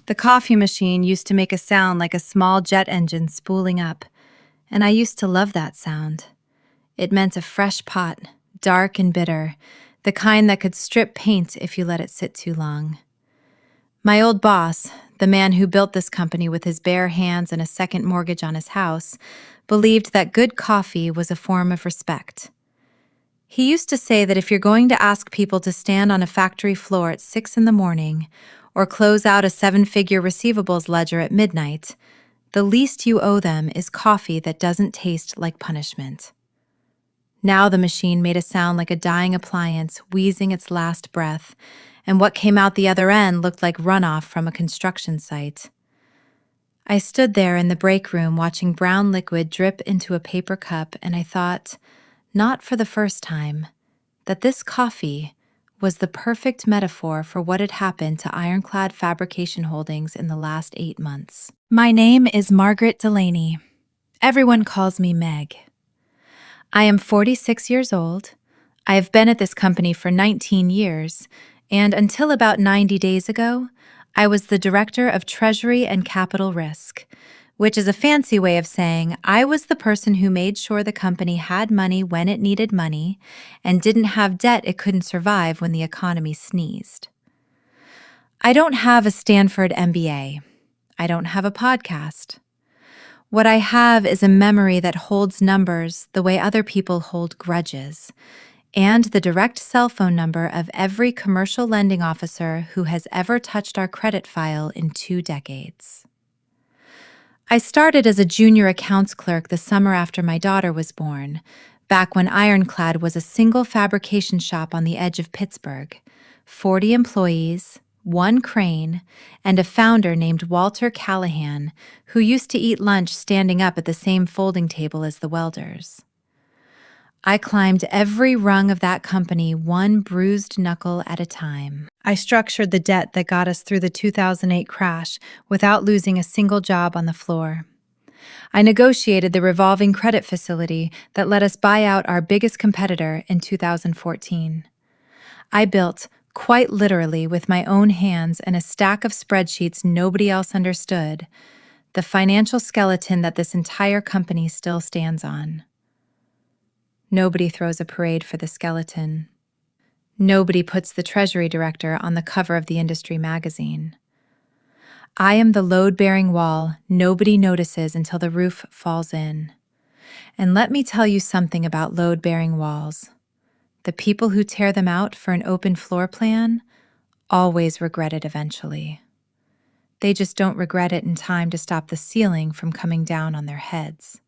The coffee machine used to make a sound like a small jet engine spooling up, and I used to love that sound. It meant a fresh pot, dark and bitter, the kind that could strip paint if you let it sit too long. My old boss, the man who built this company with his bare hands and a second mortgage on his house, believed that good coffee was a form of respect. He used to say that if you're going to ask people to stand on a factory floor at 6 a.m, or close out a 7-figure receivables ledger at midnight, the least you owe them is coffee that doesn't taste like punishment. Now the machine made a sound like a dying appliance wheezing its last breath, and what came out the other end looked like runoff from a construction site. I stood there in the break room watching brown liquid drip into a paper cup, and I thought, not for the first time, that this coffee was the perfect metaphor for what had happened to Ironclad Fabrication Holdings in the last 8 months. My name is Margaret Delaney. Everyone calls me Meg. I am 46 years old. I have been at this company for 19 years, and until about 90 days ago, I was the Director of Treasury and Capital Risk, which is a fancy way of saying I was the person who made sure the company had money when it needed money and didn't have debt it couldn't survive when the economy sneezed. I don't have a Stanford MBA. I don't have a podcast. What I have is a memory that holds numbers the way other people hold grudges, and the direct cell phone number of every commercial lending officer who has ever touched our credit file in 2 decades. I started as a junior accounts clerk the summer after my daughter was born, back when Ironclad was a single fabrication shop on the edge of Pittsburgh, 40 employees, 1 crane, and a founder named Walter Callahan, who used to eat lunch standing up at the same folding table as the welders. I climbed every rung of that company, one bruised knuckle at a time. I structured the debt that got us through the 2008 crash without losing a single job on the floor. I negotiated the revolving credit facility that let us buy out our biggest competitor in 2014. I built, quite literally with my own hands and a stack of spreadsheets nobody else understood, the financial skeleton that this entire company still stands on. Nobody throws a parade for the skeleton. Nobody puts the Treasury Director on the cover of the industry magazine. I am the load-bearing wall nobody notices until the roof falls in. And let me tell you something about load-bearing walls. The people who tear them out for an open floor plan always regret it eventually. They just don't regret it in time to stop the ceiling from coming down on their heads.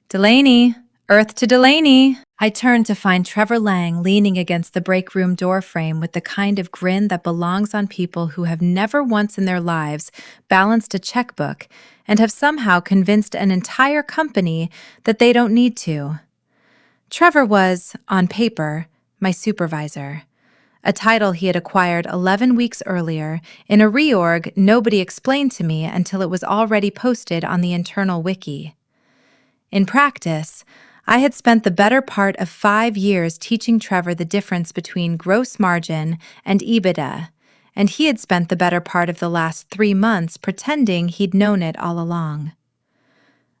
Delaney! Earth to Delaney! I turned to find Trevor Lang leaning against the break room door frame with the kind of grin that belongs on people who have never once in their lives balanced a checkbook and have somehow convinced an entire company that they don't need to. Trevor was, on paper, my supervisor, a title he had acquired 11 weeks earlier in a reorg nobody explained to me until it was already posted on the internal wiki. In practice, I had spent the better part of 5 years teaching Trevor the difference between gross margin and EBITDA, and he had spent the better part of the last 3 months pretending he'd known it all along.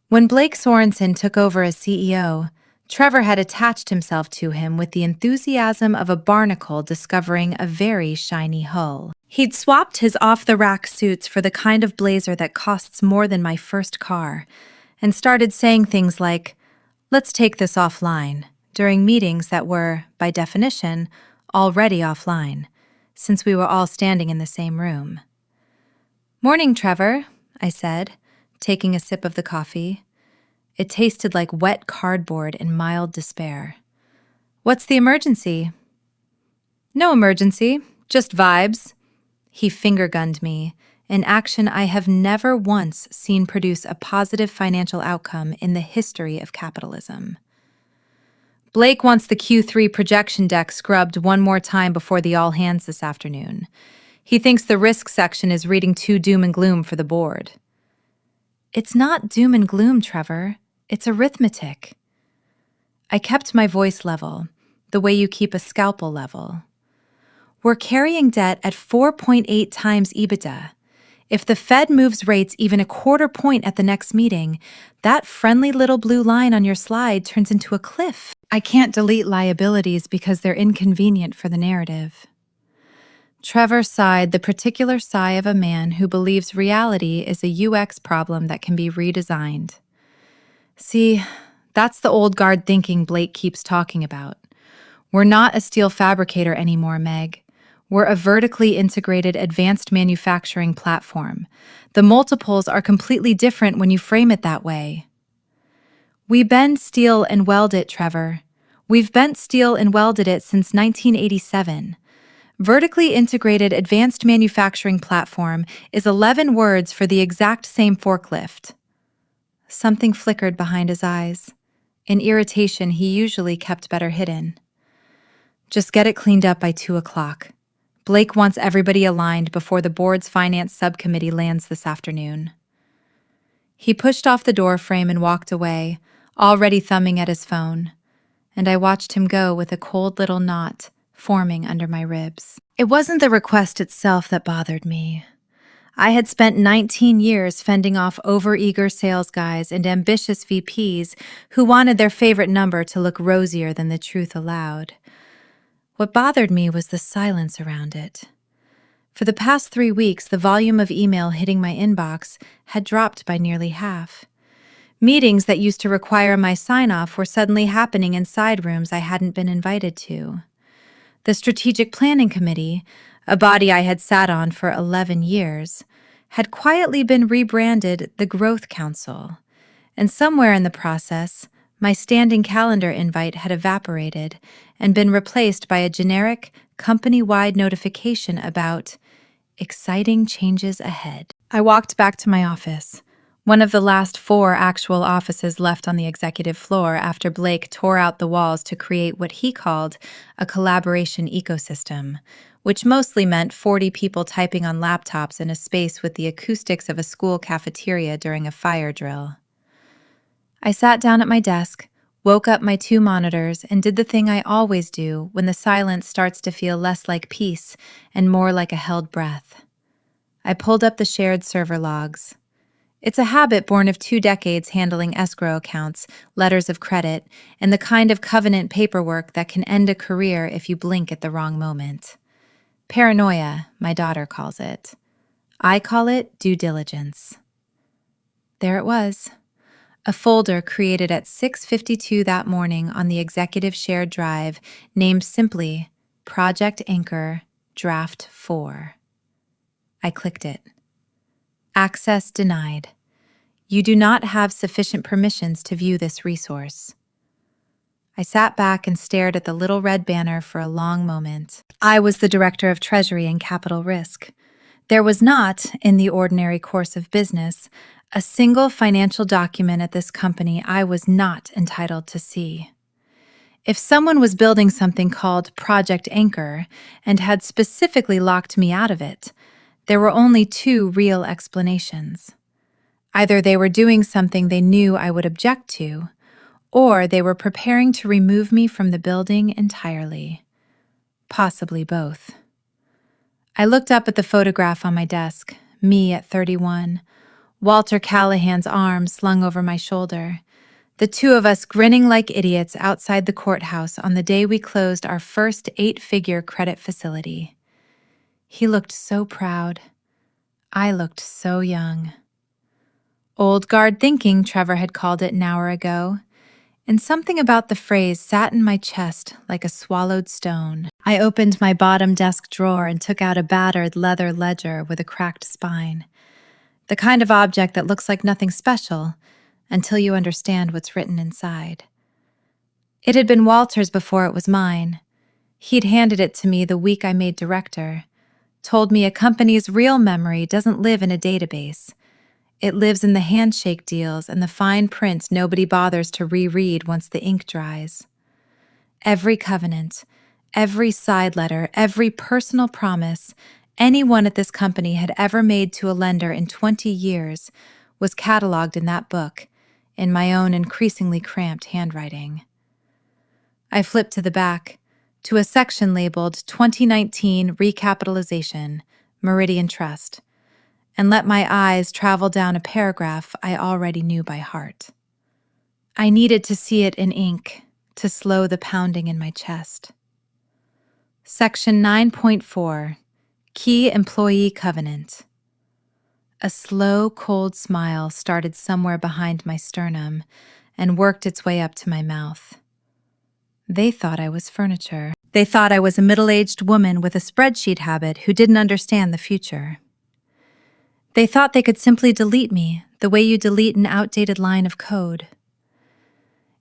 When Blake Sorensen took over as CEO, Trevor had attached himself to him with the enthusiasm of a barnacle discovering a very shiny hull. He'd swapped his off-the-rack suits for the kind of blazer that costs more than my first car, and started saying things like, "Let's take this offline," during meetings that were, by definition, already offline, since we were all standing in the same room. "Morning, Trevor," I said, taking a sip of the coffee. It tasted like wet cardboard in mild despair. "What's the emergency?" "No emergency, just vibes." He finger-gunned me, an action I have never once seen produce a positive financial outcome in the history of capitalism. "Blake wants the Q3 projection deck scrubbed one more time before the all-hands this afternoon. He thinks the risk section is reading too doom and gloom for the board." "It's not doom and gloom, Trevor. It's arithmetic." I kept my voice level, the way you keep a scalpel level. "We're carrying debt at 4.8 times EBITDA. If the Fed moves rates even a quarter point at the next meeting, that friendly little blue line on your slide turns into a cliff. I can't delete liabilities because they're inconvenient for the narrative. Trevor sighed the particular sigh of a man who believes reality is a UX problem that can be redesigned. See, that's the old guard thinking Blake keeps talking about. We're not a steel fabricator anymore, Meg. We're a vertically integrated advanced manufacturing platform. The multiples are completely different when you frame it that way. We bend steel and weld it, Trevor. We've bent steel and welded it since 1987. Vertically integrated advanced manufacturing platform is 11 words for the exact same forklift. Something flickered behind his eyes, an irritation he usually kept better hidden. Just get it cleaned up by 2 o'clock. Blake wants everybody aligned before the board's finance subcommittee lands this afternoon. He pushed off the door frame and walked away, already thumbing at his phone, and I watched him go with a cold little knot forming under my ribs. It wasn't the request itself that bothered me. I had spent 19 years fending off overeager sales guys and ambitious VPs who wanted their favorite number to look rosier than the truth allowed. What bothered me was the silence around it. For the past 3 weeks, the volume of email hitting my inbox had dropped by nearly half. Meetings that used to require my sign-off were suddenly happening in side rooms I hadn't been invited to. The Strategic Planning Committee, a body I had sat on for 11 years, had quietly been rebranded the Growth Council, and somewhere in the process, my standing calendar invite had evaporated and been replaced by a generic, company-wide notification about exciting changes ahead. I walked back to my office, one of the last 4 actual offices left on the executive floor after Blake tore out the walls to create what he called a collaboration ecosystem, which mostly meant 40 people typing on laptops in a space with the acoustics of a school cafeteria during a fire drill. I sat down at my desk, woke up my 2 monitors, and did the thing I always do when the silence starts to feel less like peace and more like a held breath. I pulled up the shared server logs. It's a habit born of 2 decades handling escrow accounts, letters of credit, and the kind of covenant paperwork that can end a career if you blink at the wrong moment. Paranoia, my daughter calls it. I call it due diligence. There it was. A folder created at 6:52 that morning on the executive shared drive named simply Project Anchor Draft 4. I clicked it. Access denied. You do not have sufficient permissions to view this resource. I sat back and stared at the little red banner for a long moment. I was the Director of Treasury and Capital Risk. There was not, in the ordinary course of business, a single financial document at this company I was not entitled to see. If someone was building something called Project Anchor and had specifically locked me out of it, there were only 2 real explanations. Either they were doing something they knew I would object to, or they were preparing to remove me from the building entirely. Possibly both. I looked up at the photograph on my desk, me at 31, Walter Callahan's arm slung over my shoulder, the 2 of us grinning like idiots outside the courthouse on the day we closed our first 8-figure credit facility. He looked so proud. I looked so young. Old guard thinking, Trevor had called it an hour ago, and something about the phrase sat in my chest like a swallowed stone. I opened my bottom desk drawer and took out a battered leather ledger with a cracked spine, the kind of object that looks like nothing special until you understand what's written inside. It had been Walter's before it was mine. He'd handed it to me the week I made director, told me a company's real memory doesn't live in a database. It lives in the handshake deals and the fine print nobody bothers to reread once the ink dries. Every covenant, every side letter, every personal promise anyone at this company had ever made to a lender in 20 years was cataloged in that book, in my own increasingly cramped handwriting. I flipped to the back, to a section labeled 2019 Recapitalization, Meridian Trust, and let my eyes travel down a paragraph I already knew by heart. I needed to see it in ink to slow the pounding in my chest. Section 9.4, Key Employee Covenant. A slow, cold smile started somewhere behind my sternum and worked its way up to my mouth. They thought I was furniture. They thought I was a middle-aged woman with a spreadsheet habit who didn't understand the future. They thought they could simply delete me the way you delete an outdated line of code.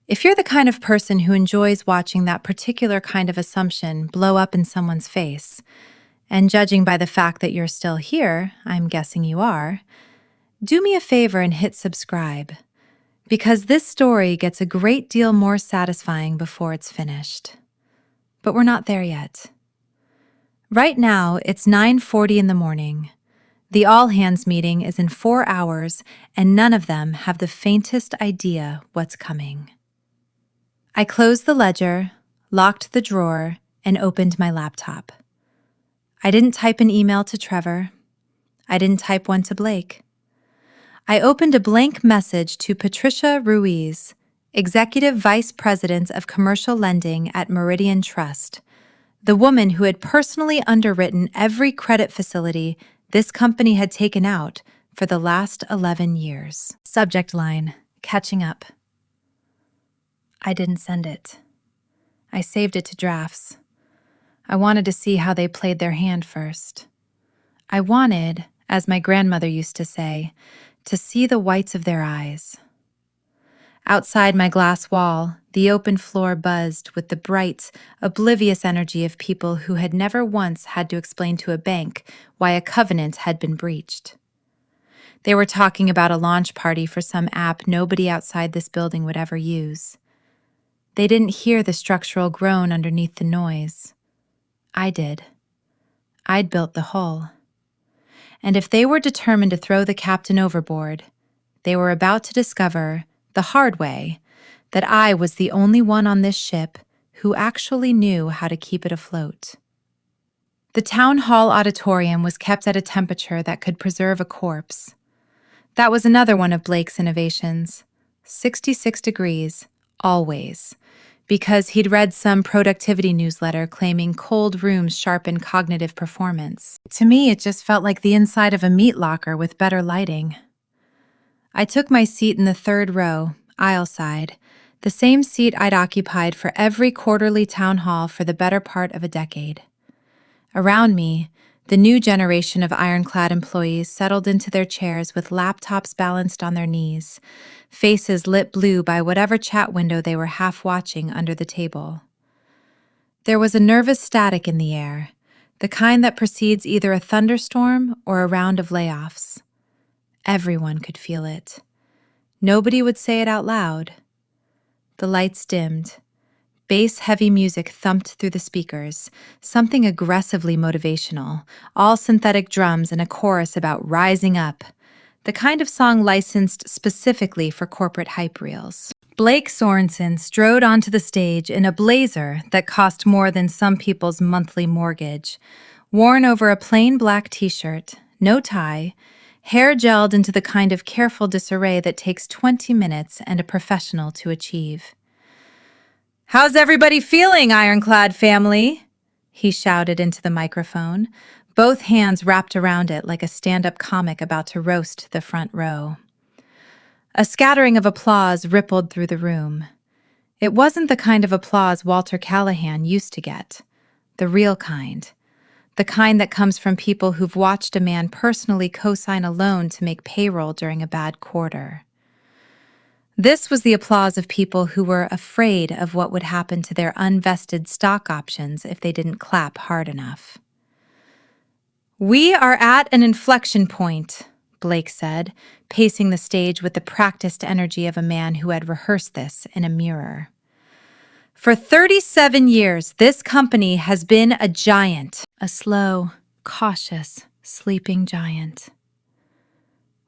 If you're the kind of person who enjoys watching that particular kind of assumption blow up in someone's face, and judging by the fact that you're still here, I'm guessing you are, do me a favor and hit subscribe, because this story gets a great deal more satisfying before it's finished. But we're not there yet. Right now, it's 9:40 in the morning. The all-hands meeting is in 4 hours, and none of them have the faintest idea what's coming. I closed the ledger, locked the drawer, and opened my laptop. I didn't type an email to Trevor. I didn't type one to Blake. I opened a blank message to Patricia Ruiz, Executive Vice President of Commercial Lending at Meridian Trust, the woman who had personally underwritten every credit facility this company had taken out for the last 11 years. Subject line, catching up. I didn't send it. I saved it to drafts. I wanted to see how they played their hand first. I wanted, as my grandmother used to say, to see the whites of their eyes. Outside my glass wall, the open floor buzzed with the bright, oblivious energy of people who had never once had to explain to a bank why a covenant had been breached. They were talking about a launch party for some app nobody outside this building would ever use. They didn't hear the structural groan underneath the noise. I did. I'd built the hull. And if they were determined to throw the captain overboard, they were about to discover, the hard way, that I was the only one on this ship who actually knew how to keep it afloat. The town hall auditorium was kept at a temperature that could preserve a corpse. That was another one of Blake's innovations. 66 degrees, always, because he'd read some productivity newsletter claiming cold rooms sharpen cognitive performance. To me, it just felt like the inside of a meat locker with better lighting. I took my seat in the third row, aisle side, the same seat I'd occupied for every quarterly town hall for the better part of a decade. Around me, the new generation of ironclad employees settled into their chairs with laptops balanced on their knees, faces lit blue by whatever chat window they were half watching under the table. There was a nervous static in the air, the kind that precedes either a thunderstorm or a round of layoffs. Everyone could feel it. Nobody would say it out loud. The lights dimmed. Bass-heavy music thumped through the speakers, something aggressively motivational, all synthetic drums and a chorus about rising up, the kind of song licensed specifically for corporate hype reels. Blake Sorensen strode onto the stage in a blazer that cost more than some people's monthly mortgage, worn over a plain black t-shirt, no tie, hair gelled into the kind of careful disarray that takes 20 minutes and a professional to achieve. "How's everybody feeling, Ironclad family?" he shouted into the microphone, both hands wrapped around it like a stand-up comic about to roast the front row. A scattering of applause rippled through the room. It wasn't the kind of applause Walter Callahan used to get, the real kind, the kind that comes from people who've watched a man personally co-sign a loan to make payroll during a bad quarter. This was the applause of people who were afraid of what would happen to their unvested stock options if they didn't clap hard enough. "We are at an inflection point," Blake said, pacing the stage with the practiced energy of a man who had rehearsed this in a mirror. "For 37 years, this company has been a giant, a slow, cautious, sleeping giant.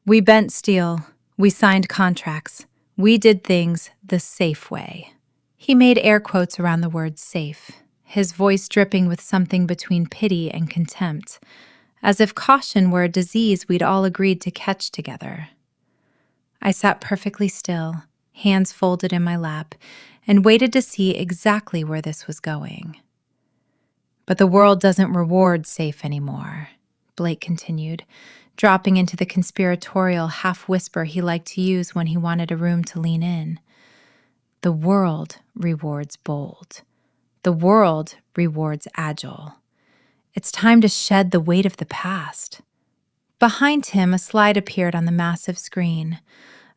We bent steel, we signed contracts, we did things the safe way." He made air quotes around the word safe, his voice dripping with something between pity and contempt, as if caution were a disease we'd all agreed to catch together. I sat perfectly still, hands folded in my lap, and waited to see exactly where this was going. But the world doesn't reward safe anymore, Blake continued, dropping into the conspiratorial half-whisper he liked to use when he wanted a room to lean in. The world rewards bold. The world rewards agile. It's time to shed the weight of the past. Behind him, a slide appeared on the massive screen.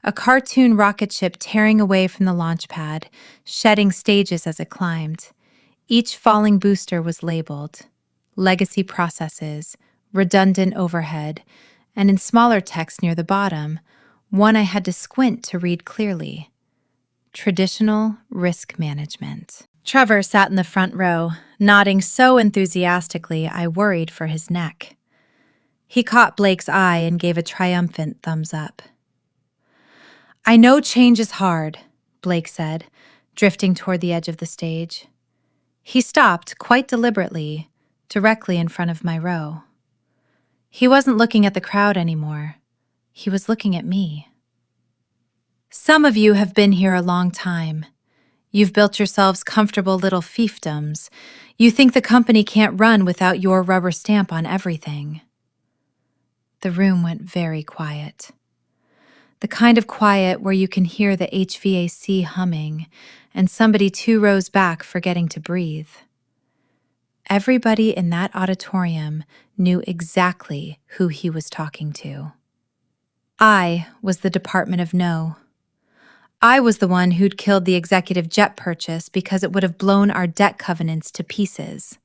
A cartoon rocket ship tearing away from the launch pad, shedding stages as it climbed. Each falling booster was labeled legacy processes, redundant overhead, and in smaller text near the bottom, one I had to squint to read clearly. Traditional risk management. Trevor sat in the front row, nodding so enthusiastically I worried for his neck. He caught Blake's eye and gave a triumphant thumbs up. "I know change is hard," Blake said, drifting toward the edge of the stage. He stopped, quite deliberately, directly in front of my row. He wasn't looking at the crowd anymore. He was looking at me. "Some of you have been here a long time. You've built yourselves comfortable little fiefdoms. You think the company can't run without your rubber stamp on everything." The room went very quiet. The kind of quiet where you can hear the HVAC humming and somebody 2 rows back forgetting to breathe. Everybody in that auditorium knew exactly who he was talking to. I was the Department of No. I was the one who'd killed the executive jet purchase because it would have blown our debt covenants to pieces.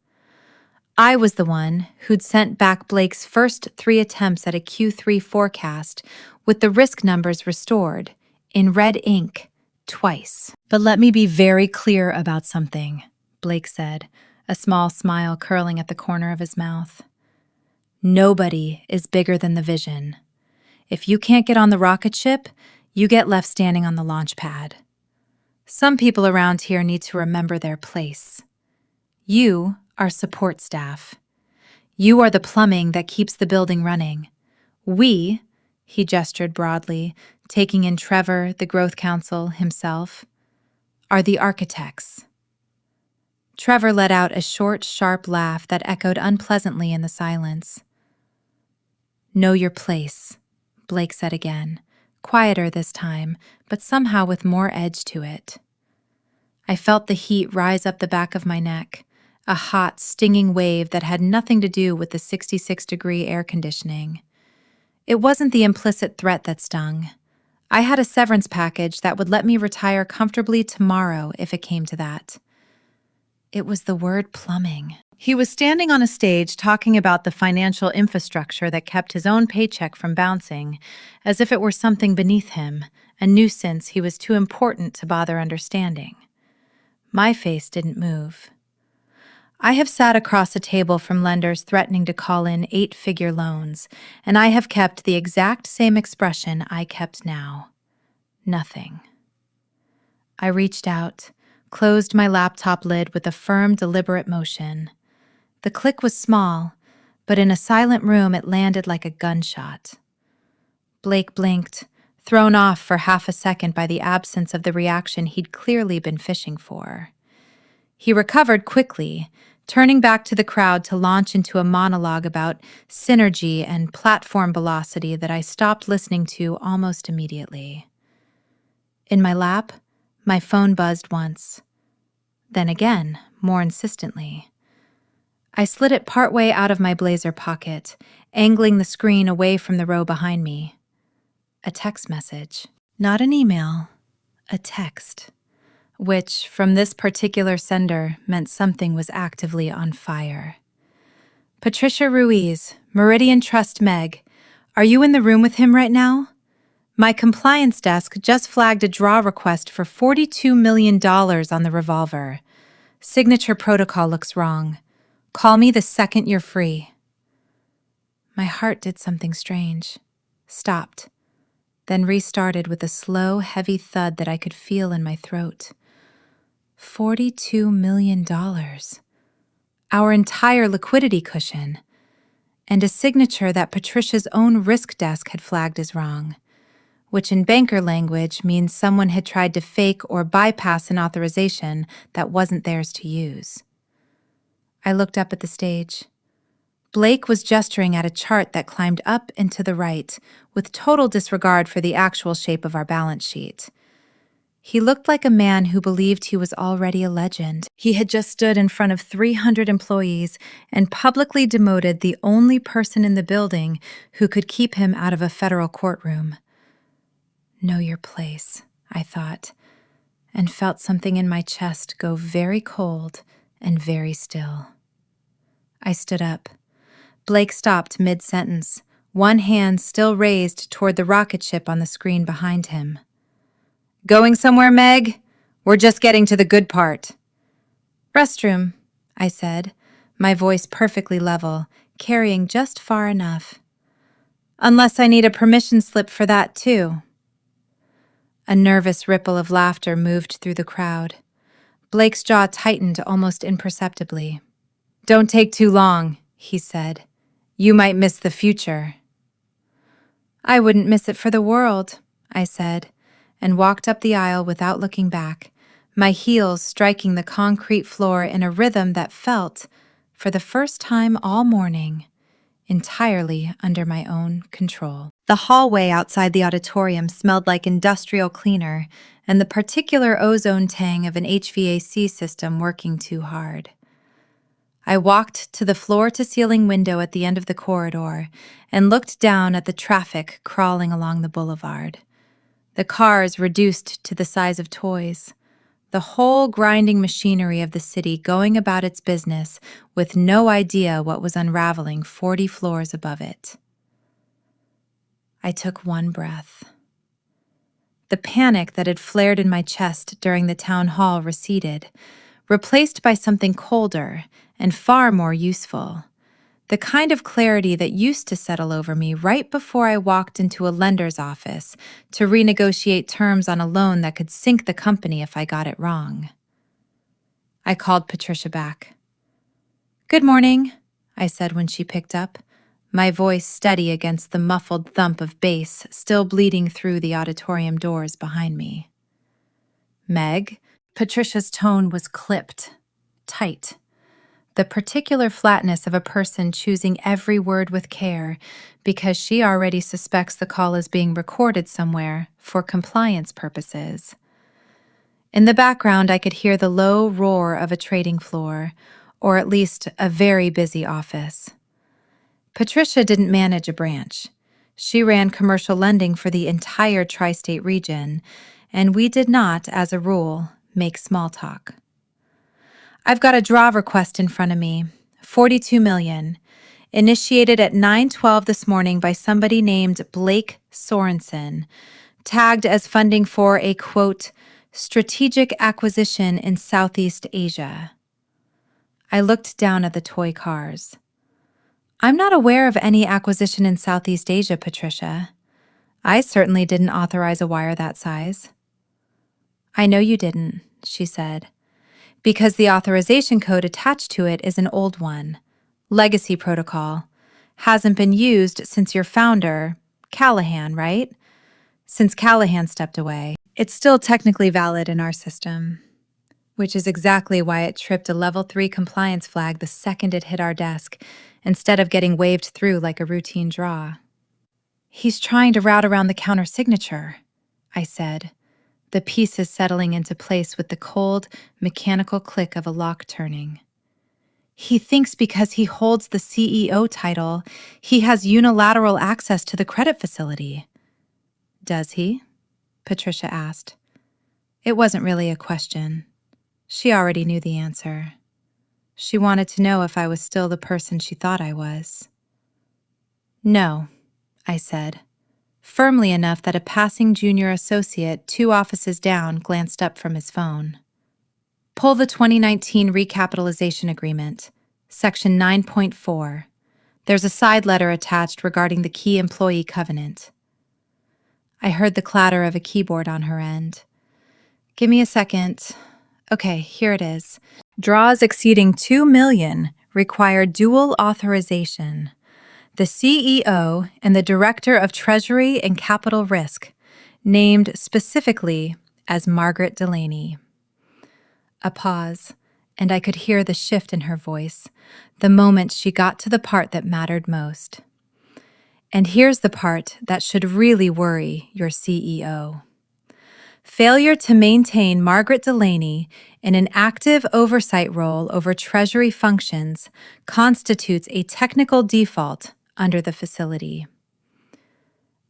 I was the one who'd sent back Blake's first 3 attempts at a Q3 forecast with the risk numbers restored, in red ink, twice. "But let me be very clear about something," Blake said, a small smile curling at the corner of his mouth. "Nobody is bigger than the vision. If you can't get on the rocket ship, you get left standing on the launch pad. Some people around here need to remember their place. You are support staff. You are the plumbing that keeps the building running. We," he gestured broadly, taking in Trevor, the Growth Council, himself, "are the architects." Trevor let out a short, sharp laugh that echoed unpleasantly in the silence. "Know your place," Blake said again, quieter this time, but somehow with more edge to it. I felt the heat rise up the back of my neck, a hot, stinging wave that had nothing to do with the 66-degree air conditioning. It wasn't the implicit threat that stung. I had a severance package that would let me retire comfortably tomorrow if it came to that. It was the word plumbing. He was standing on a stage talking about the financial infrastructure that kept his own paycheck from bouncing, as if it were something beneath him, a nuisance he was too important to bother understanding. My face didn't move. I have sat across a table from lenders threatening to call in 8-figure loans, and I have kept the exact same expression I kept now. Nothing. I reached out, closed my laptop lid with a firm, deliberate motion. The click was small, but in a silent room it landed like a gunshot. Blake blinked, thrown off for half a second by the absence of the reaction he'd clearly been fishing for. He recovered quickly, turning back to the crowd to launch into a monologue about synergy and platform velocity that I stopped listening to almost immediately. In my lap, my phone buzzed once. Then again, more insistently. I slid it partway out of my blazer pocket, angling the screen away from the row behind me. A text message. Not an email, a text. Which, from this particular sender, meant something was actively on fire. "Patricia Ruiz, Meridian Trust Meg. Are you in the room with him right now? My compliance desk just flagged a draw request for $42 million on the revolver. Signature protocol looks wrong. Call me the second you're free." My heart did something strange. Stopped. Then restarted with a slow, heavy thud that I could feel in my throat. $42 million. Our entire liquidity cushion. and a signature that Patricia's own risk desk had flagged as wrong, which in banker language means someone had tried to fake or bypass an authorization that wasn't theirs to use. I looked up at the stage. Blake was gesturing at a chart that climbed up and to the right, with total disregard for the actual shape of our balance sheet. He looked like a man who believed he was already a legend. He had just stood in front of 300 employees and publicly demoted the only person in the building who could keep him out of a federal courtroom. Know your place, I thought, and felt something in my chest go very cold and very still. I stood up. Blake stopped mid-sentence, one hand still raised toward the rocket ship on the screen behind him. Going somewhere, Meg? We're just getting to the good part. Restroom, I said, my voice perfectly level, carrying just far enough. Unless I need a permission slip for that, too. A nervous ripple of laughter moved through the crowd. Blake's jaw tightened almost imperceptibly. Don't take too long, he said. You might miss the future. I wouldn't miss it for the world, I said, and walked up the aisle without looking back, my heels striking the concrete floor in a rhythm that felt, for the first time all morning, entirely under my own control. The hallway outside the auditorium smelled like industrial cleaner and the particular ozone tang of an HVAC system working too hard. I walked to the floor-to-ceiling window at the end of the corridor and looked down at the traffic crawling along the boulevard. The cars reduced to the size of toys. The whole grinding machinery of the city going about its business with no idea what was unraveling 40 floors above it. I took one breath. The panic that had flared in my chest during the town hall receded, replaced by something colder and far more useful. The kind of clarity that used to settle over me right before I walked into a lender's office to renegotiate terms on a loan that could sink the company if I got it wrong. I called Patricia back. Good morning, I said when she picked up, my voice steady against the muffled thump of bass still bleeding through the auditorium doors behind me. Meg, Patricia's tone was clipped, tight. The particular flatness of a person choosing every word with care because she already suspects the call is being recorded somewhere for compliance purposes. In the background, I could hear the low roar of a trading floor, or at least a very busy office. Patricia didn't manage a branch. She ran commercial lending for the entire tri-state region, and we did not, as a rule, make small talk. I've got a draw request in front of me, $42 million, initiated at 9:12 this morning by somebody named Blake Sorensen, tagged as funding for a, quote, strategic acquisition in Southeast Asia. I looked down at the toy cars. I'm not aware of any acquisition in Southeast Asia, Patricia. I certainly didn't authorize a wire that size. I know you didn't, she said, because the authorization code attached to it is an old one, legacy protocol. Hasn't been used since your founder, Callahan, right? Since Callahan stepped away. It's still technically valid in our system, which is exactly why it tripped a level 3 compliance flag the second it hit our desk, instead of getting waved through like a routine draw. He's trying to route around the counter signature, I said, the pieces settling into place with the cold, mechanical click of a lock turning. He thinks because he holds the CEO title, he has unilateral access to the credit facility. Does he? Patricia asked. It wasn't really a question. She already knew the answer. She wanted to know if I was still the person she thought I was. No, I said, firmly enough that a passing junior associate 2 offices down glanced up from his phone. Pull the 2019 recapitalization agreement, section 9.4. There's a side letter attached regarding the key employee covenant. I heard the clatter of a keyboard on her end. Give me a second. Okay, here it is. Draws exceeding $2 million require dual authorization. the CEO and the Director of Treasury and Capital Risk, named specifically as Margaret Delaney. A pause, and I could hear the shift in her voice, the moment she got to the part that mattered most. And here's the part that should really worry your CEO. Failure to maintain Margaret Delaney in an active oversight role over Treasury functions constitutes a technical default under the facility.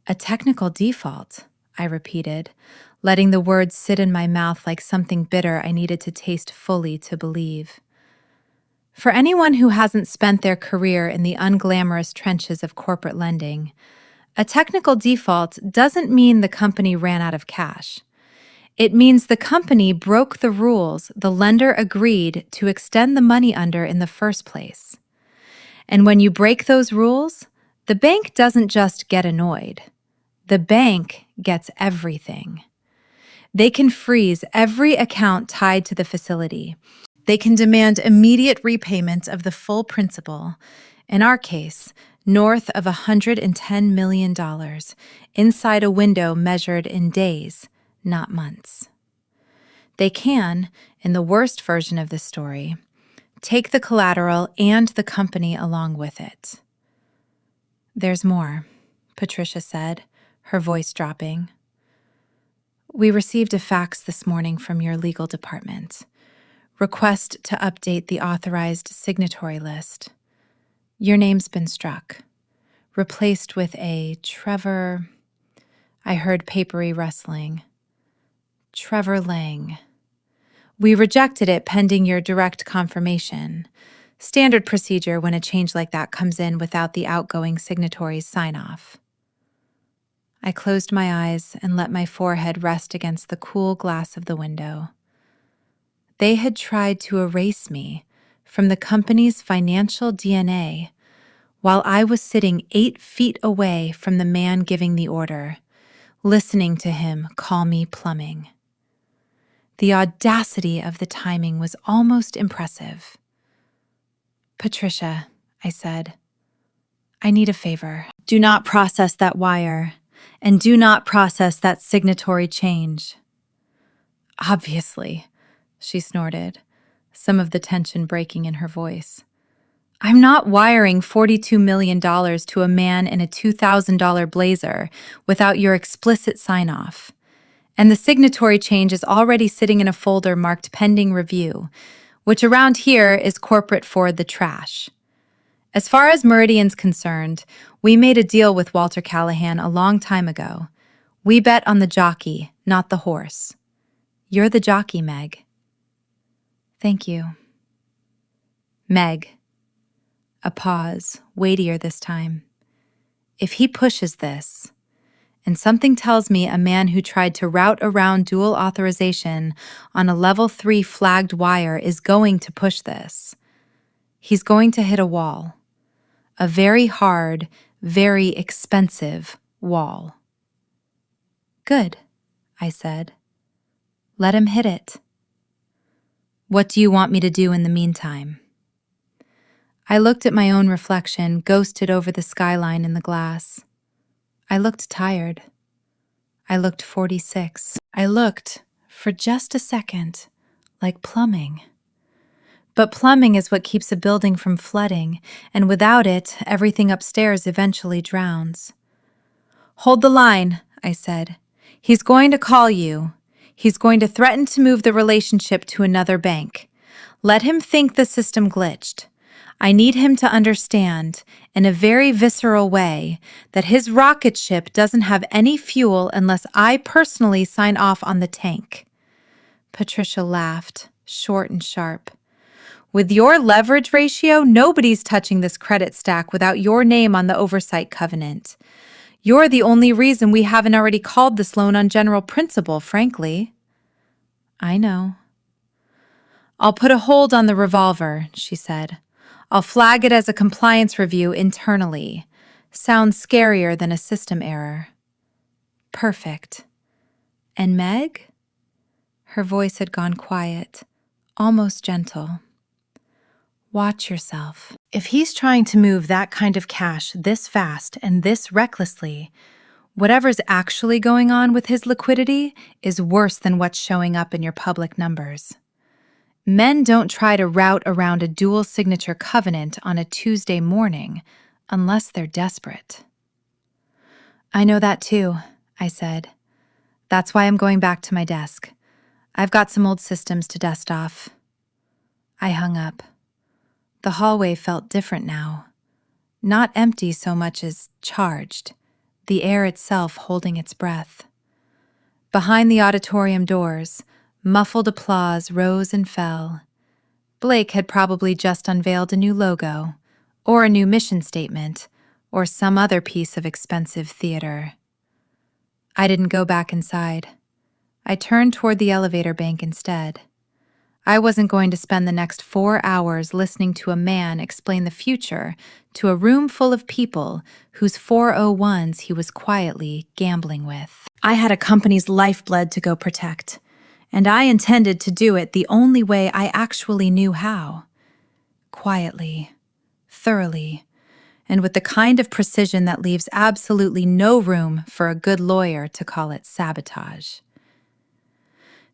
A technical default, I repeated, letting the words sit in my mouth like something bitter I needed to taste fully to believe. For anyone who hasn't spent their career in the unglamorous trenches of corporate lending, a technical default doesn't mean the company ran out of cash. It means the company broke the rules the lender agreed to extend the money under in the first place. And when you break those rules, the bank doesn't just get annoyed. The bank gets everything. They can freeze every account tied to the facility. They can demand immediate repayment of the full principal, in our case, north of $110 million, inside a window measured in days, not months. They can, in the worst version of this story, take the collateral and the company along with it. There's more, Patricia said, her voice dropping. We received a fax this morning from your legal department. Request to update the authorized signatory list. Your name's been struck. Replaced with a Trevor... I heard papery rustling. Trevor Lang. We rejected it pending your direct confirmation. Standard procedure when a change like that comes in without the outgoing signatory's sign-off. I closed my eyes and let my forehead rest against the cool glass of the window. They had tried to erase me from the company's financial DNA while I was sitting 8 feet away from the man giving the order, listening to him call me plumbing. The audacity of the timing was almost impressive. Patricia, I said, I need a favor. Do not process that wire, and do not process that signatory change. Obviously, she snorted, some of the tension breaking in her voice. I'm not wiring $42 million to a man in a $2,000 blazer without your explicit sign-off. And the signatory change is already sitting in a folder marked pending review, which around here is corporate for the trash. As far as Meridian's concerned, we made a deal with Walter Callahan a long time ago. We bet on the jockey, not the horse. You're the jockey, Meg. Thank you. Meg. A pause, weightier this time. If he pushes this, and something tells me a man who tried to route around dual authorization on a level 3 flagged wire is going to push this, he's going to hit a wall. A very hard, very expensive wall. Good, I said. Let him hit it. What do you want me to do in the meantime? I looked at my own reflection, ghosted over the skyline in the glass. I looked tired. I looked 46. I looked, for just a second, like plumbing. But plumbing is what keeps a building from flooding, and without it, everything upstairs eventually drowns. Hold the line, I said. He's going to call you. He's going to threaten to move the relationship to another bank. Let him think the system glitched. I need him to understand, in a very visceral way, that his rocket ship doesn't have any fuel unless I personally sign off on the tank. Patricia laughed, short and sharp. With your leverage ratio, nobody's touching this credit stack without your name on the oversight covenant. You're the only reason we haven't already called this loan on general principle, frankly. I know. I'll put a hold on the revolver, she said. I'll flag it as a compliance review internally. Sounds scarier than a system error. Perfect. And Meg? Her voice had gone quiet, almost gentle. Watch yourself. If he's trying to move that kind of cash this fast and this recklessly, whatever's actually going on with his liquidity is worse than what's showing up in your public numbers. Men don't try to route around a dual signature covenant on a Tuesday morning unless they're desperate. I know that too, I said. That's why I'm going back to my desk. I've got some old systems to dust off. I hung up. The hallway felt different now. Not empty so much as charged, the air itself holding its breath. Behind the auditorium doors, muffled applause rose and fell. Blake had probably just unveiled a new logo, or a new mission statement, or some other piece of expensive theater. I didn't go back inside. I turned toward the elevator bank instead. I wasn't going to spend the next 4 hours listening to a man explain the future to a room full of people whose 401s he was quietly gambling with. I had a company's lifeblood to go protect, and I intended to do it the only way I actually knew how. Quietly, thoroughly, and with the kind of precision that leaves absolutely no room for a good lawyer to call it sabotage.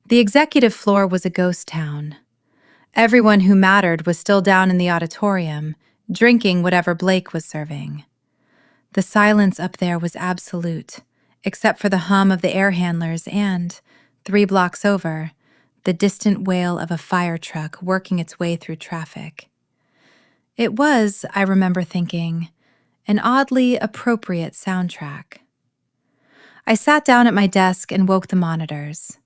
The executive floor was a ghost town. Everyone who mattered was still down in the auditorium, drinking whatever Blake was serving. The silence up there was absolute, except for the hum of the air handlers and, 3 blocks over, the distant wail of a fire truck working its way through traffic. It was, I remember thinking, an oddly appropriate soundtrack. I sat down at my desk and woke the monitors.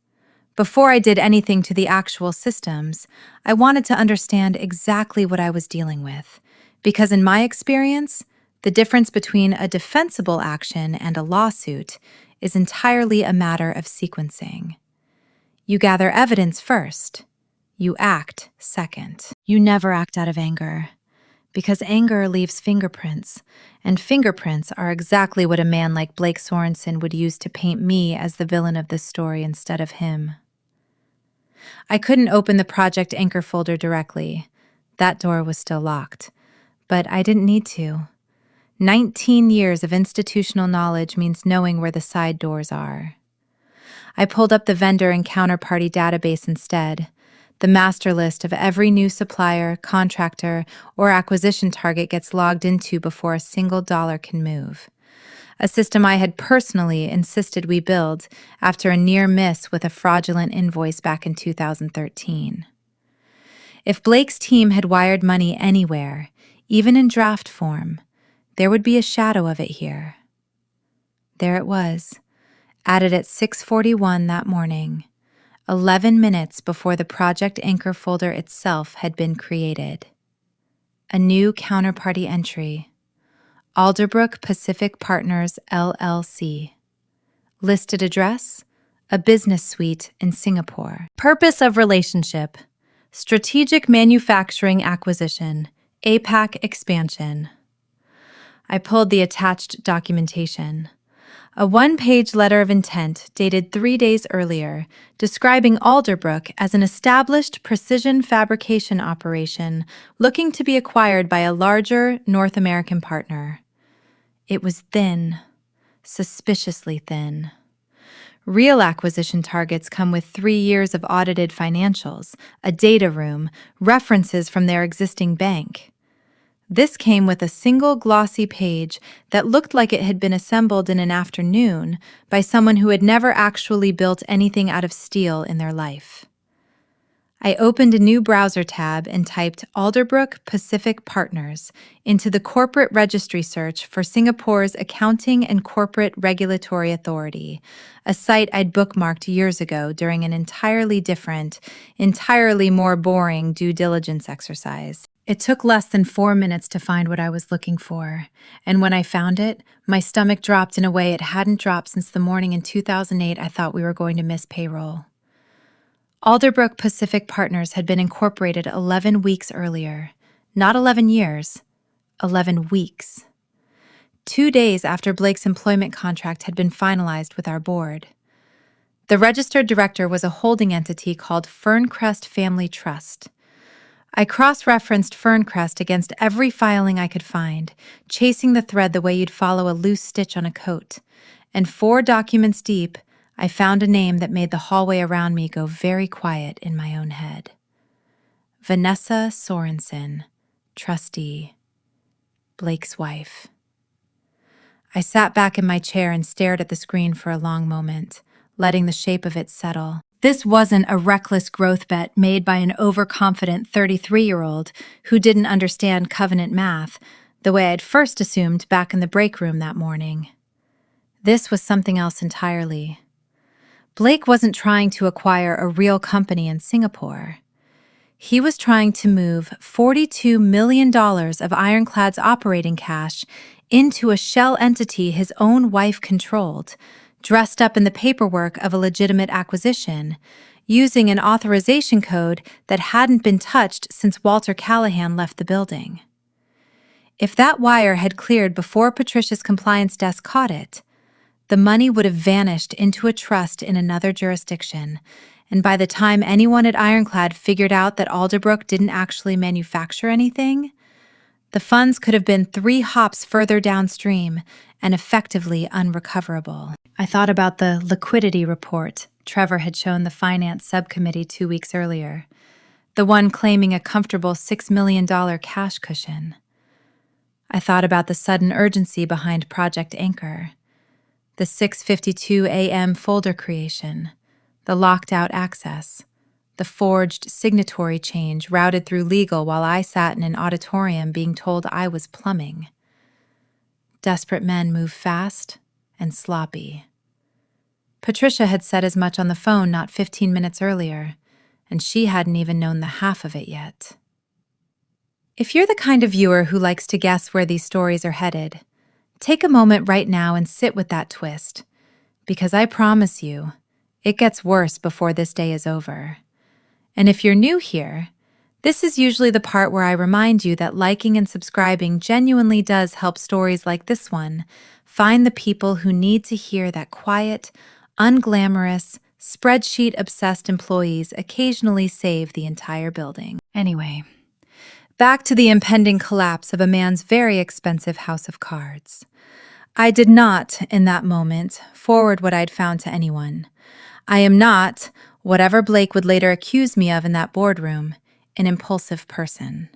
Before I did anything to the actual systems, I wanted to understand exactly what I was dealing with, because in my experience, the difference between a defensible action and a lawsuit is entirely a matter of sequencing. You gather evidence first. You act second. You never act out of anger, because anger leaves fingerprints, and fingerprints are exactly what a man like Blake Sorensen would use to paint me as the villain of this story instead of him. I couldn't open the Project Anchor folder directly. That door was still locked. But I didn't need to. 19 years of institutional knowledge means knowing where the side doors are. I pulled up the vendor and counterparty database instead, the master list of every new supplier, contractor, or acquisition target gets logged into before a single dollar can move. A system I had personally insisted we build after a near miss with a fraudulent invoice back in 2013. If Blake's team had wired money anywhere, even in draft form, there would be a shadow of it here. There it was, added at 6:41 that morning, 11 minutes before the Project Anchor folder itself had been created. A new counterparty entry. Alderbrook Pacific Partners, LLC. Listed address, a business suite in Singapore. Purpose of relationship, strategic manufacturing acquisition, APAC expansion. I pulled the attached documentation. A 1-page letter of intent dated 3 days earlier, describing Alderbrook as an established precision fabrication operation looking to be acquired by a larger North American partner. It was thin, suspiciously thin. Real acquisition targets come with 3 years of audited financials, a data room, references from their existing bank. This came with a single glossy page that looked like it had been assembled in an afternoon by someone who had never actually built anything out of steel in their life. I opened a new browser tab and typed Alderbrook Pacific Partners into the corporate registry search for Singapore's Accounting and Corporate Regulatory Authority, a site I'd bookmarked years ago during an entirely different, entirely more boring due diligence exercise. It took less than 4 minutes to find what I was looking for, and when I found it, my stomach dropped in a way it hadn't dropped since the morning in 2008 I thought we were going to miss payroll. Alderbrook Pacific Partners had been incorporated 11 weeks earlier. Not 11 years, 11 weeks. 2 days after Blake's employment contract had been finalized with our board. The registered director was a holding entity called Ferncrest Family Trust. I cross-referenced Ferncrest against every filing I could find, chasing the thread the way you'd follow a loose stitch on a coat. And 4 documents deep, I found a name that made the hallway around me go very quiet in my own head. Vanessa Sorensen, trustee, Blake's wife. I sat back in my chair and stared at the screen for a long moment, letting the shape of it settle. This wasn't a reckless growth bet made by an overconfident 33-year-old who didn't understand covenant math, the way I'd first assumed back in the break room that morning. This was something else entirely. Blake wasn't trying to acquire a real company in Singapore. He was trying to move $42 million of Ironclad's operating cash into a shell entity his own wife controlled, dressed up in the paperwork of a legitimate acquisition, using an authorization code that hadn't been touched since Walter Callahan left the building. If that wire had cleared before Patricia's compliance desk caught it, the money would have vanished into a trust in another jurisdiction, and by the time anyone at Ironclad figured out that Alderbrook didn't actually manufacture anything, the funds could have been 3 hops further downstream and effectively unrecoverable. I thought about the liquidity report Trevor had shown the finance subcommittee 2 weeks earlier, the one claiming a comfortable $6 million cash cushion. I thought about the sudden urgency behind Project Anchor, the 6:52 a.m. folder creation, the locked-out access, the forged signatory change routed through legal while I sat in an auditorium being told I was plumbing. Desperate men move fast and sloppy. Patricia had said as much on the phone not 15 minutes earlier, and she hadn't even known the half of it yet. If you're the kind of viewer who likes to guess where these stories are headed, take a moment right now and sit with that twist, because I promise you, it gets worse before this day is over. And if you're new here, this is usually the part where I remind you that liking and subscribing genuinely does help stories like this one find the people who need to hear that quiet, unglamorous, spreadsheet-obsessed employees occasionally save the entire building. Anyway, back to the impending collapse of a man's very expensive house of cards. I did not, in that moment, forward what I'd found to anyone. I am not, whatever Blake would later accuse me of in that boardroom, an impulsive person.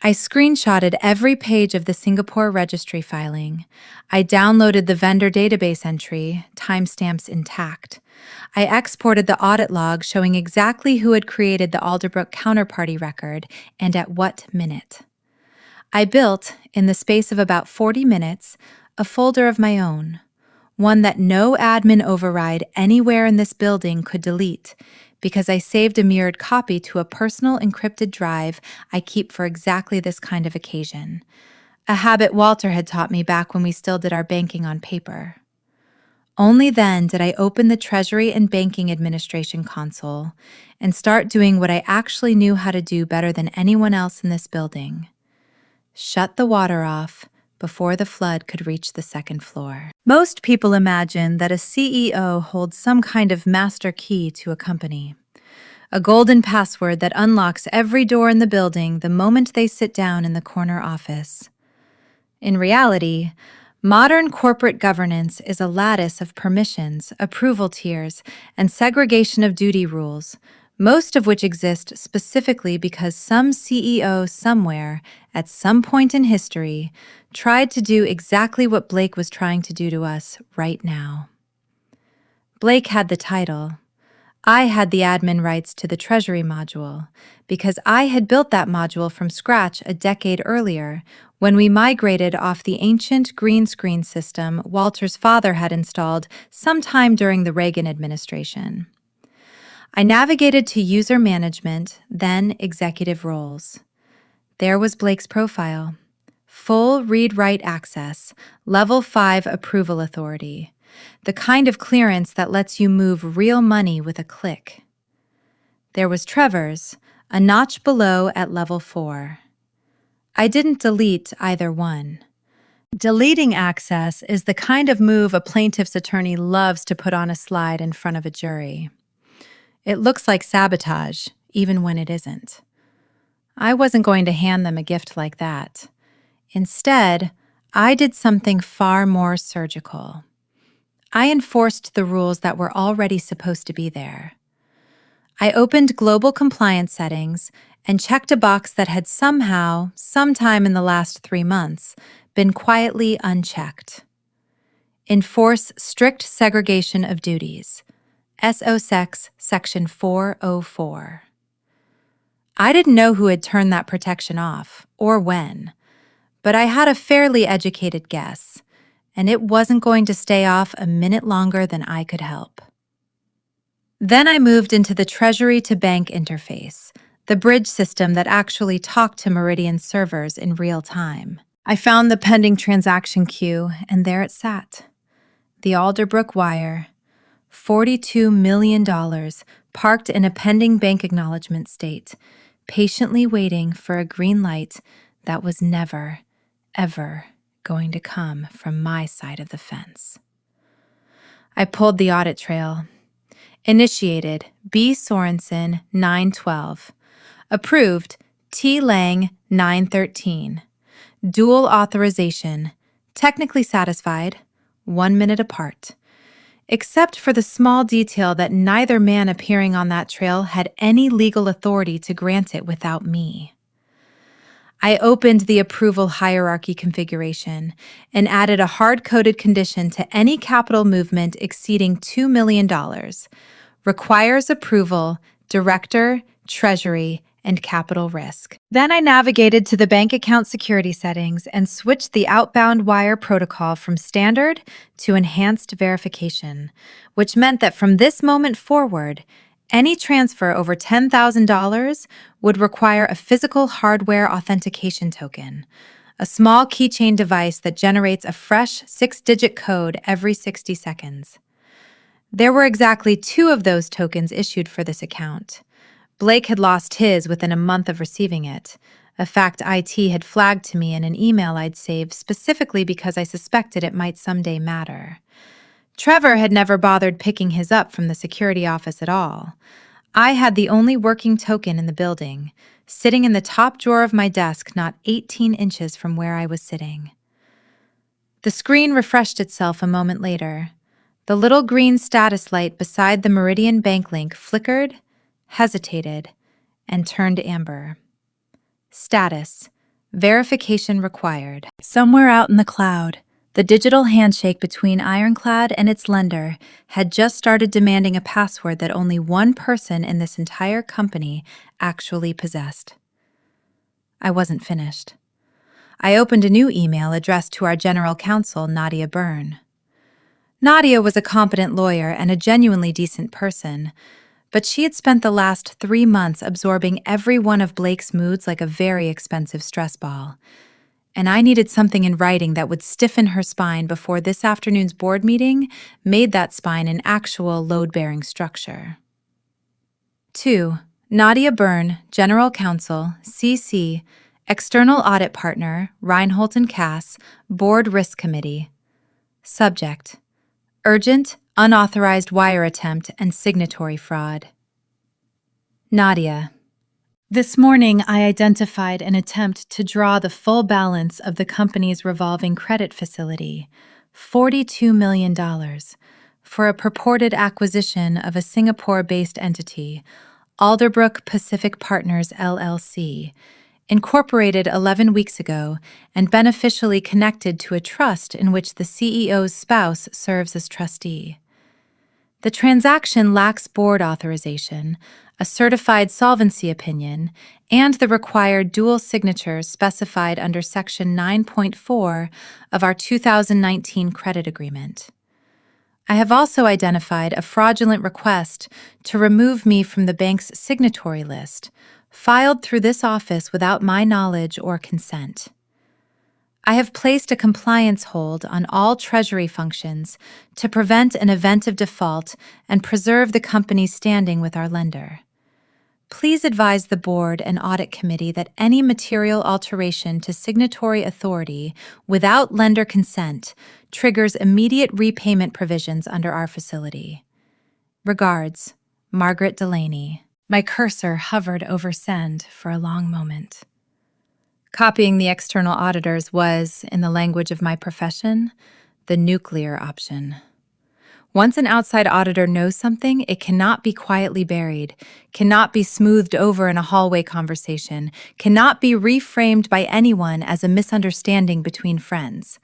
I screenshotted every page of the Singapore registry filing. I downloaded the vendor database entry, timestamps intact. I exported the audit log showing exactly who had created the Alderbrook counterparty record and at what minute. I built, in the space of about 40 minutes, a folder of my own, one that no admin override anywhere in this building could delete, because I saved a mirrored copy to a personal encrypted drive I keep for exactly this kind of occasion, a habit Walter had taught me back when we still did our banking on paper. Only then did I open the Treasury and Banking Administration console and start doing what I actually knew how to do better than anyone else in this building: shut the water off before the flood could reach the second floor. Most people imagine that a CEO holds some kind of master key to a company, a golden password that unlocks every door in the building the moment they sit down in the corner office. In reality, modern corporate governance is a lattice of permissions, approval tiers, and segregation of duty rules, most of which exist specifically because some CEO somewhere, at some point in history, tried to do exactly what Blake was trying to do to us right now. Blake had the title. I had the admin rights to the Treasury module, because I had built that module from scratch a decade earlier when we migrated off the ancient green screen system Walter's father had installed sometime during the Reagan administration. I navigated to user management, then executive roles. There was Blake's profile. Full read-write access, level 5 approval authority, the kind of clearance that lets you move real money with a click. There was Trevor's, a notch below at level 4. I didn't delete either one. Deleting access is the kind of move a plaintiff's attorney loves to put on a slide in front of a jury. It looks like sabotage, even when it isn't. I wasn't going to hand them a gift like that. Instead, I did something far more surgical. I enforced the rules that were already supposed to be there. I opened global compliance settings and checked a box that had somehow, sometime in the last 3 months, been quietly unchecked. Enforce strict segregation of duties. SOSEX Section 404. I didn't know who had turned that protection off, or when, but I had a fairly educated guess, and it wasn't going to stay off a minute longer than I could help. Then I moved into the Treasury to Bank interface, the bridge system that actually talked to Meridian servers in real time. I found the pending transaction queue, and there it sat. The Alderbrook wire, $42 million, parked in a pending bank acknowledgement state, patiently waiting for a green light that was never, ever going to come from my side of the fence. I pulled the audit trail. Initiated B. Sorensen 912. Approved T. Lang 913. Dual authorization. Technically satisfied, 1 minute apart. Except for the small detail that neither man appearing on that trail had any legal authority to grant it without me. I opened the approval hierarchy configuration and added a hard-coded condition to any capital movement exceeding $2 million. Requires approval, director, treasury, and capital risk. Then I navigated to the bank account security settings and switched the outbound wire protocol from standard to enhanced verification, which meant that from this moment forward, any transfer over $10,000 would require a physical hardware authentication token, a small keychain device that generates a fresh 6-digit code every 60 seconds. There were exactly 2 of those tokens issued for this account. Blake had lost his within a month of receiving it, a fact IT had flagged to me in an email I'd saved specifically because I suspected it might someday matter. Trevor had never bothered picking his up from the security office at all. I had the only working token in the building, sitting in the top drawer of my desk not 18 inches from where I was sitting. The screen refreshed itself a moment later. The little green status light beside the Meridian bank link flickered, hesitated, and turned amber. Status: verification required. Somewhere out in the cloud, the digital handshake between Ironclad and its lender had just started demanding a password that only one person in this entire company actually possessed. I wasn't finished. I opened a new email addressed to our general counsel, Nadia Byrne. Nadia was a competent lawyer and a genuinely decent person, but she had spent the last 3 months absorbing every one of Blake's moods like a very expensive stress ball. And I needed something in writing that would stiffen her spine before this afternoon's board meeting made that spine an actual load-bearing structure. 2. Nadia Byrne, General Counsel, CC, External Audit Partner, Reinhold & Cass, Board Risk Committee. Subject: urgent, unauthorized wire attempt and signatory fraud. Nadia. This morning, I identified an attempt to draw the full balance of the company's revolving credit facility, $42 million, for a purported acquisition of a Singapore-based entity, Alderbrook Pacific Partners, LLC, incorporated 11 weeks ago and beneficially connected to a trust in which the CEO's spouse serves as trustee. The transaction lacks board authorization, a certified solvency opinion, and the required dual signatures specified under Section 9.4 of our 2019 credit agreement. I have also identified a fraudulent request to remove me from the bank's signatory list, filed through this office without my knowledge or consent. I have placed a compliance hold on all Treasury functions to prevent an event of default and preserve the company's standing with our lender. Please advise the board and audit committee that any material alteration to signatory authority without lender consent triggers immediate repayment provisions under our facility. Regards, Margaret Delaney. My cursor hovered over send for a long moment. Copying the external auditors was, in the language of my profession, the nuclear option. Once an outside auditor knows something, it cannot be quietly buried, cannot be smoothed over in a hallway conversation, cannot be reframed by anyone as a misunderstanding between friends.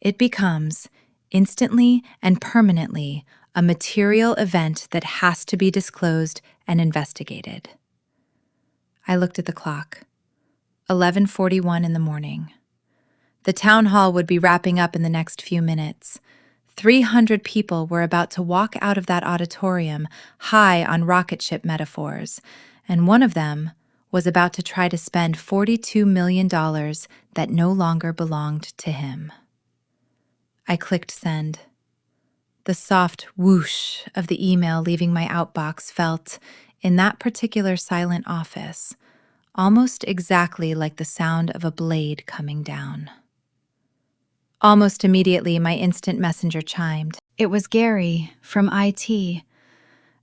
It becomes, instantly and permanently, a material event that has to be disclosed and investigated. I looked at the clock. 11:41 in the morning. The town hall would be wrapping up in the next few minutes. 300 people were about to walk out of that auditorium high on rocket ship metaphors, and one of them was about to try to spend $42 million that no longer belonged to him. I clicked send. The soft whoosh of the email leaving my outbox felt, in that particular silent office, almost exactly like the sound of a blade coming down. Almost immediately, my instant messenger chimed. It was Gary from IT,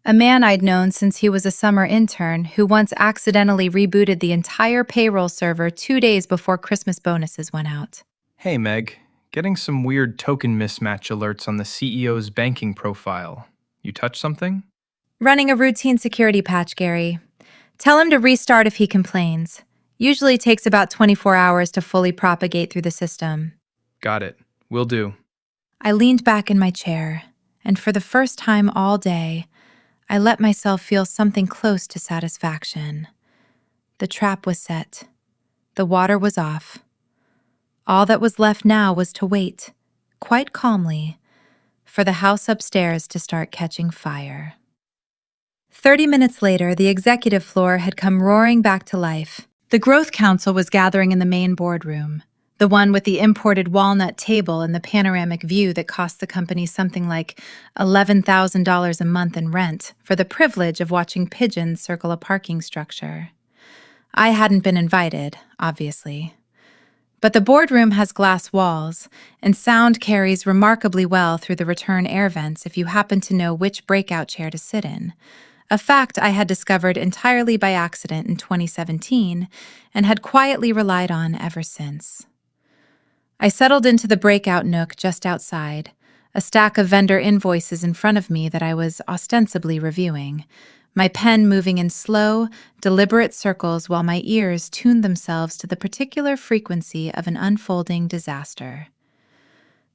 a man I'd known since he was a summer intern who once accidentally rebooted the entire payroll server 2 days before Christmas bonuses went out. Hey Meg, getting some weird token mismatch alerts on the CEO's banking profile. You touched something? Running a routine security patch, Gary. Tell him to restart if he complains. Usually takes about 24 hours to fully propagate through the system. Got it. Will do. I leaned back in my chair, and for the first time all day, I let myself feel something close to satisfaction. The trap was set. The water was off. All that was left now was to wait, quite calmly, for the house upstairs to start catching fire. 30 minutes later, the executive floor had come roaring back to life. The Growth Council was gathering in the main boardroom, the one with the imported walnut table and the panoramic view that cost the company something like $11,000 a month in rent for the privilege of watching pigeons circle a parking structure. I hadn't been invited, obviously. But the boardroom has glass walls, and sound carries remarkably well through the return air vents if you happen to know which breakout chair to sit in, a fact I had discovered entirely by accident in 2017 and had quietly relied on ever since. I settled into the breakout nook just outside, a stack of vendor invoices in front of me that I was ostensibly reviewing, my pen moving in slow, deliberate circles while my ears tuned themselves to the particular frequency of an unfolding disaster.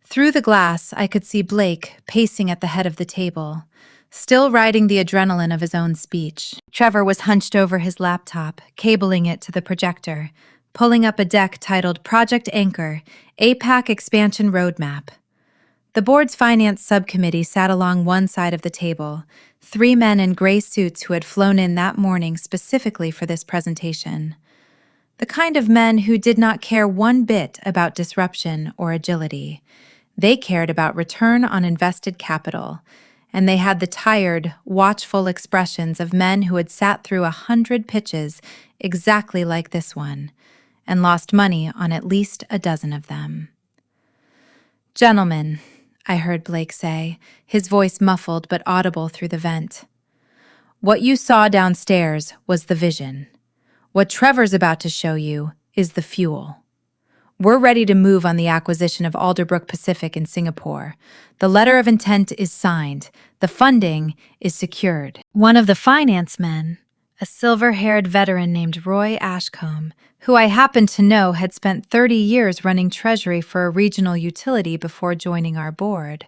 Through the glass, I could see Blake pacing at the head of the table, still riding the adrenaline of his own speech. Trevor was hunched over his laptop, cabling it to the projector, pulling up a deck titled Project Anchor, APAC Expansion Roadmap. The board's finance subcommittee sat along one side of the table, 3 men in gray suits who had flown in that morning specifically for this presentation. The kind of men who did not care one bit about disruption or agility. They cared about return on invested capital, and they had the tired, watchful expressions of men who had sat through 100 pitches exactly like this one, and lost money on at least a dozen of them. "Gentlemen," I heard Blake say, his voice muffled but audible through the vent. "What you saw downstairs was the vision. What Trevor's about to show you is the fuel. We're ready to move on the acquisition of Alderbrook Pacific in Singapore. The letter of intent is signed. The funding is secured." One of the finance men, a silver-haired veteran named Roy Ashcombe, who I happened to know had spent 30 years running treasury for a regional utility before joining our board,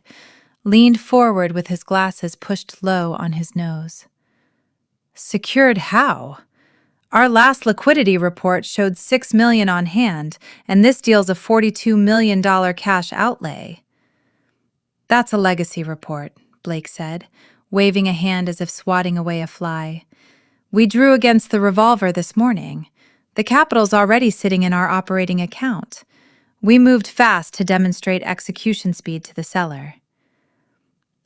leaned forward with his glasses pushed low on his nose. "Secured how? Our last liquidity report showed $6 million on hand, and this deal's a $42 million cash outlay." "That's a legacy report," Blake said, waving a hand as if swatting away a fly. "We drew against the revolver this morning. The capital's already sitting in our operating account. We moved fast to demonstrate execution speed to the seller."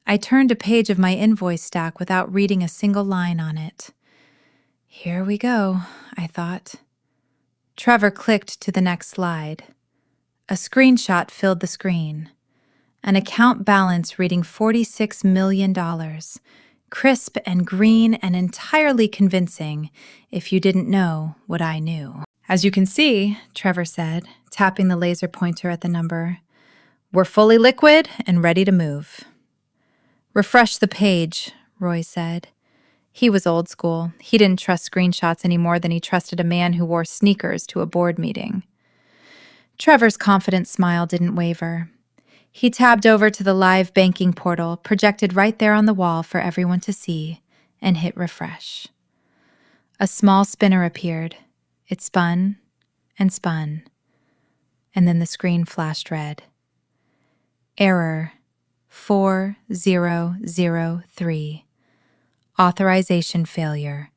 I turned a page of my invoice stack without reading a single line on it. Here we go, I thought. Trevor clicked to the next slide. A screenshot filled the screen. An account balance reading $46 million, crisp and green and entirely convincing if you didn't know what I knew. As you can see, Trevor said, tapping the laser pointer at the number, we're fully liquid and ready to move. Refresh the page, Roy said. He was old school. He didn't trust screenshots any more than he trusted a man who wore sneakers to a board meeting. Trevor's confident smile didn't waver. He tabbed over to the live banking portal, projected right there on the wall for everyone to see, and hit refresh. A small spinner appeared. It spun and spun, and then the screen flashed red. Error 4003. Authorization failure.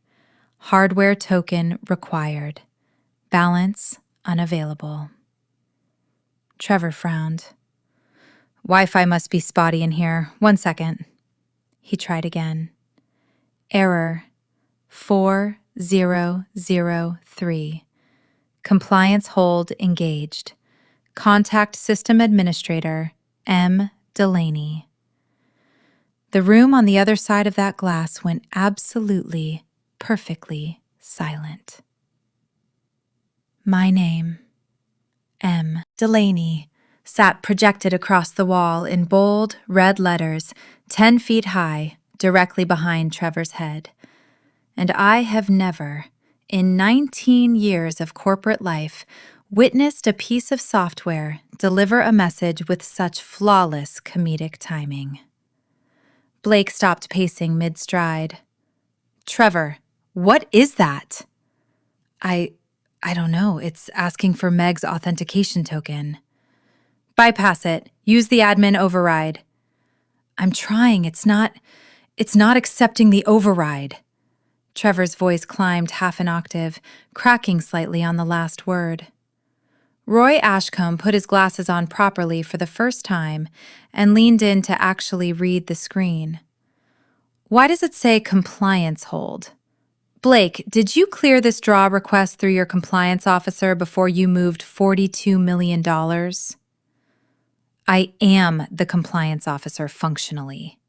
Hardware token required. Balance unavailable. Trevor frowned. Wi-Fi must be spotty in here. 1 second. He tried again. Error 4003. Compliance hold engaged. Contact System Administrator M. Delaney. The room on the other side of that glass went absolutely, perfectly silent. My name, M. Delaney, sat projected across the wall in bold, red letters, 10 feet high, directly behind Trevor's head. And I have never, in 19 years of corporate life, witnessed a piece of software deliver a message with such flawless comedic timing. Blake stopped pacing mid-stride. Trevor, what is that? I don't know. It's asking for Meg's authentication token. Bypass it. Use the admin override. I'm trying. It's not accepting the override. Trevor's voice climbed half an octave, cracking slightly on the last word. Roy Ashcombe put his glasses on properly for the first time and leaned in to actually read the screen. Why does it say compliance hold? Blake, did you clear this draw request through your compliance officer before you moved $42 million? I am the compliance officer functionally,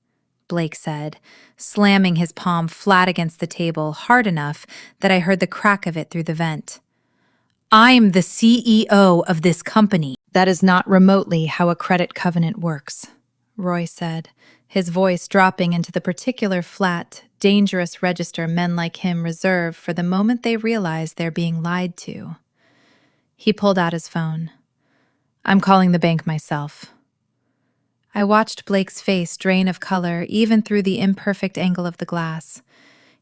Blake said, slamming his palm flat against the table hard enough that I heard the crack of it through the vent. I'm the CEO of this company. That is not remotely how a credit covenant works, Roy said, his voice dropping into the particular flat, dangerous register men like him reserve for the moment they realize they're being lied to. He pulled out his phone. I'm calling the bank myself. I watched Blake's face drain of color even through the imperfect angle of the glass.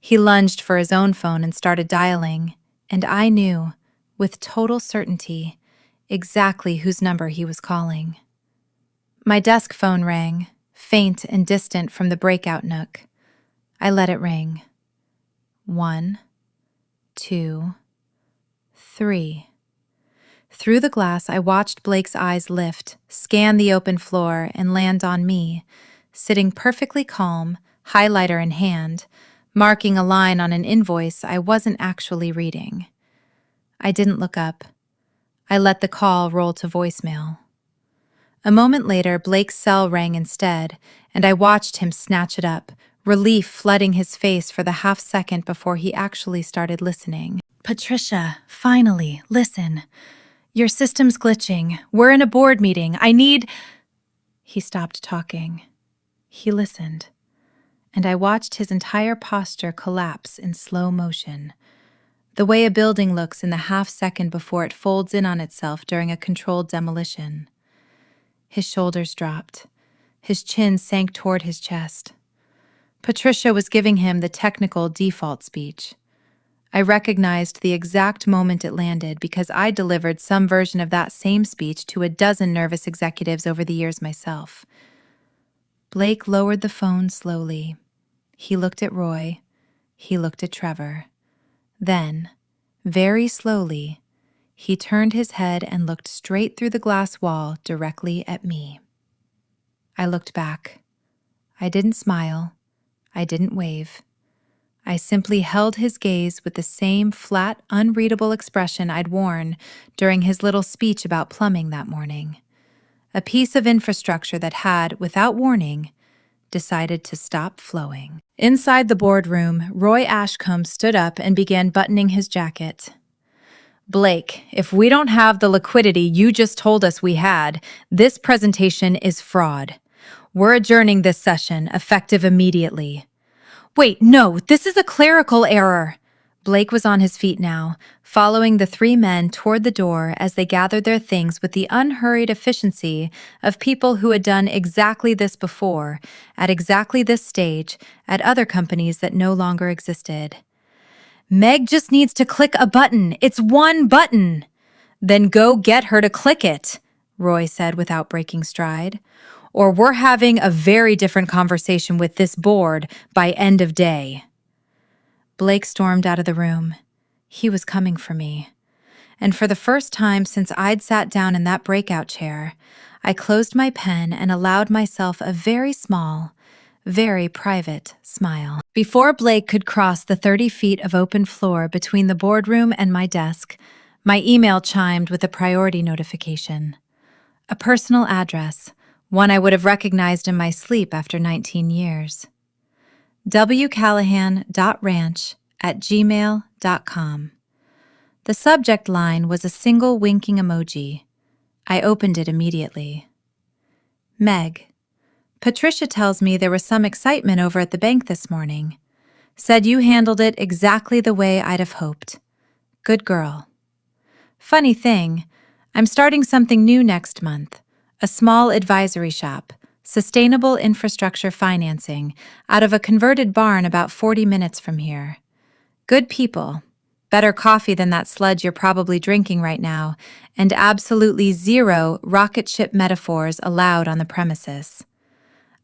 He lunged for his own phone and started dialing, and I knew, with total certainty, exactly whose number he was calling. My desk phone rang, faint and distant from the breakout nook. I let it ring. 1, 2, 3. Through the glass, I watched Blake's eyes lift, scan the open floor, and land on me, sitting perfectly calm, highlighter in hand, marking a line on an invoice I wasn't actually reading. I didn't look up. I let the call roll to voicemail. A moment later, Blake's cell rang instead, and I watched him snatch it up, relief flooding his face for the half second before he actually started listening. Patricia, finally, listen. Your system's glitching. We're in a board meeting. I need... He stopped talking. He listened, and I watched his entire posture collapse in slow motion. The way a building looks in the half second before it folds in on itself during a controlled demolition. His shoulders dropped. His chin sank toward his chest. Patricia was giving him the technical default speech. I recognized the exact moment it landed because I delivered some version of that same speech to a dozen nervous executives over the years myself. Blake lowered the phone slowly. He looked at Roy. He looked at Trevor. Then, very slowly, he turned his head and looked straight through the glass wall directly at me. I looked back. I didn't smile. I didn't wave. I simply held his gaze with the same flat, unreadable expression I'd worn during his little speech about plumbing that morning. A piece of infrastructure that had, without warning, decided to stop flowing. Inside the boardroom, Roy Ashcombe stood up and began buttoning his jacket. Blake, if we don't have the liquidity you just told us we had, this presentation is fraud. We're adjourning this session, effective immediately. Wait, no, this is a clerical error. Blake was on his feet now, following the three men toward the door as they gathered their things with the unhurried efficiency of people who had done exactly this before, at exactly this stage, at other companies that no longer existed. Meg just needs to click a button. It's one button. Then go get her to click it, Roy said without breaking stride. Or we're having a very different conversation with this board by end of day. Blake stormed out of the room. He was coming for me. And for the first time since I'd sat down in that breakout chair, I closed my pen and allowed myself a very small, very private smile. Before Blake could cross the 30 feet of open floor between the boardroom and my desk, my email chimed with a priority notification. A personal address, one I would have recognized in my sleep after 19 years. wcallahan.ranch@gmail.com. The subject line was a single winking emoji. I opened it immediately. Meg, Patricia tells me there was some excitement over at the bank this morning. Said you handled it exactly the way I'd have hoped. Good girl. Funny thing, I'm starting something new next month. A small advisory shop, sustainable infrastructure financing, out of a converted barn about 40 minutes from here. Good people. Better coffee than that sludge you're probably drinking right now, and absolutely zero rocket ship metaphors allowed on the premises.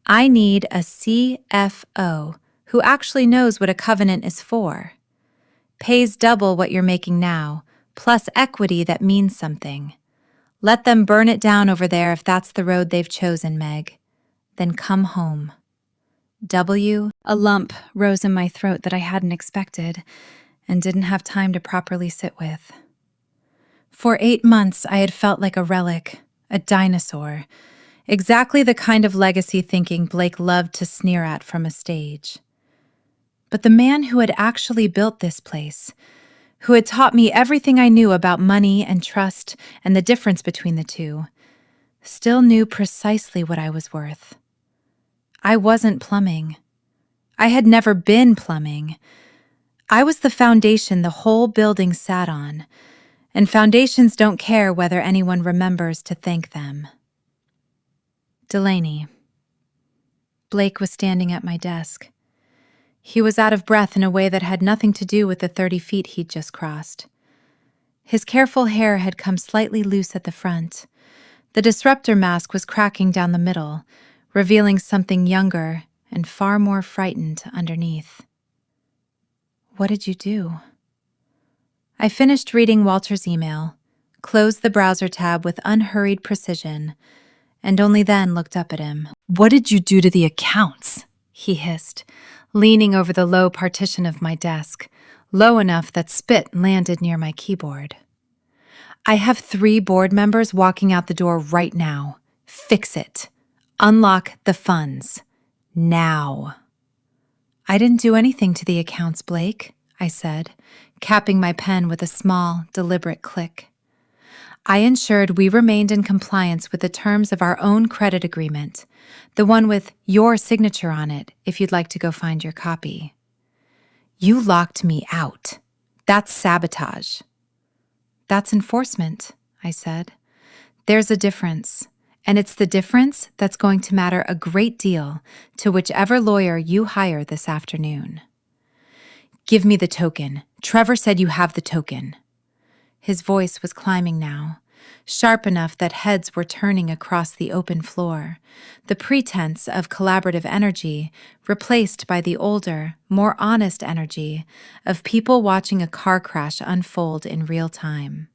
I need a CFO who actually knows what a covenant is for. Pays double what you're making now, plus equity that means something. Let them burn it down over there if that's the road they've chosen, Meg. Then come home. W. A lump rose in my throat that I hadn't expected and didn't have time to properly sit with. For 8 months, I had felt like a relic, a dinosaur, exactly the kind of legacy thinking Blake loved to sneer at from a stage. But the man who had actually built this place, who had taught me everything I knew about money and trust and the difference between the two, still knew precisely what I was worth. I wasn't plumbing. I had never been plumbing. I was the foundation the whole building sat on, and foundations don't care whether anyone remembers to thank them. Delaney. Blake was standing at my desk. He was out of breath in a way that had nothing to do with the 30 feet he'd just crossed. His careful hair had come slightly loose at the front. The disruptor mask was cracking down the middle, revealing something younger and far more frightened underneath. What did you do? I finished reading Walter's email, closed the browser tab with unhurried precision, and only then looked up at him. What did you do to the accounts? He hissed, leaning over the low partition of my desk, low enough that spit landed near my keyboard. I have 3 board members walking out the door right now. Fix it. Unlock the funds. Now. I didn't do anything to the accounts, Blake, I said, capping my pen with a small, deliberate click. I ensured we remained in compliance with the terms of our own credit agreement, the one with your signature on it, if you'd like to go find your copy. You locked me out. That's sabotage. That's enforcement, I said. There's a difference, and it's the difference that's going to matter a great deal to whichever lawyer you hire this afternoon. Give me the token. Trevor said you have the token. His voice was climbing now, sharp enough that heads were turning across the open floor, the pretense of collaborative energy replaced by the older, more honest energy of people watching a car crash unfold in real time.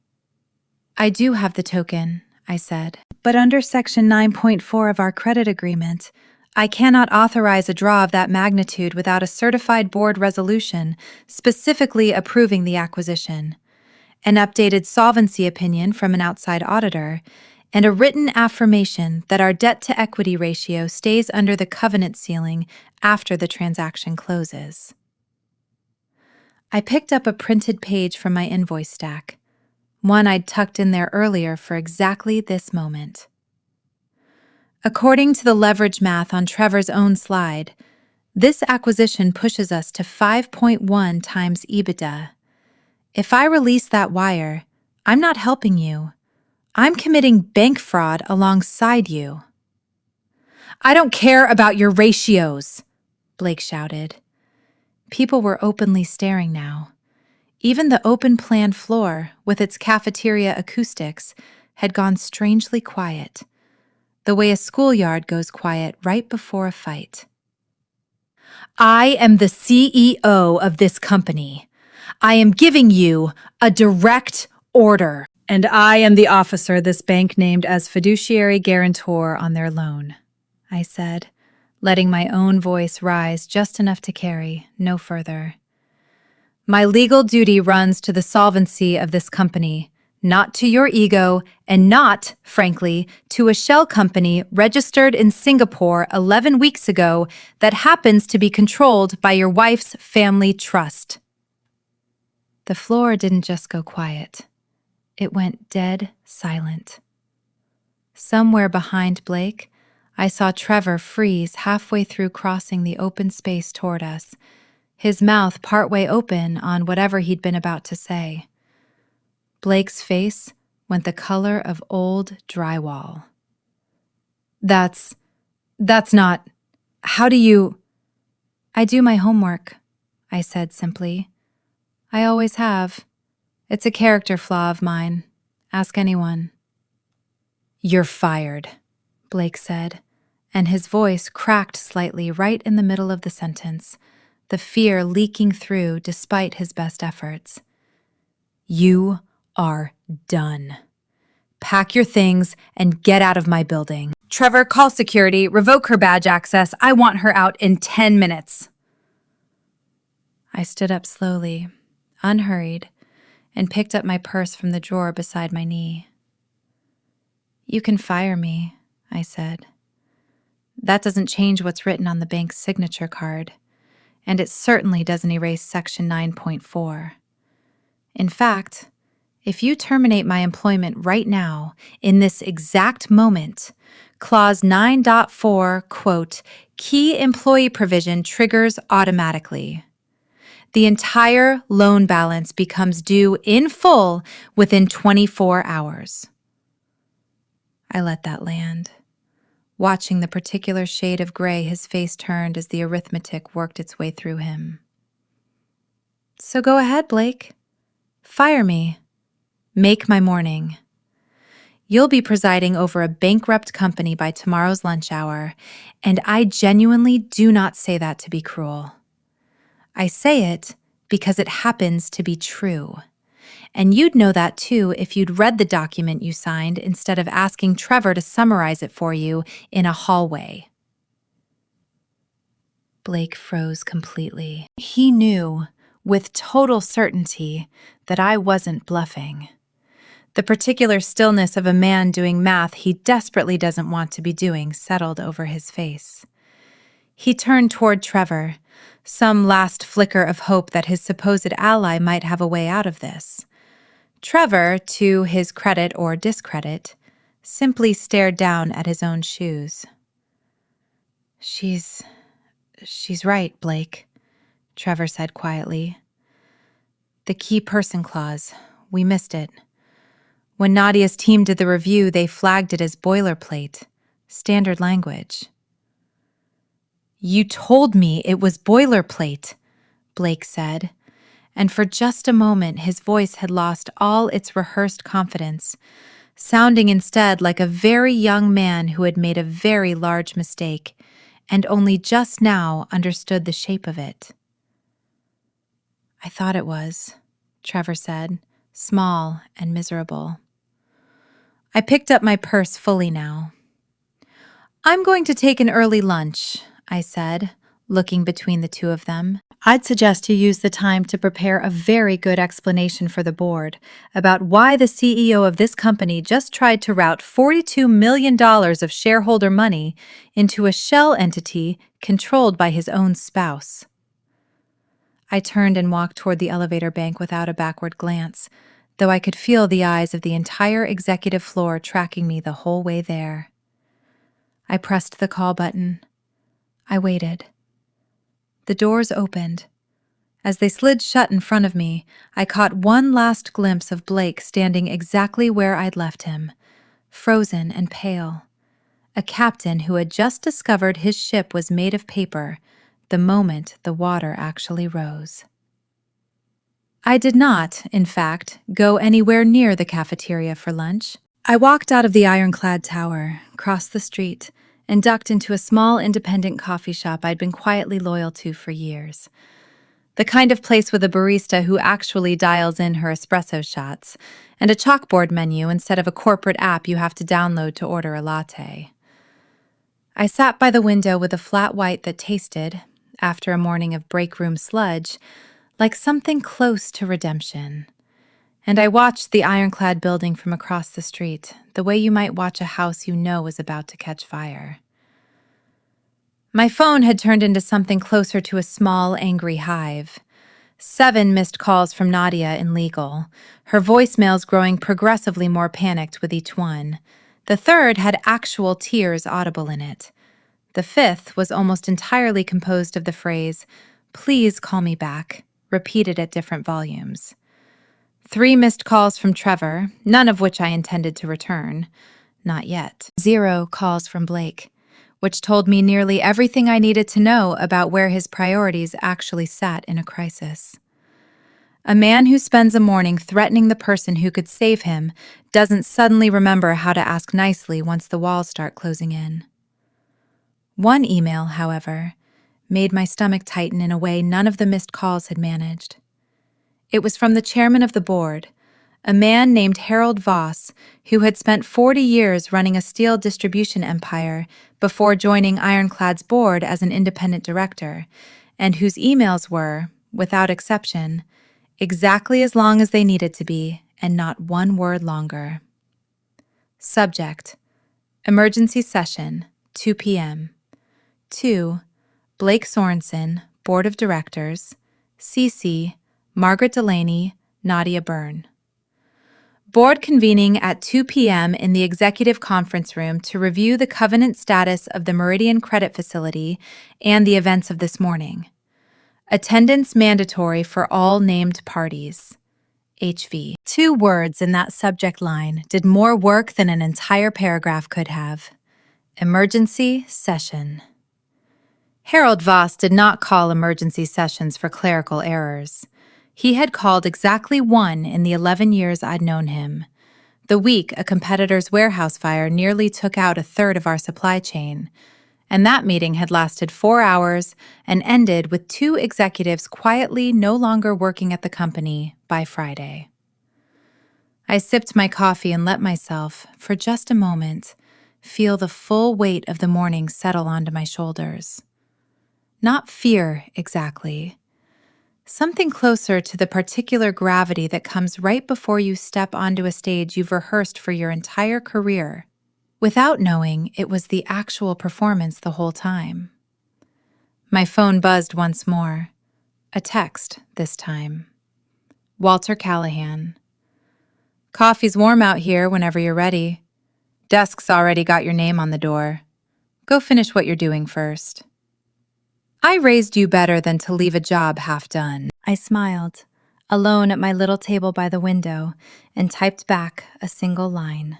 I do have the token, I said, but under Section 9.4 of our credit agreement, I cannot authorize a draw of that magnitude without a certified board resolution specifically approving the acquisition, an updated solvency opinion from an outside auditor, and a written affirmation that our debt-to-equity ratio stays under the covenant ceiling after the transaction closes. I picked up a printed page from my invoice stack, one I'd tucked in there earlier for exactly this moment. According to the leverage math on Trevor's own slide, this acquisition pushes us to 5.1 times EBITDA. If I release that wire, I'm not helping you. I'm committing bank fraud alongside you. I don't care about your ratios, Blake shouted. People were openly staring now. Even the open-plan floor, with its cafeteria acoustics, had gone strangely quiet, the way a schoolyard goes quiet right before a fight. I am the CEO of this company. I am giving you a direct order. And I am the officer this bank named as fiduciary guarantor on their loan, I said, letting my own voice rise just enough to carry, no further. My legal duty runs to the solvency of this company, not to your ego, and not, frankly, to a shell company registered in Singapore 11 weeks ago that happens to be controlled by your wife's family trust. The floor didn't just go quiet. It went dead silent. Somewhere behind Blake, I saw Trevor freeze halfway through crossing the open space toward us, his mouth partway open on whatever he'd been about to say. Blake's face went the color of old drywall. That's not... How do you... I do my homework, I said simply. I always have. It's a character flaw of mine. Ask anyone. You're fired, Blake said, and his voice cracked slightly right in the middle of the sentence, the fear leaking through despite his best efforts. You are done. Pack your things and get out of my building. Trevor, call security, revoke her badge access. I want her out in 10 minutes. I stood up slowly, unhurried, and picked up my purse from the drawer beside my knee. You can fire me, I said. That doesn't change what's written on the bank's signature card, and it certainly doesn't erase Section 9.4. In fact, if you terminate my employment right now, in this exact moment, Clause 9.4, quote, key employee provision triggers automatically. The entire loan balance becomes due in full within 24 hours. I let that land, watching the particular shade of gray his face turned as the arithmetic worked its way through him. So go ahead, Blake. Fire me. Make my morning. You'll be presiding over a bankrupt company by tomorrow's lunch hour, and I genuinely do not say that to be cruel. I say it because it happens to be true. And you'd know that too if you'd read the document you signed instead of asking Trevor to summarize it for you in a hallway. Blake froze completely. He knew, with total certainty, that I wasn't bluffing. The particular stillness of a man doing math he desperately doesn't want to be doing settled over his face. He turned toward Trevor, some last flicker of hope that his supposed ally might have a way out of this. Trevor, to his credit or discredit, simply stared down at his own shoes. She's right, Blake, Trevor said quietly. The key person clause, we missed it. When Nadia's team did the review, they flagged it as boilerplate, standard language. You told me it was boilerplate, Blake said, and for just a moment his voice had lost all its rehearsed confidence, sounding instead like a very young man who had made a very large mistake and only just now understood the shape of it. I thought it was, Trevor said, small and miserable. I picked up my purse fully now. I'm going to take an early lunch, I said, looking between the two of them. I'd suggest you use the time to prepare a very good explanation for the board about why the CEO of this company just tried to route $42 million of shareholder money into a shell entity controlled by his own spouse. I turned and walked toward the elevator bank without a backward glance, though I could feel the eyes of the entire executive floor tracking me the whole way there. I pressed the call button. I waited. The doors opened. As they slid shut in front of me, I caught one last glimpse of Blake standing exactly where I'd left him, frozen and pale. A captain who had just discovered his ship was made of paper the moment the water actually rose. I did not, in fact, go anywhere near the cafeteria for lunch. I walked out of the ironclad tower, crossed the street, and ducked into a small independent coffee shop I'd been quietly loyal to for years. The kind of place with a barista who actually dials in her espresso shots, and a chalkboard menu instead of a corporate app you have to download to order a latte. I sat by the window with a flat white that tasted, after a morning of break room sludge, like something close to redemption. And I watched the ironclad building from across the street, the way you might watch a house you know is about to catch fire. My phone had turned into something closer to a small, angry hive. 7 missed calls from Nadia in legal, her voicemails growing progressively more panicked with each one. The third had actual tears audible in it. The 5th was almost entirely composed of the phrase, "Please call me back," repeated at different volumes. 3 missed calls from Trevor, none of which I intended to return. Not yet. 0 calls from Blake, which told me nearly everything I needed to know about where his priorities actually sat in a crisis. A man who spends a morning threatening the person who could save him doesn't suddenly remember how to ask nicely once the walls start closing in. One email, however, made my stomach tighten in a way none of the missed calls had managed. It was from the chairman of the board, a man named Harold Voss, who had spent 40 years running a steel distribution empire before joining Ironclad's board as an independent director, and whose emails were, without exception, exactly as long as they needed to be, and not one word longer. Subject: Emergency Session, 2 p.m. To Blake Sorensen, Board of Directors, CC, Margaret Delaney, Nadia Byrne. Board convening at 2 p.m. in the executive conference room to review the covenant status of the Meridian Credit Facility and the events of this morning. Attendance mandatory for all named parties. HV. 2 words in that subject line did more work than an entire paragraph could have. Emergency session. Harold Voss did not call emergency sessions for clerical errors. He had called exactly one in the 11 years I'd known him. The week a competitor's warehouse fire nearly took out a third of our supply chain. And that meeting had lasted 4 hours and ended with 2 executives quietly no longer working at the company by Friday. I sipped my coffee and let myself, for just a moment, feel the full weight of the morning settle onto my shoulders. Not fear, exactly. Something closer to the particular gravity that comes right before you step onto a stage you've rehearsed for your entire career, without knowing it was the actual performance the whole time. My phone buzzed once more. A text, this time. Walter Callahan. "Coffee's warm out here whenever you're ready. Desk's already got your name on the door. Go finish what you're doing first." I raised you better than to leave a job half done. I smiled, alone at my little table by the window, and typed back a single line.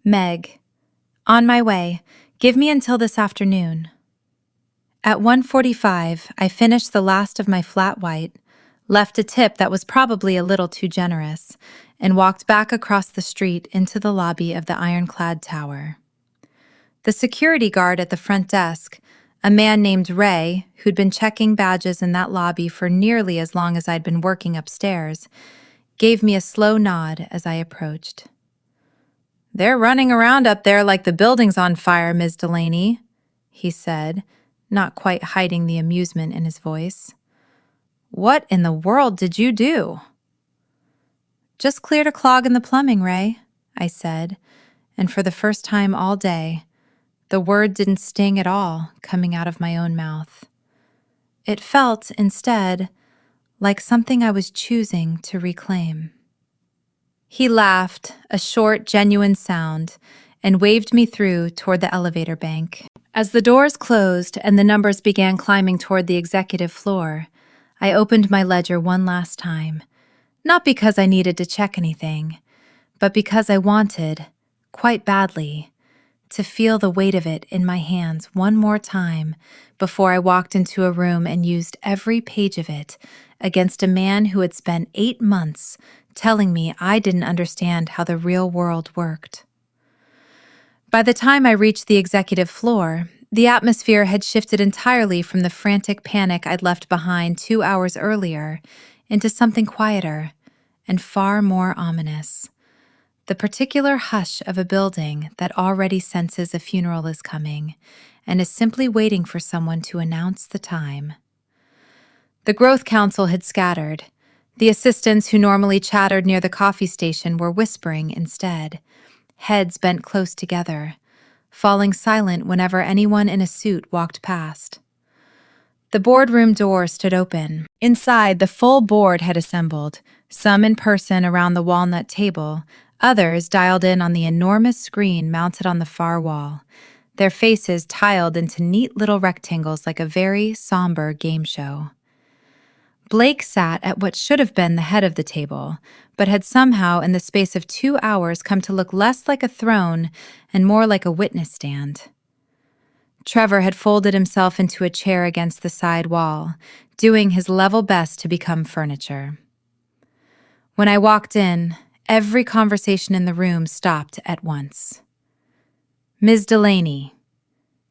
Meg, on my way. Give me until this afternoon. At 1:45, I finished the last of my flat white, left a tip that was probably a little too generous, and walked back across the street into the lobby of the ironclad tower. The security guard at the front desk, a man named Ray, who'd been checking badges in that lobby for nearly as long as I'd been working upstairs, gave me a slow nod as I approached. "They're running around up there like the building's on fire, Ms. Delaney," he said, not quite hiding the amusement in his voice. What in the world did you do? Just cleared a clog in the plumbing, Ray, I said, and for the first time all day, the word didn't sting at all coming out of my own mouth. It felt, instead, like something I was choosing to reclaim. He laughed, a short, genuine sound, and waved me through toward the elevator bank. As the doors closed and the numbers began climbing toward the executive floor, I opened my ledger one last time, not because I needed to check anything, but because I wanted, quite badly, to feel the weight of it in my hands one more time before I walked into a room and used every page of it against a man who had spent 8 months telling me I didn't understand how the real world worked. By the time I reached the executive floor, the atmosphere had shifted entirely from the frantic panic I'd left behind 2 hours earlier into something quieter and far more ominous. The particular hush of a building that already senses a funeral is coming and is simply waiting for someone to announce the time. The Growth Council had scattered. The assistants who normally chattered near the coffee station were whispering instead, heads bent close together, falling silent whenever anyone in a suit walked past. The boardroom door stood open. Inside, the full board had assembled, some in person around the walnut table, others dialed in on the enormous screen mounted on the far wall, their faces tiled into neat little rectangles like a very somber game show. Blake sat at what should have been the head of the table, but had somehow in the space of 2 hours come to look less like a throne and more like a witness stand. Trevor had folded himself into a chair against the side wall, doing his level best to become furniture. When I walked in, every conversation in the room stopped at once. Ms. Delaney.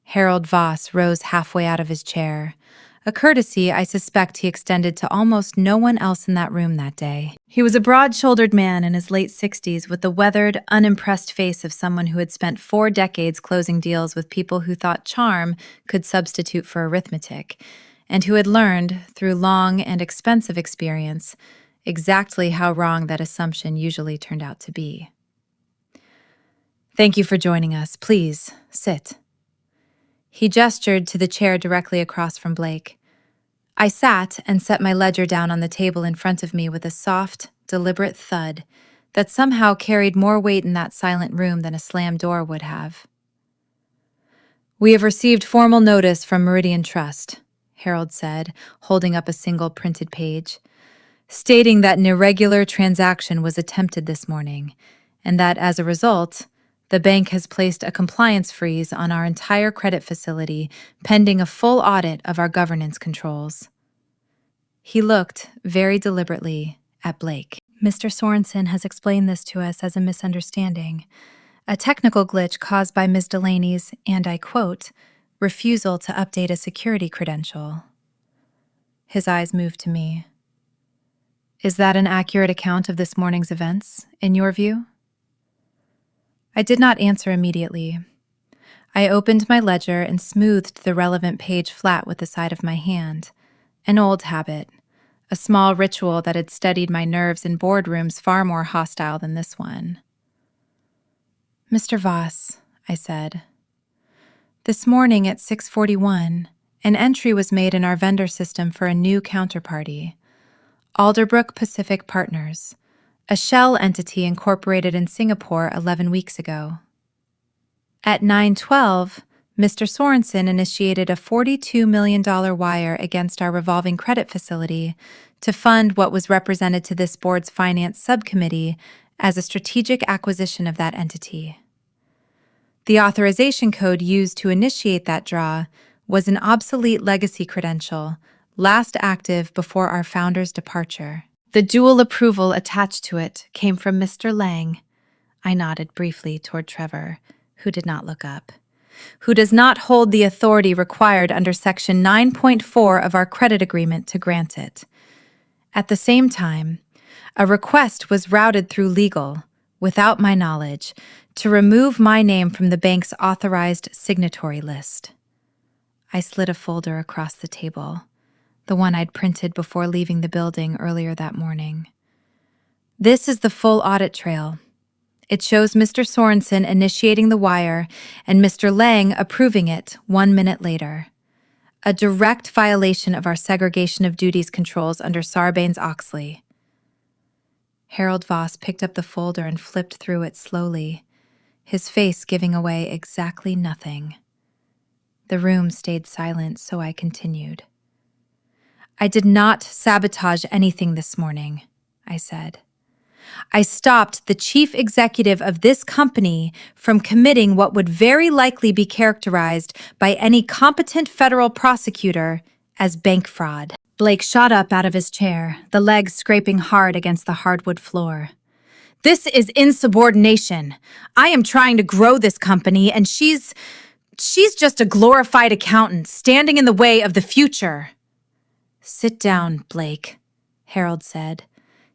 Harold Voss rose halfway out of his chair, a courtesy I suspect he extended to almost no one else in that room that day. He was a broad-shouldered man in his late 60s with the weathered, unimpressed face of someone who had spent 4 decades closing deals with people who thought charm could substitute for arithmetic, and who had learned, through long and expensive experience, exactly how wrong that assumption usually turned out to be. "Thank you for joining us. Please, sit." He gestured to the chair directly across from Blake. I sat and set my ledger down on the table in front of me with a soft, deliberate thud that somehow carried more weight in that silent room than a slammed door would have. "We have received formal notice from Meridian Trust," Harold said, holding up a single printed page, stating that an irregular transaction was attempted this morning, and that as a result, the bank has placed a compliance freeze on our entire credit facility pending a full audit of our governance controls. He looked, very deliberately, at Blake. "Mr. Sorensen has explained this to us as a misunderstanding, a technical glitch caused by Ms. Delaney's, and I quote, refusal to update a security credential." His eyes moved to me. "Is that an accurate account of this morning's events, in your view?" I did not answer immediately. I opened my ledger and smoothed the relevant page flat with the side of my hand, an old habit, a small ritual that had steadied my nerves in boardrooms far more hostile than this one. "Mr. Voss," I said, "this morning at 6:41, an entry was made in our vendor system for a new counterparty, Alderbrook Pacific Partners, a shell entity incorporated in Singapore 11 weeks ago. At 9:12, Mr. Sorensen initiated a $42 million wire against our revolving credit facility to fund what was represented to this board's finance subcommittee as a strategic acquisition of that entity. The authorization code used to initiate that draw was an obsolete legacy credential, last active before our founder's departure. The dual approval attached to it came from Mr. Lang." I nodded briefly toward Trevor, who did not look up. "Who does not hold the authority required under Section 9.4 of our credit agreement to grant it. At the same time, a request was routed through legal, without my knowledge, to remove my name from the bank's authorized signatory list." I slid a folder across the table. the one I'd printed before leaving the building earlier that morning. This is the full audit trail. It shows Mr. Sorensen initiating the wire and Mr. Lang approving it 1 minute later. A direct violation of our segregation of duties controls under Sarbanes-Oxley. Harold Voss picked up the folder and flipped through it slowly, his face giving away exactly nothing. The room stayed silent, so I continued. I did not sabotage anything this morning, I said. I stopped the chief executive of this company from committing what would very likely be characterized by any competent federal prosecutor as bank fraud. Blake shot up out of his chair, the legs scraping hard against the hardwood floor. This is insubordination. I am trying to grow this company, and she's just a glorified accountant standing in the way of the future. Sit down, Blake, Harold said,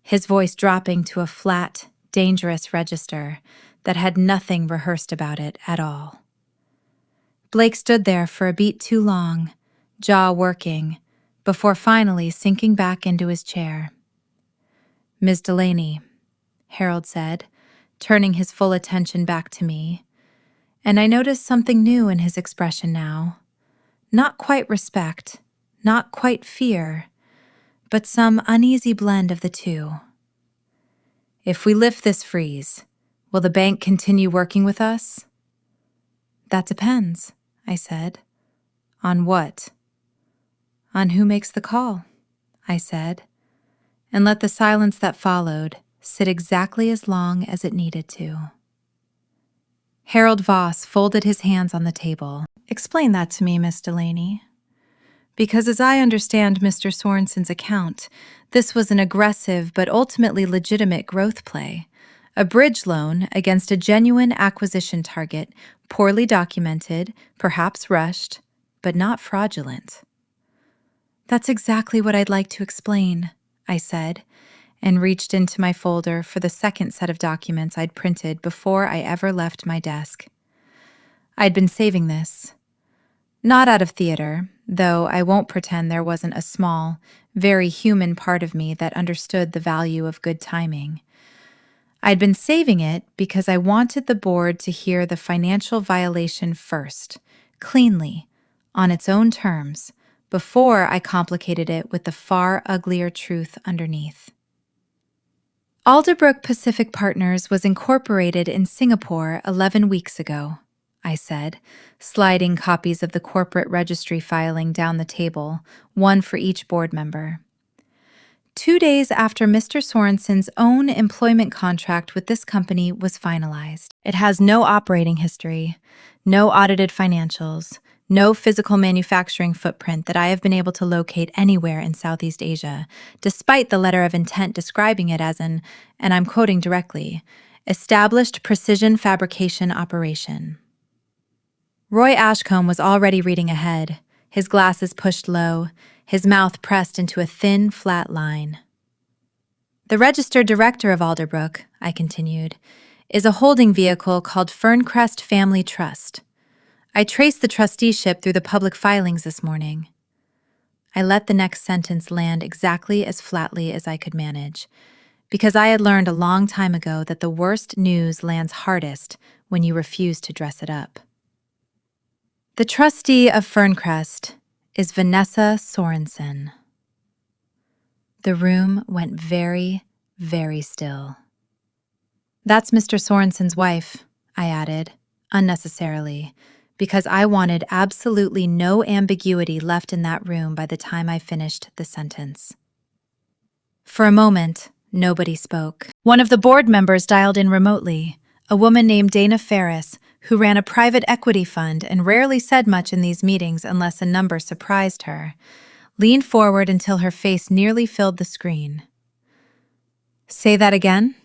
his voice dropping to a flat, dangerous register that had nothing rehearsed about it at all. Blake stood there for a beat too long, jaw working, before finally sinking back into his chair. Ms. Delaney, Harold said, turning his full attention back to me, and I noticed something new in his expression now. Not quite respect, not quite fear, but some uneasy blend of the two. If we lift this freeze, will the bank continue working with us? That depends, I said. On what? On who makes the call, I said, and let the silence that followed sit exactly as long as it needed to. Harold Voss folded his hands on the table. Explain that to me, Miss Delaney. Because as I understand Mr. Sorensen's account, this was an aggressive but ultimately legitimate growth play, a bridge loan against a genuine acquisition target, poorly documented, perhaps rushed, but not fraudulent. That's exactly what I'd like to explain, I said, and reached into my folder for the second set of documents I'd printed before I ever left my desk. I'd been saving this. Not out of theater, though I won't pretend there wasn't a small, very human part of me that understood the value of good timing. I'd been saving it because I wanted the board to hear the financial violation first, cleanly, on its own terms, before I complicated it with the far uglier truth underneath. Alderbrook Pacific Partners was incorporated in Singapore 11 weeks ago, I said, sliding copies of the corporate registry filing down the table, one for each board member. 2 days after Mr. Sorensen's own employment contract with this company was finalized. It has no operating history, no audited financials, no physical manufacturing footprint that I have been able to locate anywhere in Southeast Asia, despite the letter of intent describing it as an, and I'm quoting directly, established precision fabrication operation. Roy Ashcombe was already reading ahead, his glasses pushed low, his mouth pressed into a thin, flat line. The registered director of Alderbrook, I continued, is a holding vehicle called Ferncrest Family Trust. I traced the trusteeship through the public filings this morning. I let the next sentence land exactly as flatly as I could manage, because I had learned a long time ago that the worst news lands hardest when you refuse to dress it up. The trustee of Ferncrest is Vanessa Sorensen. The room went very, very still. That's Mr. Sorensen's wife, I added, unnecessarily, because I wanted absolutely no ambiguity left in that room by the time I finished the sentence. For a moment, nobody spoke. One of the board members dialed in remotely, a woman named Dana Ferris, who ran a private equity fund and rarely said much in these meetings unless a number surprised her, leaned forward until her face nearly filled the screen. Say that again?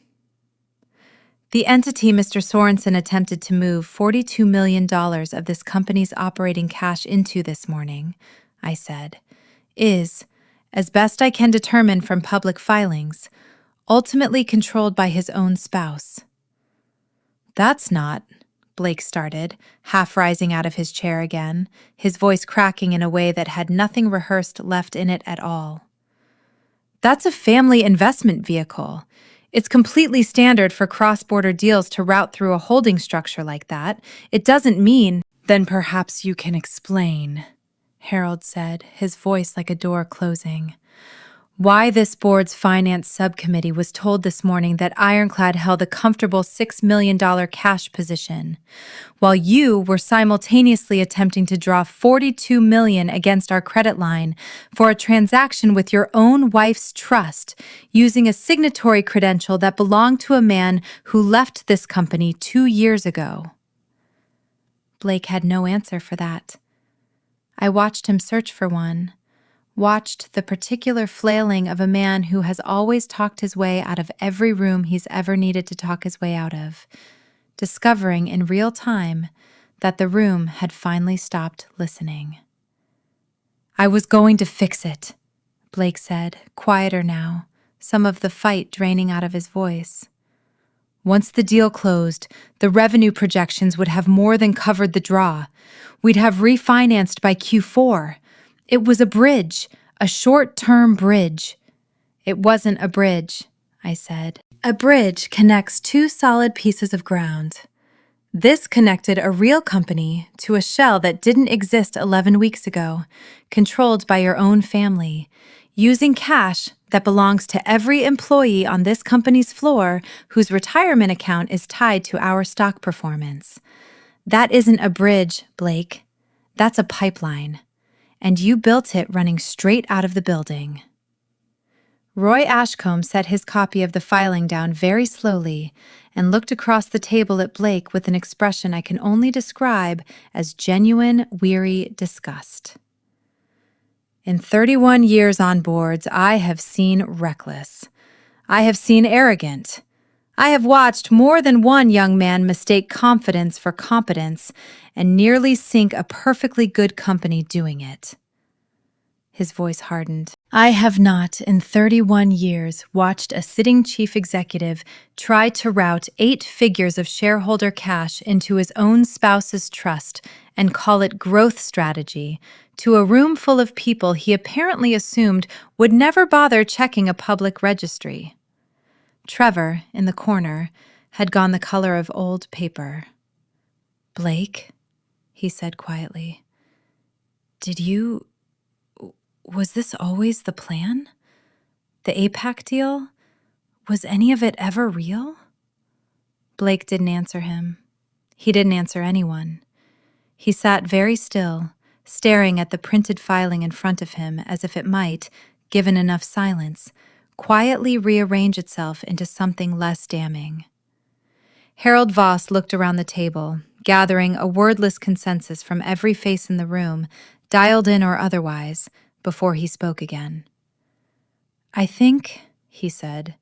The entity Mr. Sorensen attempted to move $42 million of this company's operating cash into this morning, I said, is, as best I can determine from public filings, ultimately controlled by his own spouse. That's not Blake started, half rising out of his chair again, his voice cracking in a way that had nothing rehearsed left in it at all. That's a family investment vehicle. It's completely standard for cross-border deals to route through a holding structure like that. It doesn't mean— Then perhaps you can explain, Harold said, his voice like a door closing. Why this board's finance subcommittee was told this morning that Ironclad held a comfortable $6 million cash position, while you were simultaneously attempting to draw $42 million against our credit line for a transaction with your own wife's trust, using a signatory credential that belonged to a man who left this company 2 years ago. Blake had no answer for that. I watched him search for one. Watched the particular flailing of a man who has always talked his way out of every room he's ever needed to talk his way out of, discovering in real time that the room had finally stopped listening. I was going to fix it, Blake said, quieter now, some of the fight draining out of his voice. Once the deal closed, the revenue projections would have more than covered the draw. We'd have refinanced by Q4. It was a bridge, a short-term bridge. It wasn't a bridge, I said. A bridge connects two solid pieces of ground. This connected a real company to a shell that didn't exist 11 weeks ago, controlled by your own family, using cash that belongs to every employee on this company's floor whose retirement account is tied to our stock performance. That isn't a bridge, Blake. That's a pipeline. And you built it running straight out of the building. Roy Ashcombe set his copy of the filing down very slowly and looked across the table at Blake with an expression I can only describe as genuine, weary disgust. In 31 years on boards, I have seen reckless. I have seen arrogant. I have watched more than one young man mistake confidence for competence and nearly sink a perfectly good company doing it. His voice hardened. I have not, in 31 years, watched a sitting chief executive try to route 8 figures of shareholder cash into his own spouse's trust and call it growth strategy to a room full of people he apparently assumed would never bother checking a public registry. Trevor, in the corner, had gone the color of old paper. Blake, he said quietly, was this always the plan? The APAC deal? Was any of it ever real? Blake didn't answer him. He didn't answer anyone. He sat very still, staring at the printed filing in front of him as if it might, given enough silence, quietly rearrange itself into something less damning. Harold Voss looked around the table, gathering a wordless consensus from every face in the room, dialed in or otherwise, before he spoke again. I think, he said,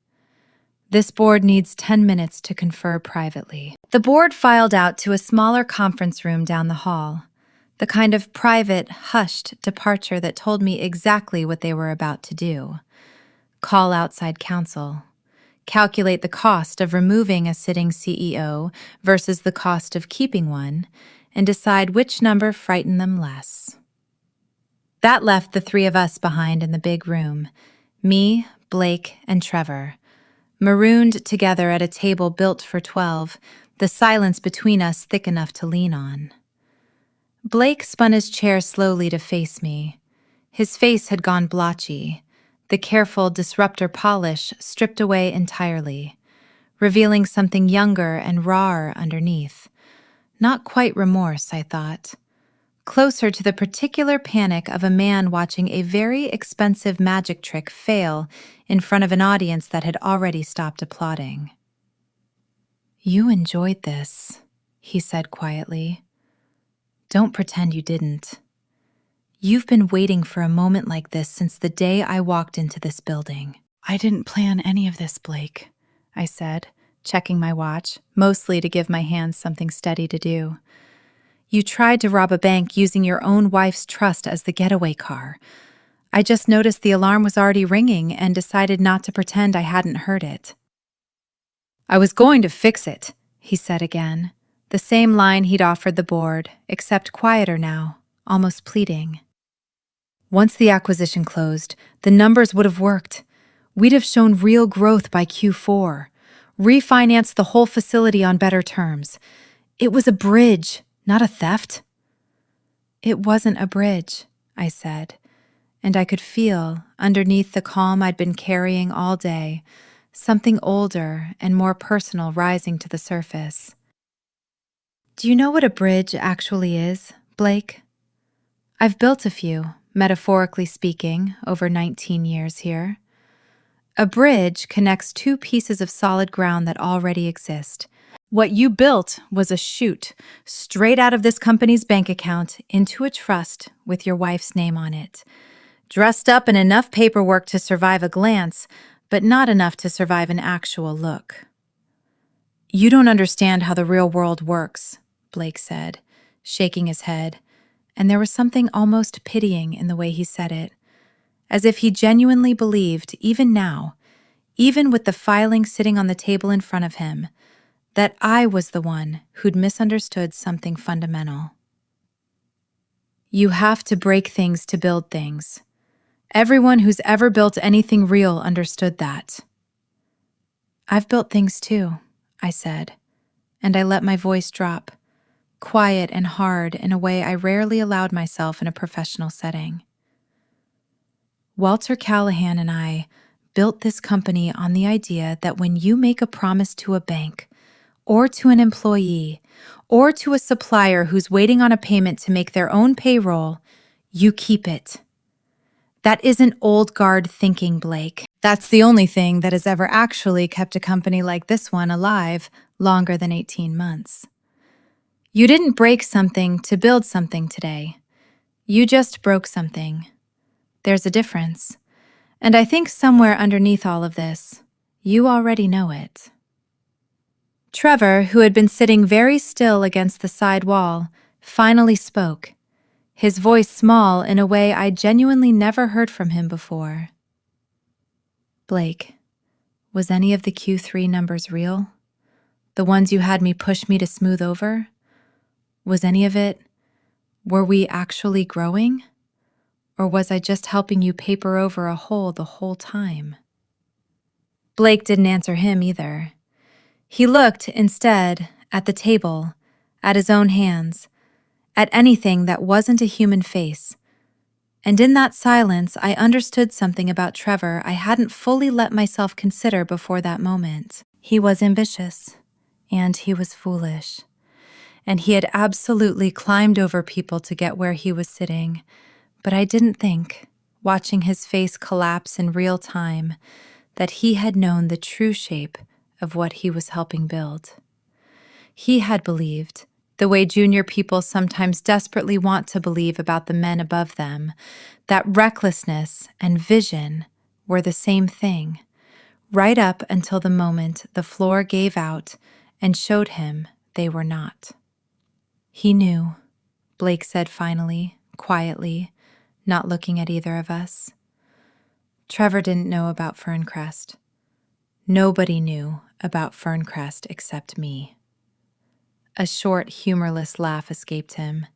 this board needs 10 minutes to confer privately. The board filed out to a smaller conference room down the hall, the kind of private, hushed departure that told me exactly what they were about to do. Call outside counsel. Calculate the cost of removing a sitting CEO versus the cost of keeping one, and decide which number frightened them less. That left the 3 of us behind in the big room, me, Blake, and Trevor, marooned together at a table built for 12, the silence between us thick enough to lean on. Blake spun his chair slowly to face me. His face had gone blotchy, the careful disruptor polish stripped away entirely, revealing something younger and rawer underneath. Not quite remorse, I thought. Closer to the particular panic of a man watching a very expensive magic trick fail in front of an audience that had already stopped applauding. You enjoyed this, he said quietly. Don't pretend you didn't. You've been waiting for a moment like this since the day I walked into this building. I didn't plan any of this, Blake, I said, checking my watch, mostly to give my hands something steady to do. You tried to rob a bank using your own wife's trust as the getaway car. I just noticed the alarm was already ringing and decided not to pretend I hadn't heard it. I was going to fix it, he said again, The same line he'd offered the board, except quieter now, almost pleading. Once the acquisition closed, the numbers would have worked. We'd have shown real growth by Q4, refinanced the whole facility on better terms. It was a bridge, not a theft. It wasn't a bridge, I said, and I could feel, underneath the calm I'd been carrying all day, something older and more personal rising to the surface. Do you know what a bridge actually is, Blake? I've built a few, metaphorically speaking, over 19 years here. A bridge connects two pieces of solid ground that already exist. What you built was a chute, straight out of this company's bank account into a trust with your wife's name on it. Dressed up in enough paperwork to survive a glance, but not enough to survive an actual look. You don't understand how the real world works, Blake said, shaking his head, and there was something almost pitying in the way he said it, as if he genuinely believed, even now, even with the filing sitting on the table in front of him, that I was the one who'd misunderstood something fundamental. You have to break things to build things. Everyone who's ever built anything real understood that. I've built things too, I said, and I let my voice drop, quiet and hard in a way I rarely allowed myself in a professional setting. Walter Callahan and I built this company on the idea that when you make a promise to a bank, or to an employee, or to a supplier who's waiting on a payment to make their own payroll, you keep it. That isn't old guard thinking, Blake. That's the only thing that has ever actually kept a company like this one alive longer than 18 months. You didn't break something to build something today. You just broke something. There's a difference. And I think somewhere underneath all of this, you already know it. Trevor, who had been sitting very still against the side wall, finally spoke, his voice small in a way I genuinely never heard from him before. Blake, was any of the Q3 numbers real? The ones you had me push me to smooth over? Was any of it, were we actually growing? Or was I just helping you paper over a hole the whole time? Blake didn't answer him either. He looked, instead, at the table, at his own hands, at anything that wasn't a human face. And in that silence, I understood something about Trevor I hadn't fully let myself consider before that moment. He was ambitious, and he was foolish. And he had absolutely climbed over people to get where he was sitting. But I didn't think, watching his face collapse in real time, that he had known the true shape of what he was helping build. He had believed, the way junior people sometimes desperately want to believe about the men above them, that recklessness and vision were the same thing, right up until the moment the floor gave out and showed him they were not. He knew, Blake said finally, quietly, not looking at either of us. Trevor didn't know about Ferncrest. Nobody knew about Ferncrest except me. A short, humorless laugh escaped him.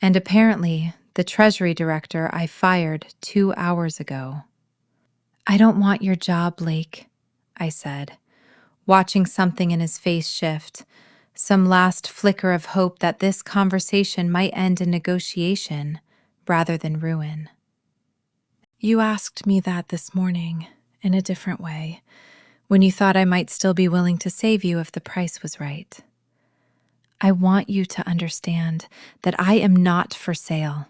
And apparently, the Treasury Director I fired 2 hours ago. I don't want your job, Blake, I said, watching something in his face shift, some last flicker of hope that this conversation might end in negotiation rather than ruin. You asked me that this morning, in a different way, when you thought I might still be willing to save you if the price was right. I want you to understand that I am not for sale,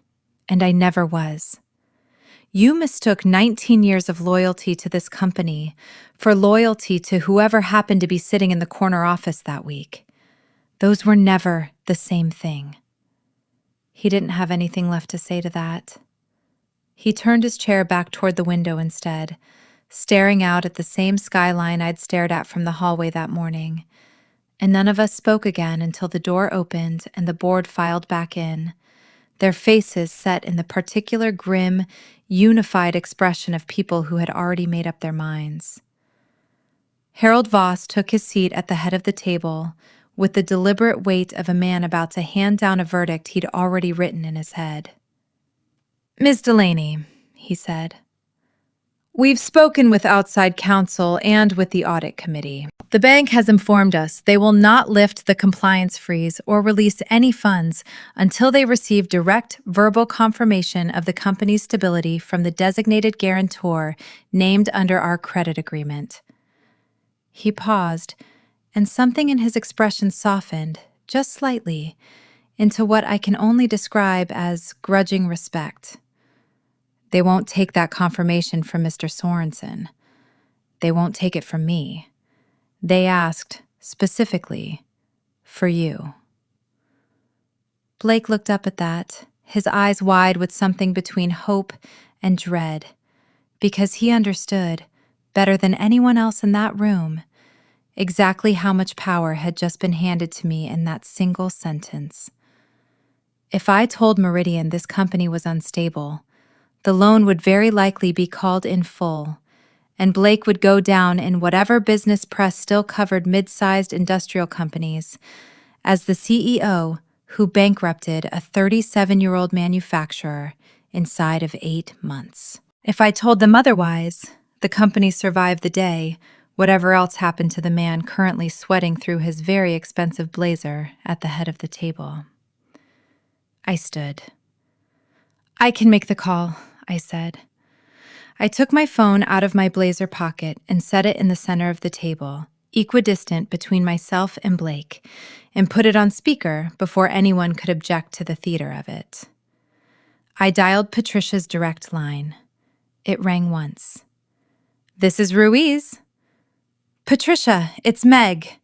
and I never was. You mistook 19 years of loyalty to this company for loyalty to whoever happened to be sitting in the corner office that week. Those were never the same thing. He didn't have anything left to say to that. He turned his chair back toward the window instead, staring out at the same skyline I'd stared at from the hallway that morning, and none of us spoke again until the door opened and the board filed back in, their faces set in the particular grim, unified expression of people who had already made up their minds. Harold Voss took his seat at the head of the table, with the deliberate weight of a man about to hand down a verdict he'd already written in his head. "Ms. Delaney," he said, "we've spoken with outside counsel and with the audit committee. The bank has informed us they will not lift the compliance freeze or release any funds until they receive direct verbal confirmation of the company's stability from the designated guarantor named under our credit agreement." He paused, and something in his expression softened, just slightly, into what I can only describe as grudging respect. They won't take that confirmation from Mr. Sorensen. They won't take it from me. They asked, specifically, for you. Blake looked up at that, his eyes wide with something between hope and dread, because he understood, better than anyone else in that room, exactly how much power had just been handed to me in that single sentence. If I told Meridian this company was unstable, the loan would very likely be called in full, and Blake would go down in whatever business press still covered mid-sized industrial companies as the CEO who bankrupted a 37-year-old manufacturer inside of 8 months. If I told them otherwise, the company survived the day, whatever else happened to the man currently sweating through his very expensive blazer at the head of the table. I stood. "I can make the call," I said. I took my phone out of my blazer pocket and set it in the center of the table, equidistant between myself and Blake, and put it on speaker before anyone could object to the theater of it. I dialed Patricia's direct line. It rang once. "This is Ruiz." "Patricia, it's Meg."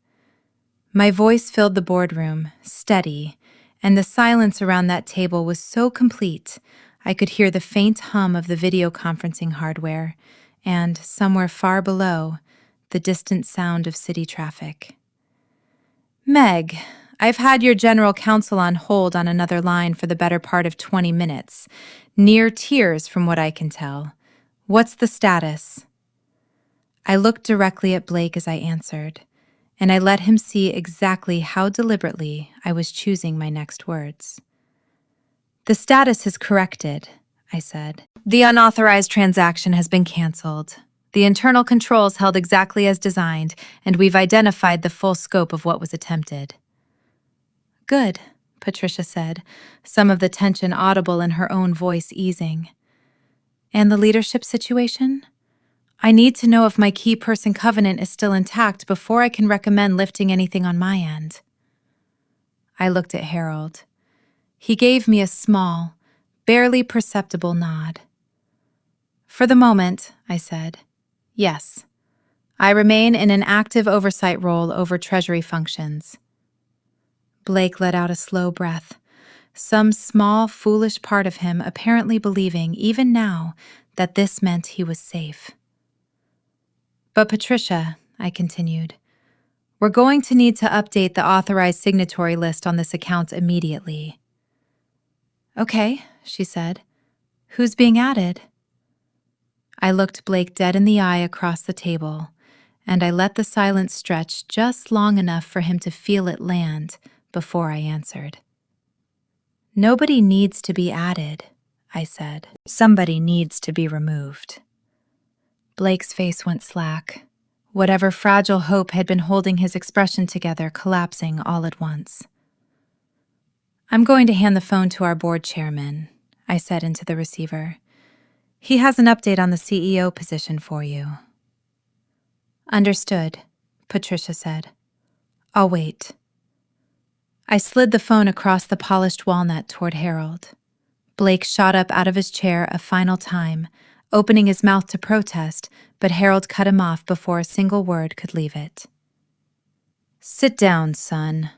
My voice filled the boardroom, steady, and the silence around that table was so complete I could hear the faint hum of the video conferencing hardware and, somewhere far below, the distant sound of city traffic. "Meg, I've had your general counsel on hold on another line for the better part of 20 minutes. Near tears from what I can tell. What's the status?" I looked directly at Blake as I answered, and I let him see exactly how deliberately I was choosing my next words. "The status is corrected," I said. "The unauthorized transaction has been canceled. The internal controls held exactly as designed, and we've identified the full scope of what was attempted." "Good," Patricia said, some of the tension audible in her own voice easing. "And the leadership situation? I need to know if my key person covenant is still intact before I can recommend lifting anything on my end." I looked at Harold. He gave me a small, barely perceptible nod. "For the moment," I said, "yes. I remain in an active oversight role over Treasury functions." Blake let out a slow breath, some small, foolish part of him apparently believing, even now, that this meant he was safe. "But Patricia," I continued, "we're going to need to update the authorized signatory list on this account immediately." "Okay," she said. "Who's being added?" I looked Blake dead in the eye across the table, and I let the silence stretch just long enough for him to feel it land before I answered. "Nobody needs to be added," I said. "Somebody needs to be removed." Blake's face went slack, whatever fragile hope had been holding his expression together collapsing all at once. "I'm going to hand the phone to our board chairman," I said into the receiver. "He has an update on the CEO position for you." "Understood," Patricia said. "I'll wait." I slid the phone across the polished walnut toward Harold. Blake shot up out of his chair a final time, opening his mouth to protest, but Harold cut him off before a single word could leave it. "Sit down, son,"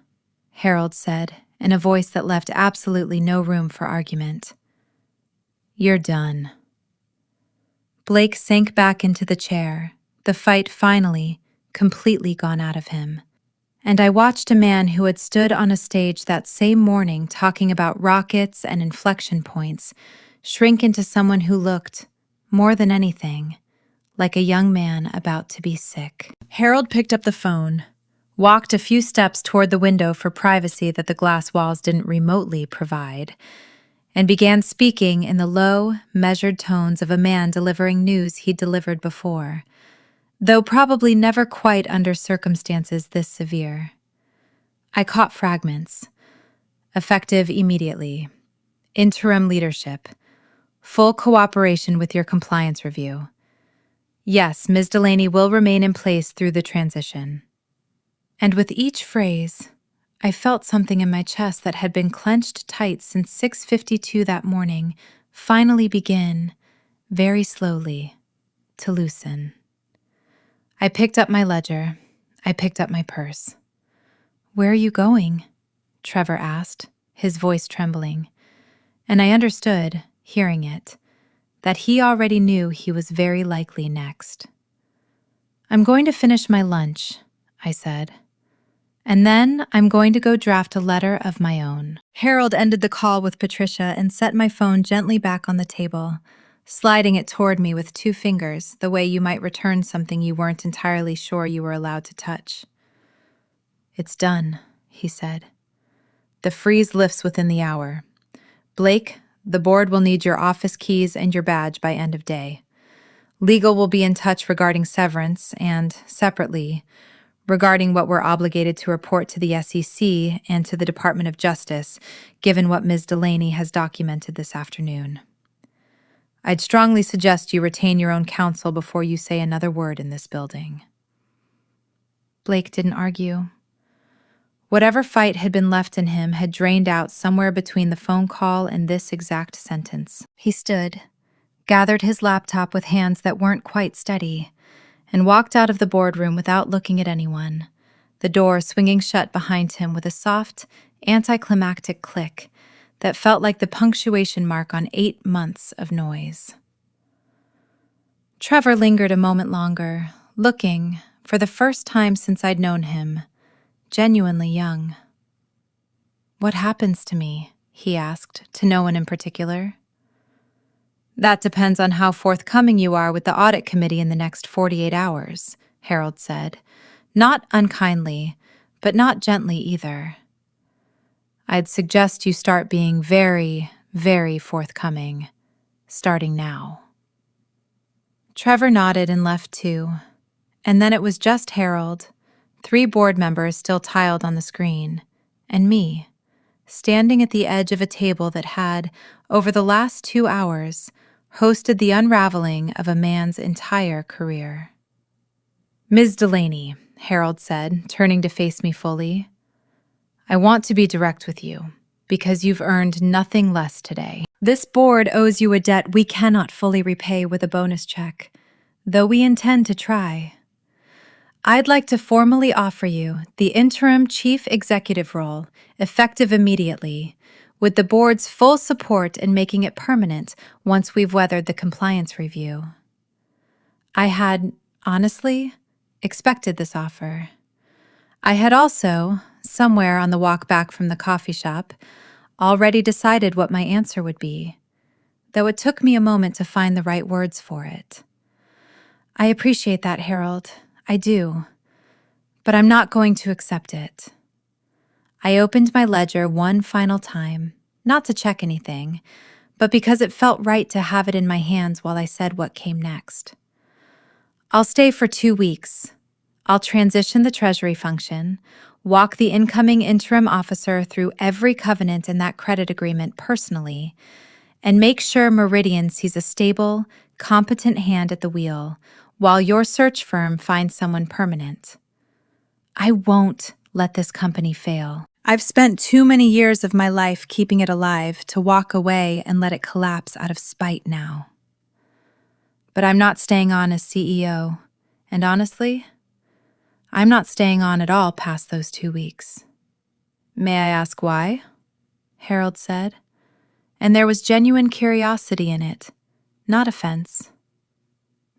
Harold said, in a voice that left absolutely no room for argument. "You're done." Blake sank back into the chair, the fight finally, completely gone out of him. And I watched a man who had stood on a stage that same morning talking about rockets and inflection points shrink into someone who looked, more than anything, like a young man about to be sick. Harold picked up the phone, walked a few steps toward the window for privacy that the glass walls didn't remotely provide, and began speaking in the low, measured tones of a man delivering news he'd delivered before, though probably never quite under circumstances this severe. I caught fragments. Effective immediately. Interim leadership. Full cooperation with your compliance review. Yes, Ms. Delaney will remain in place through the transition. And with each phrase, I felt something in my chest that had been clenched tight since 6:52 that morning finally begin, very slowly, to loosen. I picked up my ledger. I picked up my purse. "Where are you going?" Trevor asked, his voice trembling. And I understood, hearing it, that he already knew he was very likely next. "I'm going to finish my lunch," I said. "And then I'm going to go draft a letter of my own." Harold ended the call with Patricia and set my phone gently back on the table, sliding it toward me with 2 fingers, the way you might return something you weren't entirely sure you were allowed to touch. "It's done," he said. "The freeze lifts within the hour. Blake, the board will need your office keys and your badge by end of day. Legal will be in touch regarding severance and, separately, regarding what we're obligated to report to the SEC and to the Department of Justice, given what Ms. Delaney has documented this afternoon. I'd strongly suggest you retain your own counsel before you say another word in this building." Blake didn't argue. Whatever fight had been left in him had drained out somewhere between the phone call and this exact sentence. He stood, gathered his laptop with hands that weren't quite steady, and walked out of the boardroom without looking at anyone, the door swinging shut behind him with a soft, anticlimactic click that felt like the punctuation mark on 8 months of noise. Trevor lingered a moment longer, looking, for the first time since I'd known him, genuinely young. "What happens to me?" he asked, to no one in particular. "That depends on how forthcoming you are with the audit committee in the next 48 hours, Harold said, not unkindly, but not gently either. "I'd suggest you start being very, very forthcoming, starting now." Trevor nodded and left too, and then it was just Harold, 3 board members still tiled on the screen, and me, standing at the edge of a table that had, over the last 2 hours, hosted the unraveling of a man's entire career. "Ms. Delaney," Harold said, turning to face me fully, "I want to be direct with you, because you've earned nothing less today. This board owes you a debt we cannot fully repay with a bonus check, though we intend to try. I'd like to formally offer you the interim chief executive role, effective immediately, with the board's full support in making it permanent once we've weathered the compliance review." I had, honestly, expected this offer. I had also, somewhere on the walk back from the coffee shop, already decided what my answer would be, though it took me a moment to find the right words for it. "I appreciate that, Harold. I do. But I'm not going to accept it." I opened my ledger one final time, not to check anything, but because it felt right to have it in my hands while I said what came next. "I'll stay for 2 weeks. I'll transition the treasury function, walk the incoming interim officer through every covenant in that credit agreement personally, and make sure Meridian sees a stable, competent hand at the wheel, while your search firm finds someone permanent. I won't let this company fail. I've spent too many years of my life keeping it alive to walk away and let it collapse out of spite now. But I'm not staying on as CEO, and honestly, I'm not staying on at all past those 2 weeks." "May I ask why?" Harold said, and there was genuine curiosity in it, not offense.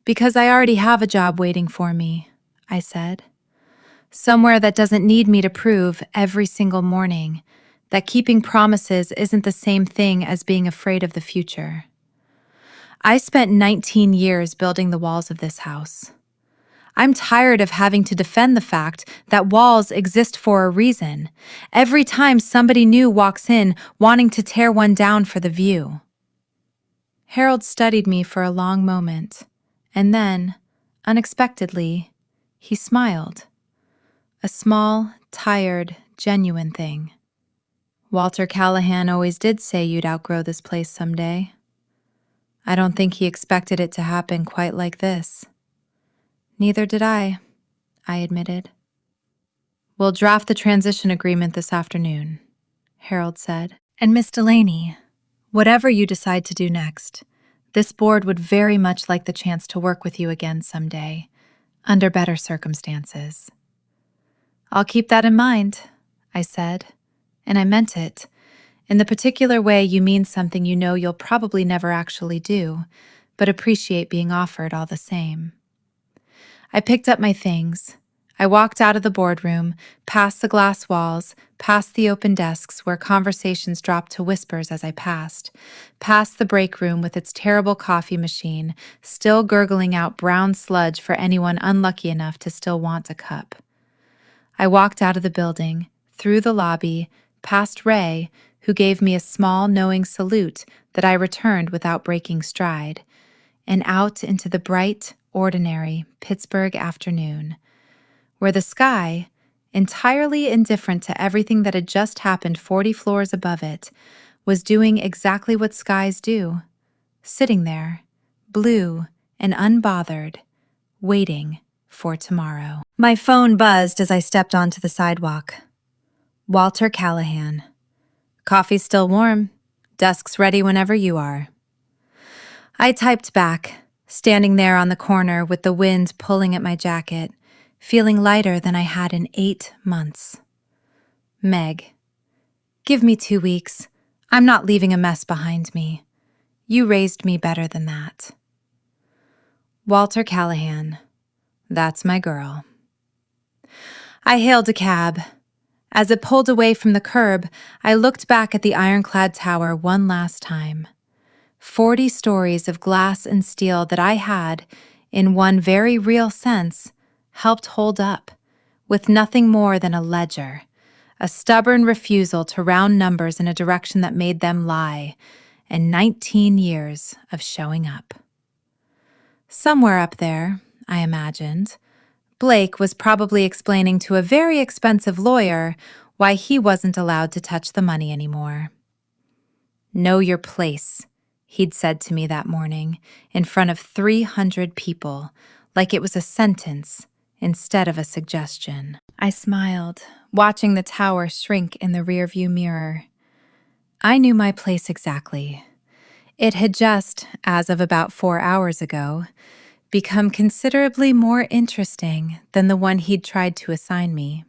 "Because I already have a job waiting for me," I said. "Somewhere that doesn't need me to prove every single morning that keeping promises isn't the same thing as being afraid of the future. I spent 19 years building the walls of this house. I'm tired of having to defend the fact that walls exist for a reason, every time somebody new walks in wanting to tear one down for the view. Harold studied me for a long moment, and then, unexpectedly, he smiled. A small, tired, genuine thing. Walter Callahan always did say you'd outgrow this place someday. I don't think he expected it to happen quite like this. Neither did I admitted. We'll draft the transition agreement this afternoon, Harold said. And Miss Delaney, whatever you decide to do next, this board would very much like the chance to work with you again someday, under better circumstances. I'll keep that in mind, I said, and I meant it. In the particular way you mean something you know you'll probably never actually do, but appreciate being offered all the same. I picked up my things. I walked out of the boardroom, past the glass walls, past the open desks where conversations dropped to whispers as I passed, past the break room with its terrible coffee machine, still gurgling out brown sludge for anyone unlucky enough to still want a cup. I walked out of the building, through the lobby, past Ray, who gave me a small, knowing salute that I returned without breaking stride, and out into the bright, ordinary Pittsburgh afternoon, where the sky, entirely indifferent to everything that had just happened 40 floors above it, was doing exactly what skies do, sitting there, blue and unbothered, waiting for tomorrow. My phone buzzed as I stepped onto the sidewalk. Walter Callahan. Coffee's still warm. Desk's ready whenever you are. I typed back, standing there on the corner with the wind pulling at my jacket, feeling lighter than I had in 8 months. Meg, give me 2 weeks. I'm not leaving a mess behind me. You raised me better than that. Walter Callahan. That's my girl. I hailed a cab. As it pulled away from the curb, I looked back at the ironclad tower one last time. 40 stories of glass and steel that I had, in one very real sense, helped hold up, with nothing more than a ledger, a stubborn refusal to round numbers in a direction that made them lie, and 19 years of showing up. Somewhere up there, I imagined, Blake was probably explaining to a very expensive lawyer why he wasn't allowed to touch the money anymore. Know your place, he'd said to me that morning, in front of 300 people, like it was a sentence instead of a suggestion. I smiled, watching the tower shrink in the rearview mirror. I knew my place exactly. It had just, as of about 4 hours ago, become considerably more interesting than the one he'd tried to assign me.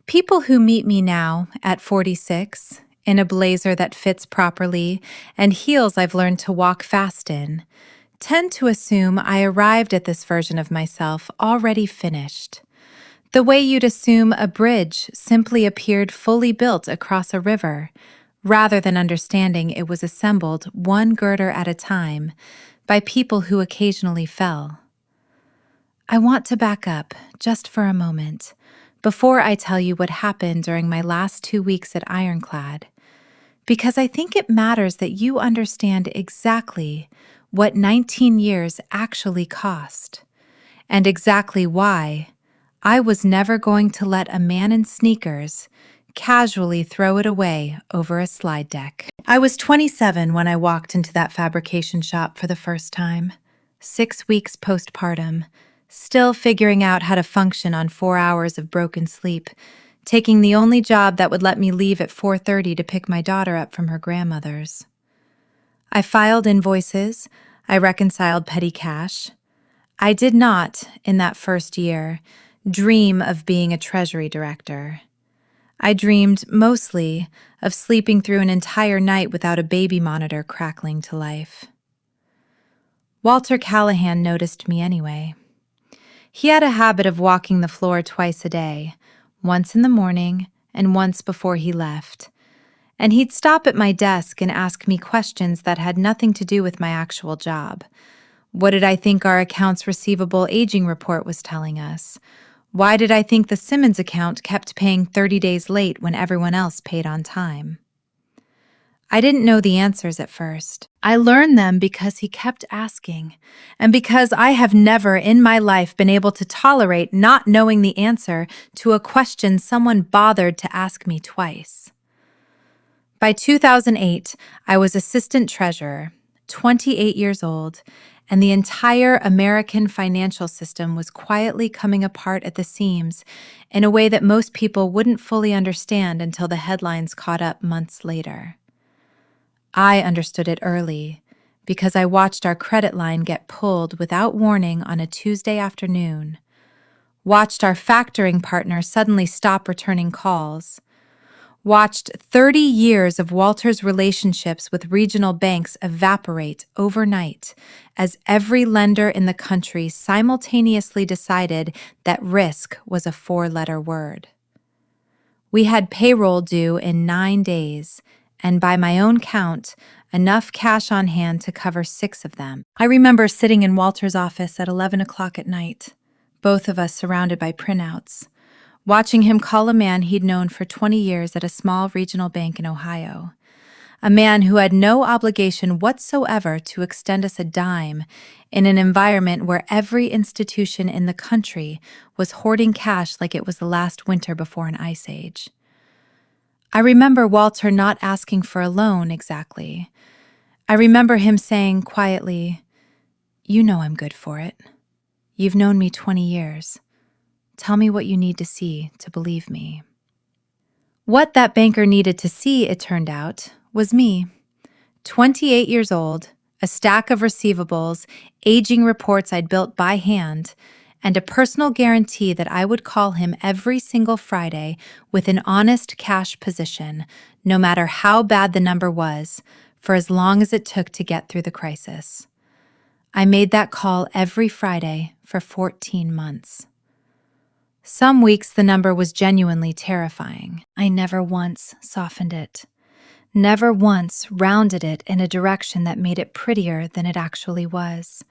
People who meet me now, at 46, in a blazer that fits properly and heels I've learned to walk fast in, tend to assume I arrived at this version of myself already finished. The way you'd assume a bridge simply appeared fully built across a river, rather than understanding it was assembled one girder at a time by people who occasionally fell. I want to back up just for a moment before I tell you what happened during my last 2 weeks at Ironclad, because I think it matters that you understand exactly what 19 years actually cost, and exactly why I was never going to let a man in sneakers casually throw it away over a slide deck. I was 27 when I walked into that fabrication shop for the first time, 6 weeks postpartum, still figuring out how to function on 4 hours of broken sleep, taking the only job that would let me leave at 4:30 to pick my daughter up from her grandmother's. I filed invoices, I reconciled petty cash. I did not, in that first year, dream of being a treasury director. I dreamed, mostly, of sleeping through an entire night without a baby monitor crackling to life. Walter Callahan noticed me anyway. He had a habit of walking the floor twice a day, once in the morning and once before he left, and he'd stop at my desk and ask me questions that had nothing to do with my actual job, What did I think our accounts receivable aging report was telling us? Why did I think the Simmons account kept paying 30 days late when everyone else paid on time? I didn't know the answers at first. I learned them because he kept asking, and because I have never in my life been able to tolerate not knowing the answer to a question someone bothered to ask me twice. By 2008, I was assistant treasurer, 28 years old, and the entire American financial system was quietly coming apart at the seams in a way that most people wouldn't fully understand until the headlines caught up months later. I understood it early because I watched our credit line get pulled without warning on a Tuesday afternoon, watched our factoring partner suddenly stop returning calls, watched 30 years of Walter's relationships with regional banks evaporate overnight as every lender in the country simultaneously decided that risk was a four-letter word. We had payroll due in 9 days, and by my own count, enough cash on hand to cover 6 of them. I remember sitting in Walter's office at 11 o'clock at night, both of us surrounded by printouts, watching him call a man he'd known for 20 years at a small regional bank in Ohio, a man who had no obligation whatsoever to extend us a dime in an environment where every institution in the country was hoarding cash like it was the last winter before an ice age. I remember Walter not asking for a loan exactly. I remember him saying quietly, "You know I'm good for it. You've known me 20 years. Tell me what you need to see to believe me." What that banker needed to see, it turned out, was me, 28 years old, a stack of receivables, aging reports I'd built by hand, and a personal guarantee that I would call him every single Friday with an honest cash position, no matter how bad the number was, for as long as it took to get through the crisis. I made that call every Friday for 14 months. Some weeks the number was genuinely terrifying. I never once softened it. Never once rounded it in a direction that made it prettier than it actually was.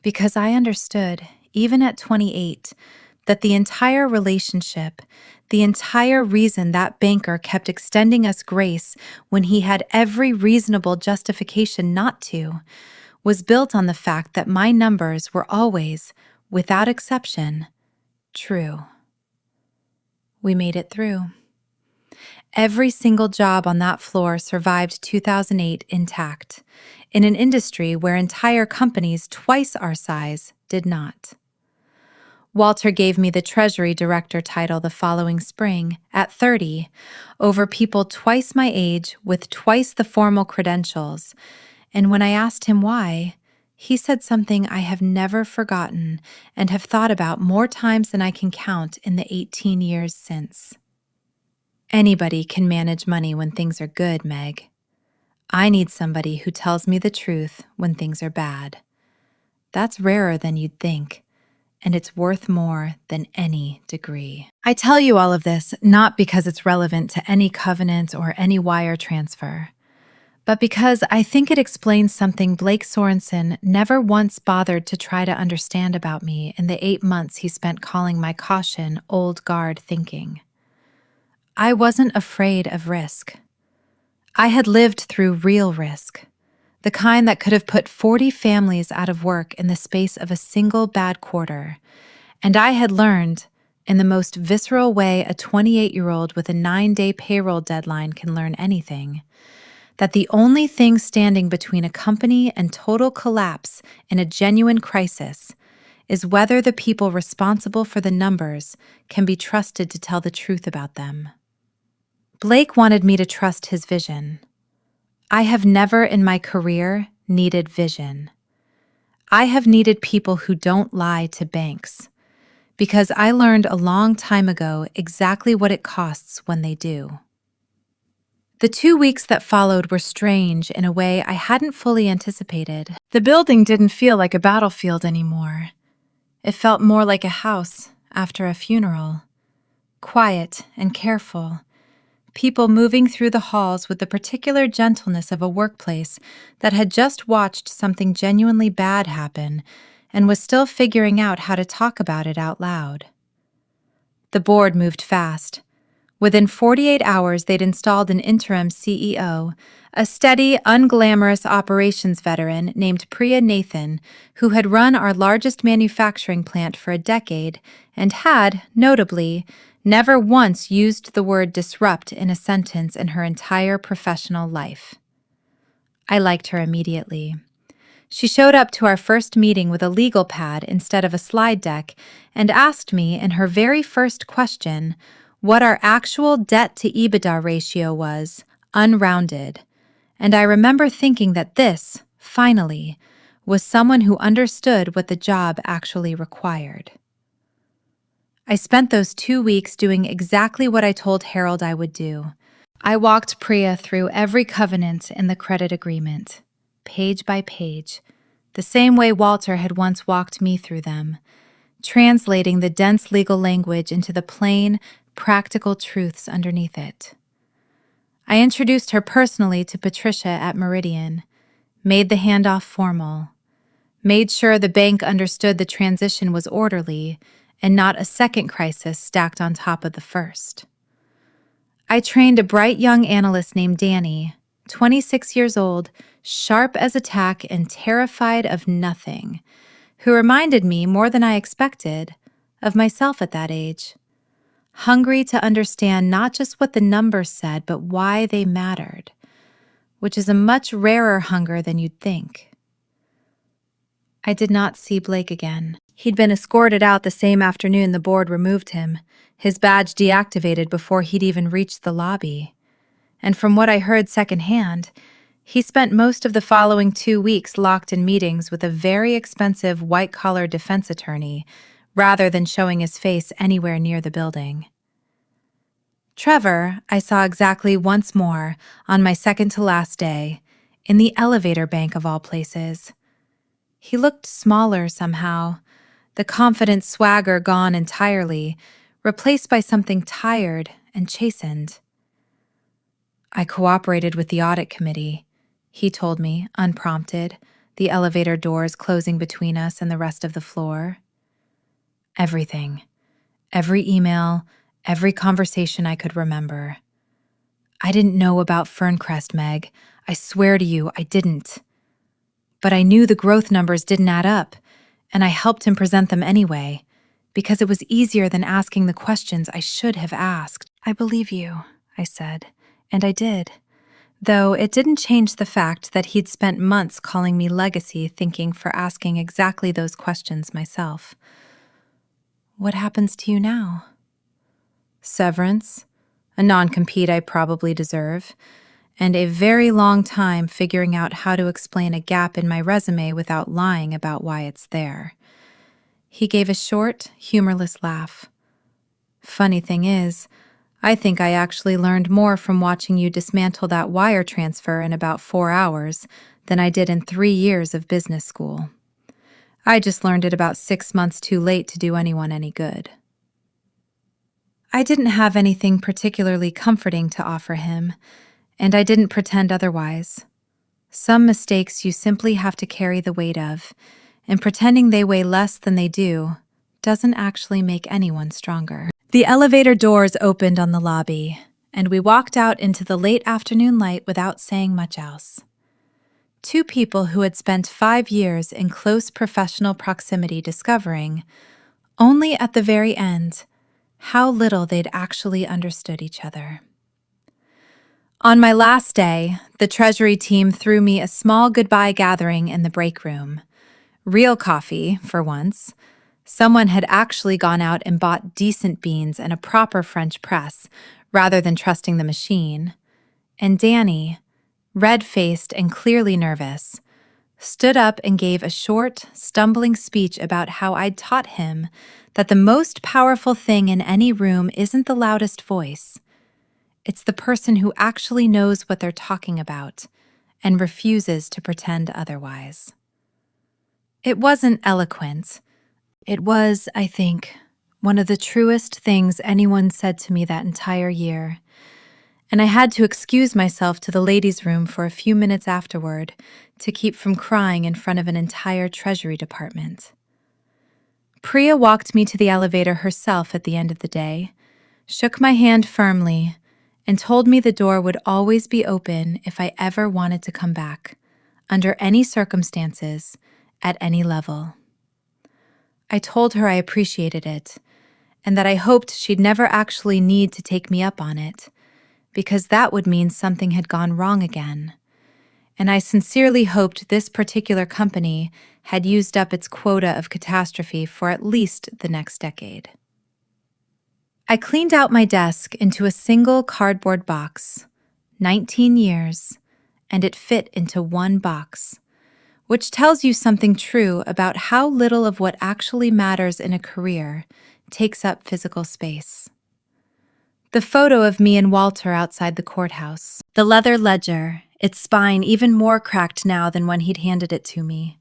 Because I understood, even at 28, that the entire relationship, the entire reason that banker kept extending us grace when he had every reasonable justification not to, was built on the fact that my numbers were always, without exception, true. We made it through. Every single job on that floor survived 2008 intact, in an industry where entire companies twice our size did not. Walter gave me the Treasury Director title the following spring, at 30, over people twice my age with twice the formal credentials, and when I asked him why, he said something I have never forgotten and have thought about more times than I can count in the 18 years since. Anybody can manage money when things are good, Meg. I need somebody who tells me the truth when things are bad. That's rarer than you'd think, and it's worth more than any degree. I tell you all of this not because it's relevant to any covenant or any wire transfer, but because I think it explains something Blake Sorensen never once bothered to try to understand about me in the 8 months he spent calling my caution old guard thinking. I wasn't afraid of risk. I had lived through real risk, the kind that could have put 40 families out of work in the space of a single bad quarter, and I had learned, in the most visceral way a 28-year-old with a 9-day payroll deadline can learn anything, that the only thing standing between a company and total collapse in a genuine crisis is whether the people responsible for the numbers can be trusted to tell the truth about them. Blake wanted me to trust his vision. I have never in my career needed vision. I have needed people who don't lie to banks, because I learned a long time ago exactly what it costs when they do. The 2 weeks that followed were strange in a way I hadn't fully anticipated. The building didn't feel like a battlefield anymore. It felt more like a house after a funeral. Quiet and careful, People moving through the halls with the particular gentleness of a workplace that had just watched something genuinely bad happen and was still figuring out how to talk about it out loud. The board moved fast. Within 48 hours, they'd installed an interim CEO, a steady, unglamorous operations veteran named Priya Nathan, who had run our largest manufacturing plant for a decade and had, notably, never once used the word disrupt in a sentence in her entire professional life. I liked her immediately. She showed up to our first meeting with a legal pad instead of a slide deck and asked me in her very first question what our actual debt-to-EBITDA ratio was, unrounded. And I remember thinking that this, finally, was someone who understood what the job actually required. I spent those 2 weeks doing exactly what I told Harold I would do. I walked Priya through every covenant in the credit agreement, page by page, the same way Walter had once walked me through them, translating the dense legal language into the plain, practical truths underneath it. I introduced her personally to Patricia at Meridian, made the handoff formal, made sure the bank understood the transition was orderly and not a second crisis stacked on top of the first. I trained a bright young analyst named Danny, 26 years old, sharp as a tack and terrified of nothing, who reminded me more than I expected of myself at that age, hungry to understand not just what the numbers said, but why they mattered, which is a much rarer hunger than you'd think. I did not see Blake again. He'd been escorted out the same afternoon the board removed him, his badge deactivated before he'd even reached the lobby. And from what I heard secondhand, he spent most of the following 2 weeks locked in meetings with a very expensive white-collar defense attorney, rather than showing his face anywhere near the building. Trevor, I saw exactly once more on my second-to-last day, in the elevator bank of all places. He looked smaller somehow, the confident swagger gone entirely, replaced by something tired and chastened. I cooperated with the audit committee, he told me, unprompted, the elevator doors closing between us and the rest of the floor. Everything. Every email, every conversation I could remember. I didn't know about Ferncrest, Meg. I swear to you, I didn't. But I knew the growth numbers didn't add up, and I helped him present them anyway, because it was easier than asking the questions I should have asked. I believe you, I said, and I did. Though it didn't change the fact that he'd spent months calling me legacy thinking for asking exactly those questions myself. What happens to you now? Severance, a non-compete I probably deserve, and a very long time figuring out how to explain a gap in my resume without lying about why it's there. He gave a short, humorless laugh. Funny thing is, I think I actually learned more from watching you dismantle that wire transfer in about 4 hours than I did in 3 years of business school. I just learned it about 6 months too late to do anyone any good. I didn't have anything particularly comforting to offer him, and I didn't pretend otherwise. Some mistakes you simply have to carry the weight of, and pretending they weigh less than they do doesn't actually make anyone stronger. The elevator doors opened on the lobby, and we walked out into the late afternoon light without saying much else. 2 people who had spent 5 years in close professional proximity discovering, only at the very end, how little they'd actually understood each other. On my last day, the Treasury team threw me a small goodbye gathering in the break room. Real coffee, for once. Someone had actually gone out and bought decent beans and a proper French press, rather than trusting the machine. And Danny, red-faced and clearly nervous, stood up and gave a short, stumbling speech about how I'd taught him that the most powerful thing in any room isn't the loudest voice. It's the person who actually knows what they're talking about and refuses to pretend otherwise. It wasn't eloquent. It was, I think, one of the truest things anyone said to me that entire year, and I had to excuse myself to the ladies' room for a few minutes afterward to keep from crying in front of an entire Treasury Department. Priya walked me to the elevator herself at the end of the day, shook my hand firmly, and told me the door would always be open if I ever wanted to come back, under any circumstances, at any level. I told her I appreciated it, and that I hoped she'd never actually need to take me up on it, because that would mean something had gone wrong again. And I sincerely hoped this particular company had used up its quota of catastrophe for at least the next decade. I cleaned out my desk into a single cardboard box, 19 years, and it fit into one box, which tells you something true about how little of what actually matters in a career takes up physical space. The photo of me and Walter outside the courthouse, the leather ledger, its spine even more cracked now than when he'd handed it to me.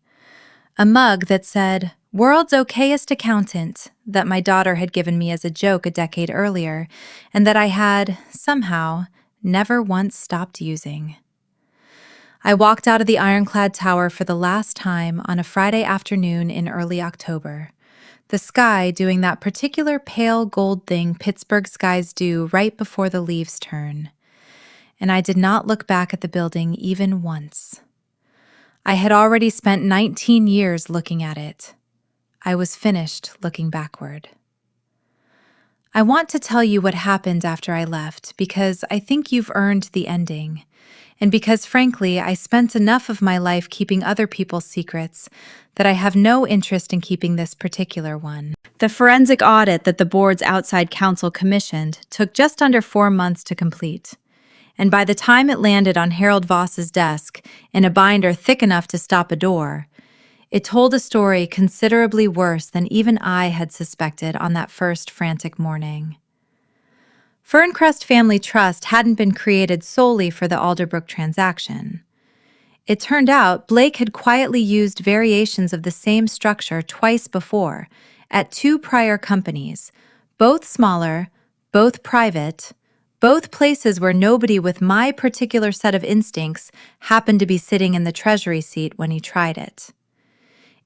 A mug that said, "World's okayest accountant," that my daughter had given me as a joke a decade earlier, and that I had, somehow, never once stopped using. I walked out of the ironclad tower for the last time on a Friday afternoon in early October, the sky doing that particular pale gold thing Pittsburgh skies do right before the leaves turn. And I did not look back at the building even once. I had already spent 19 years looking at it. I was finished looking backward. I want to tell you what happened after I left because I think you've earned the ending, and because, frankly, I spent enough of my life keeping other people's secrets that I have no interest in keeping this particular one. The forensic audit that the board's outside counsel commissioned took just under 4 months to complete, and by the time it landed on Harold Voss's desk in a binder thick enough to stop a door, it told a story considerably worse than even I had suspected on that first frantic morning. Ferncrest Family Trust hadn't been created solely for the Alderbrook transaction. It turned out Blake had quietly used variations of the same structure twice before, at 2 prior companies, both smaller, both private, both places where nobody with my particular set of instincts happened to be sitting in the treasury seat when he tried it.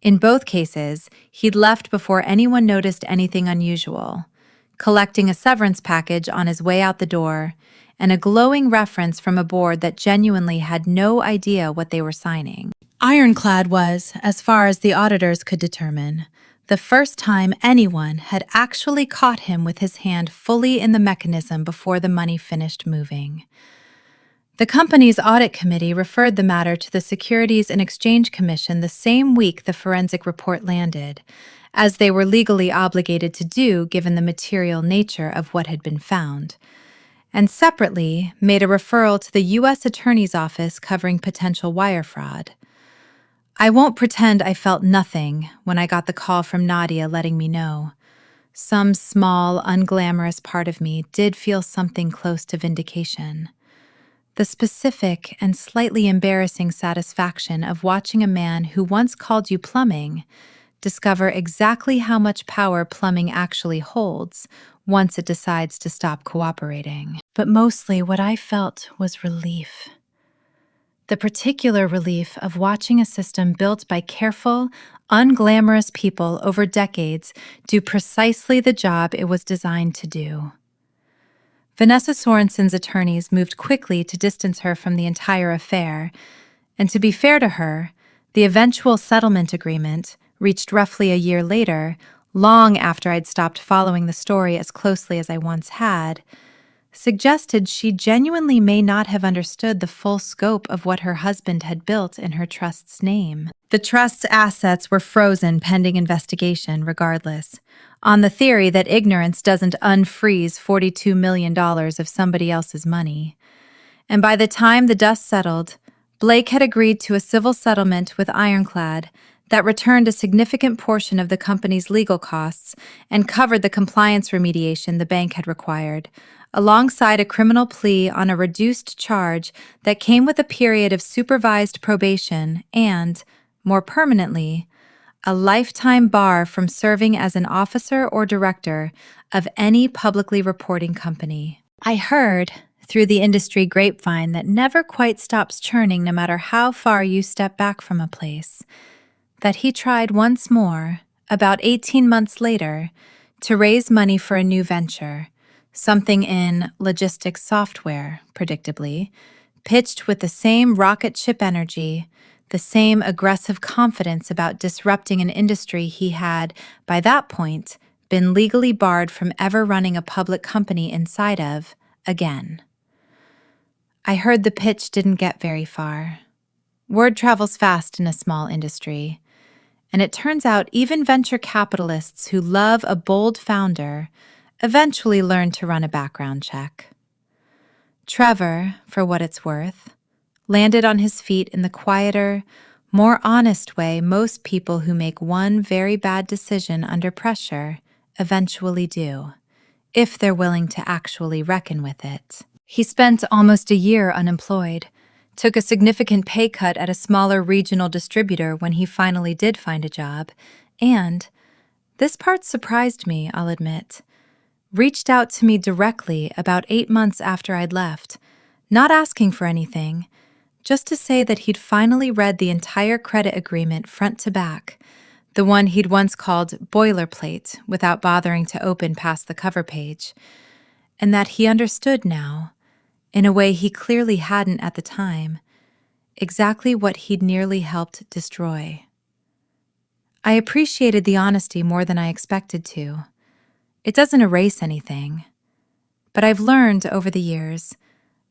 In both cases, he'd left before anyone noticed anything unusual, collecting a severance package on his way out the door, and a glowing reference from a board that genuinely had no idea what they were signing. Ironclad was, as far as the auditors could determine, the first time anyone had actually caught him with his hand fully in the mechanism before the money finished moving. The company's audit committee referred the matter to the Securities and Exchange Commission the same week the forensic report landed, as they were legally obligated to do given the material nature of what had been found, and separately made a referral to the U.S. Attorney's Office covering potential wire fraud. I won't pretend I felt nothing when I got the call from Nadia letting me know. Some small, unglamorous part of me did feel something close to vindication. The specific and slightly embarrassing satisfaction of watching a man who once called you plumbing discover exactly how much power plumbing actually holds once it decides to stop cooperating. But mostly what I felt was relief. The particular relief of watching a system built by careful, unglamorous people over decades do precisely the job it was designed to do. Vanessa Sorensen's attorneys moved quickly to distance her from the entire affair, and to be fair to her, the eventual settlement agreement, reached roughly a year later, long after I'd stopped following the story as closely as I once had, suggested she genuinely may not have understood the full scope of what her husband had built in her trust's name. The trust's assets were frozen pending investigation regardless, on the theory that ignorance doesn't unfreeze $42 million of somebody else's money. And by the time the dust settled, Blake had agreed to a civil settlement with Ironclad that returned a significant portion of the company's legal costs and covered the compliance remediation the bank had required, alongside a criminal plea on a reduced charge that came with a period of supervised probation and, more permanently, a lifetime bar from serving as an officer or director of any publicly reporting company. I heard, through the industry grapevine that never quite stops churning no matter how far you step back from a place, that he tried once more, about 18 months later, to raise money for a new venture, something in logistics software, predictably, pitched with the same rocket ship energy, the same aggressive confidence about disrupting an industry he had, by that point, been legally barred from ever running a public company inside of again. I heard the pitch didn't get very far. Word travels fast in a small industry, and it turns out even venture capitalists who love a bold founder eventually learn to run a background check. Trevor, for what it's worth, landed on his feet in the quieter, more honest way most people who make one very bad decision under pressure eventually do, if they're willing to actually reckon with it. He spent almost a year unemployed, took a significant pay cut at a smaller regional distributor when he finally did find a job, and, this part surprised me, I'll admit, reached out to me directly about 8 months after I'd left, not asking for anything, just to say that he'd finally read the entire credit agreement front to back, the one he'd once called boilerplate without bothering to open past the cover page, and that he understood now, in a way he clearly hadn't at the time, exactly what he'd nearly helped destroy. I appreciated the honesty more than I expected to. It doesn't erase anything, but I've learned over the years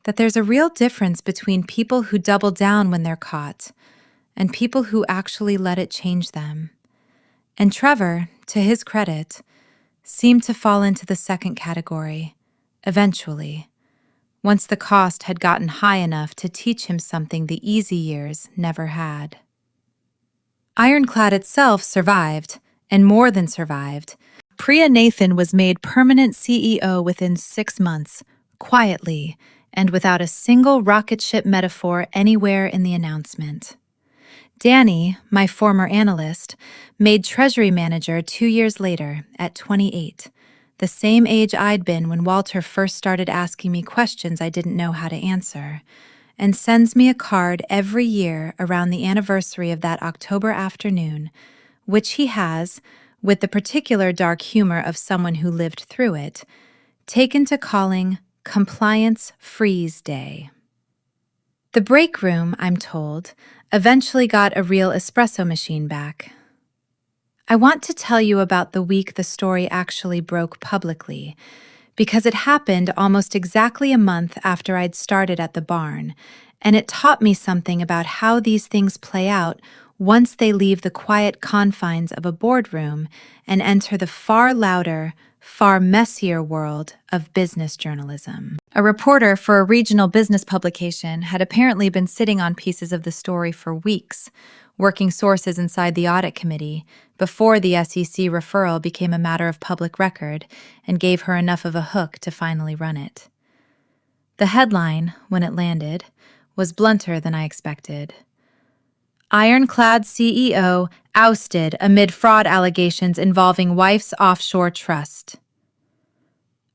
that there's a real difference between people who double down when they're caught and people who actually let it change them. And Trevor, to his credit, seemed to fall into the second category, eventually, once the cost had gotten high enough to teach him something the easy years never had. Ironclad itself survived, and more than survived. Priya Nathan was made permanent CEO within 6 months, quietly, and without a single rocket ship metaphor anywhere in the announcement. Danny, my former analyst, made treasury manager 2 years later, at 28, the same age I'd been when Walter first started asking me questions I didn't know how to answer, and sends me a card every year around the anniversary of that October afternoon, which he has, with the particular dark humor of someone who lived through it, taken to calling Compliance Freeze Day. The break room, I'm told, eventually got a real espresso machine back. I want to tell you about the week the story actually broke publicly, because it happened almost exactly a month after I'd started at the barn, and it taught me something about how these things play out once they leave the quiet confines of a boardroom and enter the far louder, far messier world of business journalism. A reporter for a regional business publication had apparently been sitting on pieces of the story for weeks, working sources inside the audit committee, before the SEC referral became a matter of public record and gave her enough of a hook to finally run it. The headline, when it landed, was blunter than I expected. Ironclad CEO ousted amid fraud allegations involving wife's offshore trust.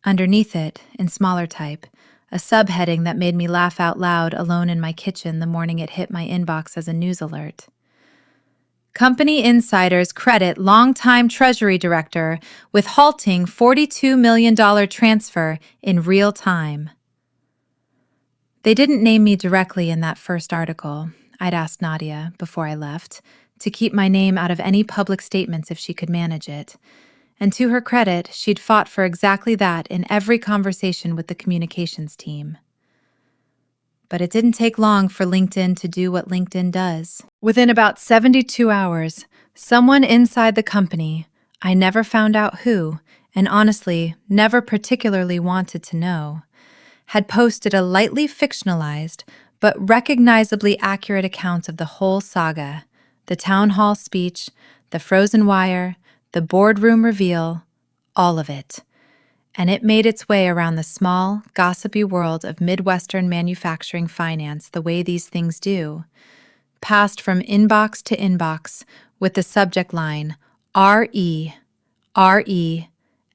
Underneath it, in smaller type, a subheading that made me laugh out loud alone in my kitchen the morning it hit my inbox as a news alert. Company insiders credit longtime Treasury Director with halting $42 million transfer in real time. They didn't name me directly in that first article. I'd asked Nadia, before I left, to keep my name out of any public statements if she could manage it. And to her credit, she'd fought for exactly that in every conversation with the communications team. But it didn't take long for LinkedIn to do what LinkedIn does. Within about 72 hours, someone inside the company, I never found out who, and honestly never particularly wanted to know, had posted a lightly fictionalized but recognizably accurate account of the whole saga, the town hall speech, the frozen wire, the boardroom reveal, all of it. And it made its way around the small, gossipy world of Midwestern manufacturing finance the way these things do, passed from inbox to inbox with the subject line, R-E, R-E,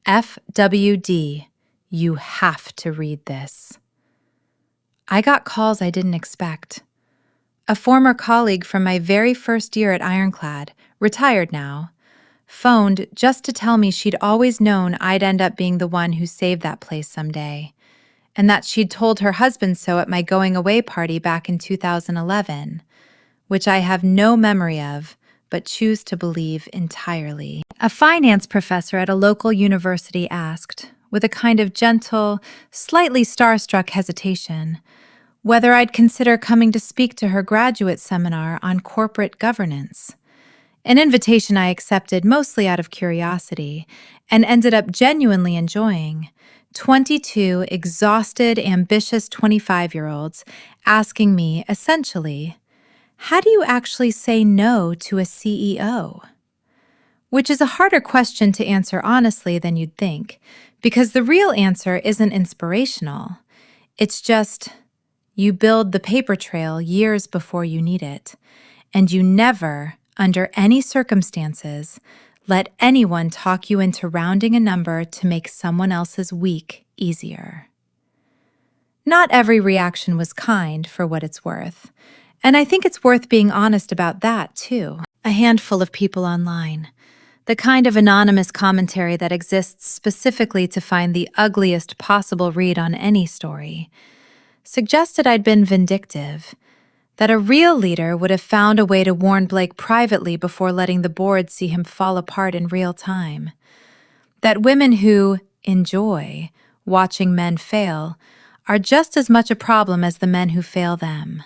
F-W-D, you have to read this. I got calls I didn't expect. A former colleague from my very first year at Ironclad, retired now, phoned just to tell me she'd always known I'd end up being the one who saved that place someday, and that she'd told her husband so at my going away party back in 2011, which I have no memory of, but choose to believe entirely. A finance professor at a local university asked, with a kind of gentle, slightly starstruck hesitation, whether I'd consider coming to speak to her graduate seminar on corporate governance. An invitation I accepted mostly out of curiosity and ended up genuinely enjoying. 22 exhausted, ambitious 25-year-olds asking me, essentially, how do you actually say no to a CEO? Which is a harder question to answer honestly than you'd think, because the real answer isn't inspirational. It's just, you build the paper trail years before you need it, and you never, under any circumstances, let anyone talk you into rounding a number to make someone else's week easier. Not every reaction was kind, for what it's worth, and I think it's worth being honest about that, too. A handful of people online, the kind of anonymous commentary that exists specifically to find the ugliest possible read on any story, suggested I'd been vindictive, that a real leader would have found a way to warn Blake privately before letting the board see him fall apart in real time, that women who enjoy watching men fail are just as much a problem as the men who fail them.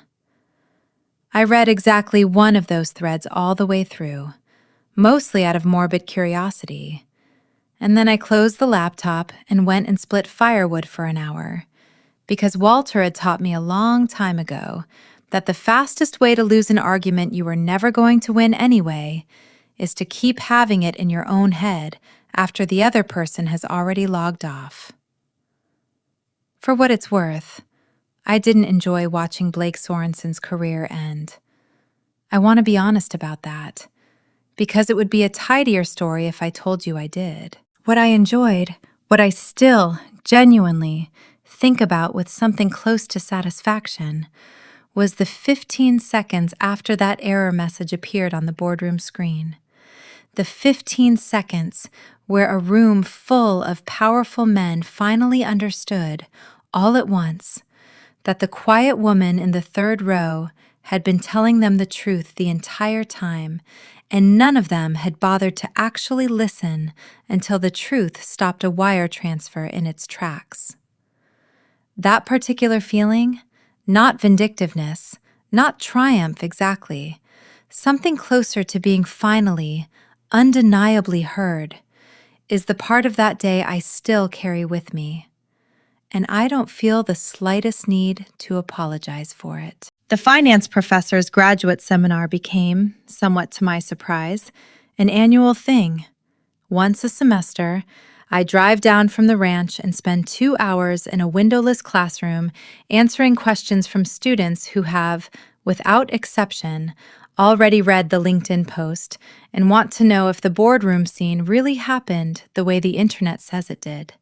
I read exactly one of those threads all the way through, mostly out of morbid curiosity, and then I closed the laptop and went and split firewood for an hour, because Walter had taught me a long time ago that the fastest way to lose an argument you were never going to win anyway is to keep having it in your own head after the other person has already logged off. For what it's worth, I didn't enjoy watching Blake Sorensen's career end. I want to be honest about that, because it would be a tidier story if I told you I did. What I enjoyed, what I still genuinely think about with something close to satisfaction, was the 15 seconds after that error message appeared on the boardroom screen. The 15 seconds where a room full of powerful men finally understood, all at once, that the quiet woman in the third row had been telling them the truth the entire time, and none of them had bothered to actually listen until the truth stopped a wire transfer in its tracks. That particular feeling, not vindictiveness, not triumph exactly, something closer to being finally, undeniably heard, is the part of that day I still carry with me, and I don't feel the slightest need to apologize for it. The finance professor's graduate seminar became, somewhat to my surprise, an annual thing. Once a semester, I drive down from the ranch and spend 2 hours in a windowless classroom answering questions from students who have, without exception, already read the LinkedIn post and want to know if the boardroom scene really happened the way the internet says it did.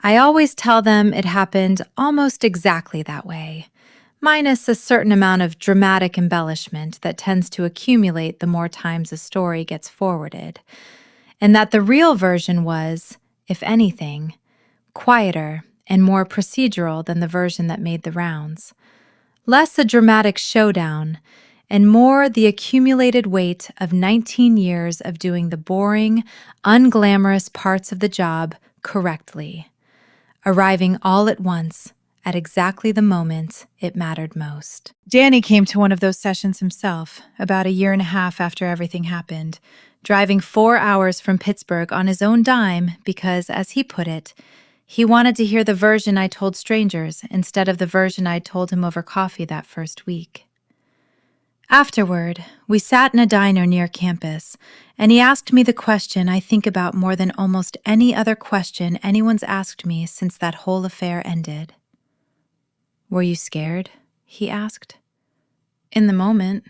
I always tell them it happened almost exactly that way, minus a certain amount of dramatic embellishment that tends to accumulate the more times a story gets forwarded, and that the real version was, if anything, quieter and more procedural than the version that made the rounds. Less a dramatic showdown, and more the accumulated weight of 19 years of doing the boring, unglamorous parts of the job correctly, arriving all at once at exactly the moment it mattered most. Danny came to one of those sessions himself, about a year and a half after everything happened, driving 4 hours from Pittsburgh on his own dime because, as he put it, he wanted to hear the version I told strangers instead of the version I'd told him over coffee that first week. Afterward, we sat in a diner near campus, and he asked me the question I think about more than almost any other question anyone's asked me since that whole affair ended. "Were you scared?" he asked. "In the moment.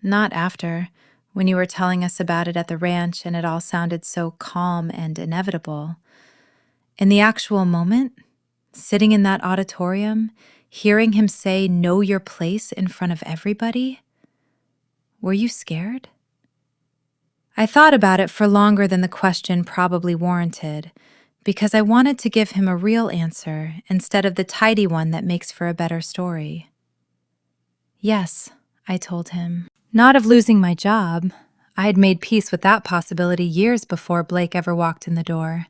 Not after, when you were telling us about it at the ranch and it all sounded so calm and inevitable. In the actual moment, sitting in that auditorium, Hearing him say, "Know your place," in front of everybody? Were you scared? I thought about it for longer than the question probably warranted, because I wanted to give him a real answer instead of the tidy one that makes for a better story. Yes, I told him. Not of losing my job. I had made peace with that possibility years before Blake ever walked in the door,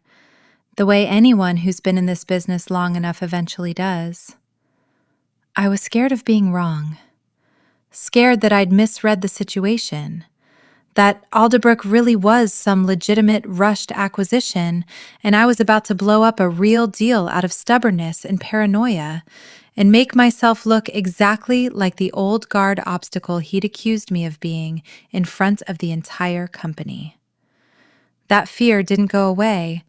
the way anyone who's been in this business long enough eventually does. I was scared of being wrong, scared that I'd misread the situation, that Alderbrook really was some legitimate rushed acquisition, and I was about to blow up a real deal out of stubbornness and paranoia, and make myself look exactly like the old guard obstacle he'd accused me of being in front of the entire company. That fear didn't go away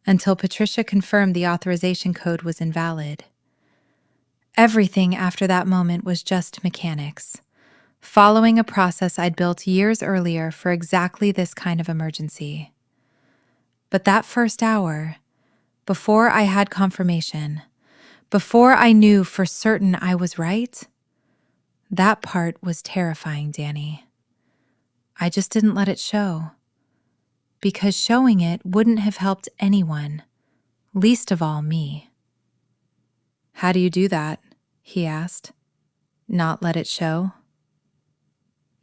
until Patricia confirmed the authorization code was invalid. Everything after that moment was just mechanics, following a process I'd built years earlier for exactly this kind of emergency. But that first hour, before I had confirmation, before I knew for certain I was right, that part was terrifying, Danny. I just didn't let it show, because showing it wouldn't have helped anyone, least of all me. "How do you do that?" he asked. "Not let it show?"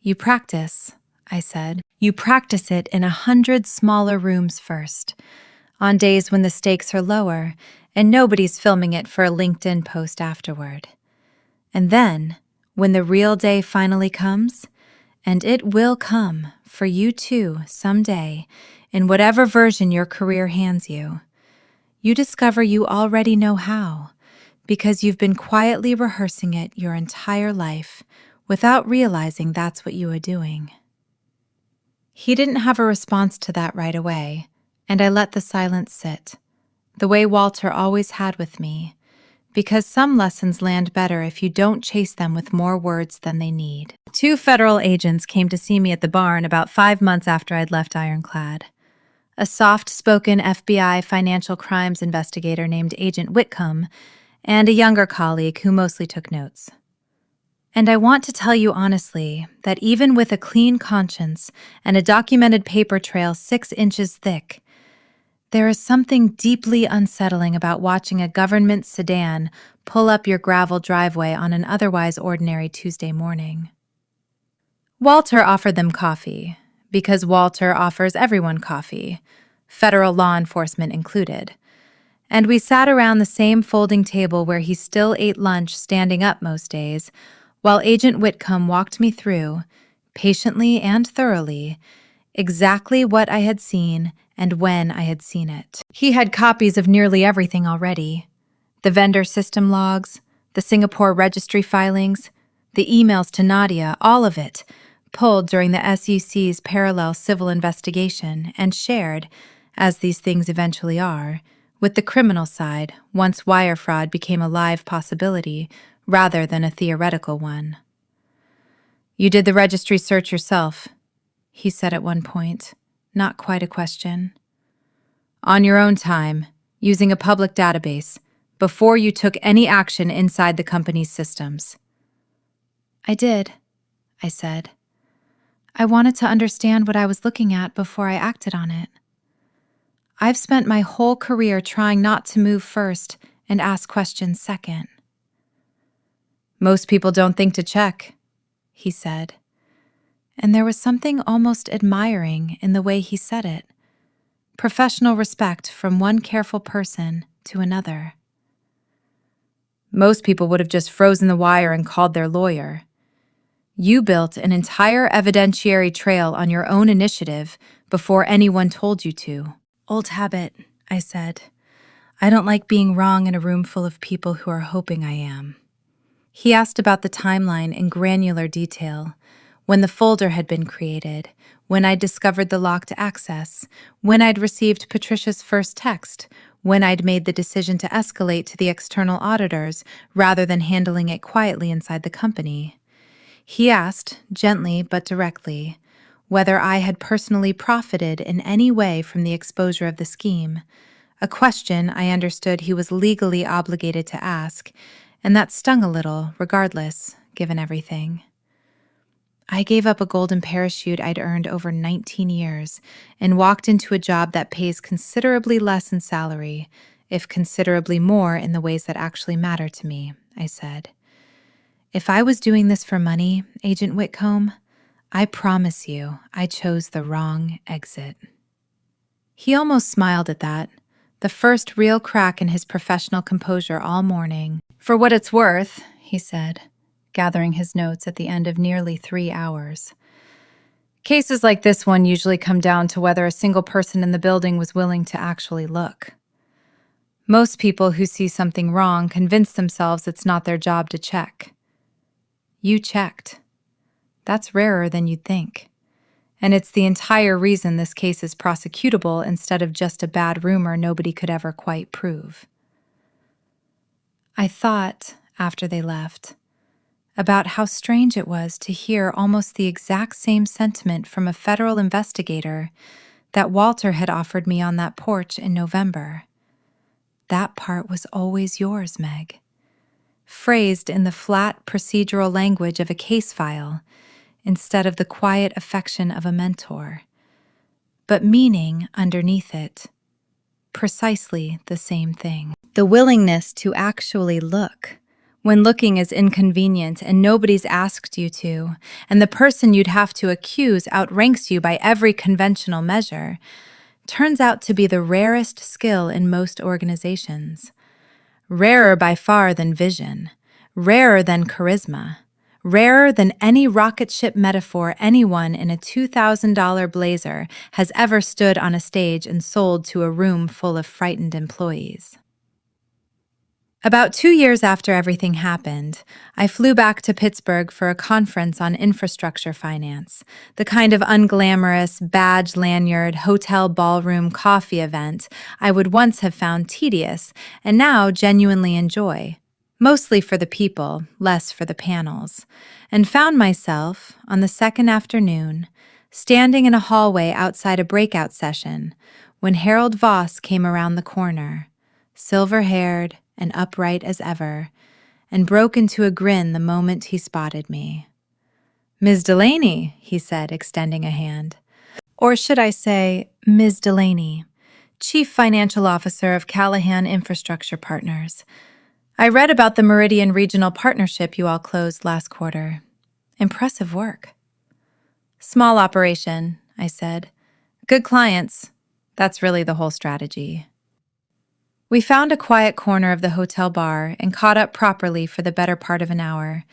"You practice," I said. "You practice it in 100 smaller rooms first, on days when the stakes are lower and nobody's filming it for a LinkedIn post afterward. And then, when the real day finally comes, and it will come for you too someday, in whatever version your career hands you, you discover you already know how, because you've been quietly rehearsing it your entire life without realizing that's what you are doing." He didn't have a response to that right away, and I let the silence sit, the way Walter always had with me, because some lessons land better if you don't chase them with more words than they need. 2 federal agents came to see me at the barn about 5 months after I'd left Ironclad. A soft-spoken FBI financial crimes investigator named Agent Whitcomb, and a younger colleague who mostly took notes. And I want to tell you honestly that even with a clean conscience and a documented paper trail 6 inches thick, there is something deeply unsettling about watching a government sedan pull up your gravel driveway on an otherwise ordinary Tuesday morning. Walter offered them coffee, because Walter offers everyone coffee, federal law enforcement included. And we sat around the same folding table where he still ate lunch standing up most days, while Agent Whitcomb walked me through, patiently and thoroughly, exactly what I had seen and when I had seen it. He had copies of nearly everything already: the vendor system logs, the Singapore registry filings, the emails to Nadia, all of it, pulled during the SEC's parallel civil investigation and shared, as these things eventually are, with the criminal side once wire fraud became a live possibility rather than a theoretical one. "You did the registry search yourself," he said at one point, not quite a question. "On your own time, using a public database, before you took any action inside the company's systems." "I did," I said. "I wanted to understand what I was looking at before I acted on it. I've spent my whole career trying not to move first and ask questions second." "Most people don't think to check," he said. And there was something almost admiring in the way he said it. Professional respect from one careful person to another. "Most people would have just frozen the wire and called their lawyer. You built an entire evidentiary trail on your own initiative before anyone told you to." "Old habit," I said. "I don't like being wrong in a room full of people who are hoping I am." He asked about the timeline in granular detail, when the folder had been created, when I'd discovered the locked access, when I'd received Patricia's first text, when I'd made the decision to escalate to the external auditors rather than handling it quietly inside the company. He asked, gently but directly, whether I had personally profited in any way from the exposure of the scheme, a question I understood he was legally obligated to ask, and that stung a little, regardless, given everything. I gave up a golden parachute I'd earned over 19 years and walked into a job that pays considerably less in salary, if considerably more in the ways that actually matter to me, I said. If I was doing this for money, Agent Whitcomb, I promise you I chose the wrong exit. He almost smiled at that, the first real crack in his professional composure all morning. For what it's worth, he said, gathering his notes at the end of nearly 3 hours. Cases like this one usually come down to whether a single person in the building was willing to actually look. Most people who see something wrong convince themselves it's not their job to check. You checked. That's rarer than you'd think. And it's the entire reason this case is prosecutable instead of just a bad rumor nobody could ever quite prove. I thought, after they left, about how strange it was to hear almost the exact same sentiment from a federal investigator that Walter had offered me on that porch in November. That part was always yours, Meg. Phrased in the flat procedural language of a case file instead of the quiet affection of a mentor, but meaning underneath it precisely the same thing. The willingness to actually look when looking is inconvenient and nobody's asked you to, and the person you'd have to accuse outranks you by every conventional measure, turns out to be the rarest skill in most organizations. Rarer by far than vision, rarer than charisma, rarer than any rocket ship metaphor anyone in a $2,000 blazer has ever stood on a stage and sold to a room full of frightened employees. About 2 years after everything happened, I flew back to Pittsburgh for a conference on infrastructure finance, the kind of unglamorous, badge lanyard, hotel ballroom coffee event I would once have found tedious and now genuinely enjoy, mostly for the people, less for the panels, and found myself, on the second afternoon, standing in a hallway outside a breakout session when Harold Voss came around the corner, silver-haired and upright as ever, and broke into a grin the moment he spotted me. "Ms. Delaney," he said, extending a hand. Or should I say, Ms. Delaney, Chief Financial Officer of Callahan Infrastructure Partners. I read about the Meridian Regional Partnership you all closed last quarter. Impressive work. Small operation, I said. Good clients. That's really the whole strategy. We found a quiet corner of the hotel bar and caught up properly for the better part of an hour,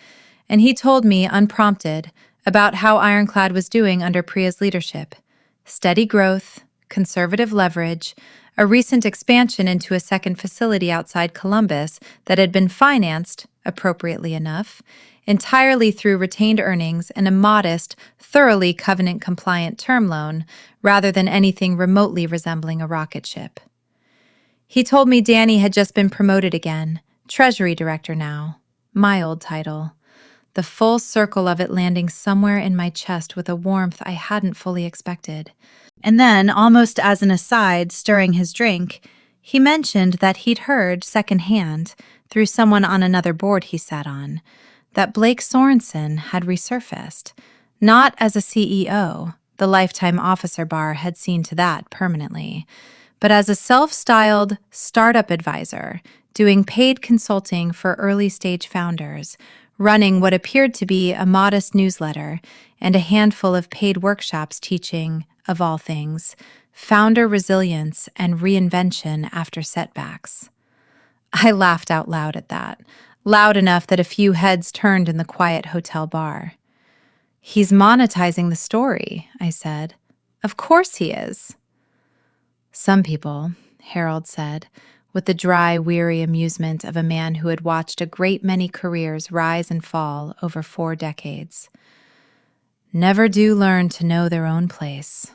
and he told me, unprompted, about how Ironclad was doing under Priya's leadership. Steady growth, conservative leverage, a recent expansion into a second facility outside Columbus that had been financed, appropriately enough, entirely through retained earnings and a modest, thoroughly covenant-compliant term loan, rather than anything remotely resembling a rocket ship. He told me Danny had just been promoted again, Treasury Director now, my old title, the full circle of it landing somewhere in my chest with a warmth I hadn't fully expected. And then, almost as an aside, stirring his drink, he mentioned that he'd heard secondhand, through someone on another board he sat on, that Blake Sorensen had resurfaced, not as a CEO, the Lifetime Officer Bar had seen to that permanently, but as a self-styled startup advisor, doing paid consulting for early-stage founders, running what appeared to be a modest newsletter and a handful of paid workshops teaching, of all things, founder resilience and reinvention after setbacks. I laughed out loud at that, loud enough that a few heads turned in the quiet hotel bar. "He's monetizing the story," I said. "Of course he is." "Some people," Harold said, with the dry, weary amusement of a man who had watched a great many careers rise and fall over 4 decades, "never do learn to know their own place.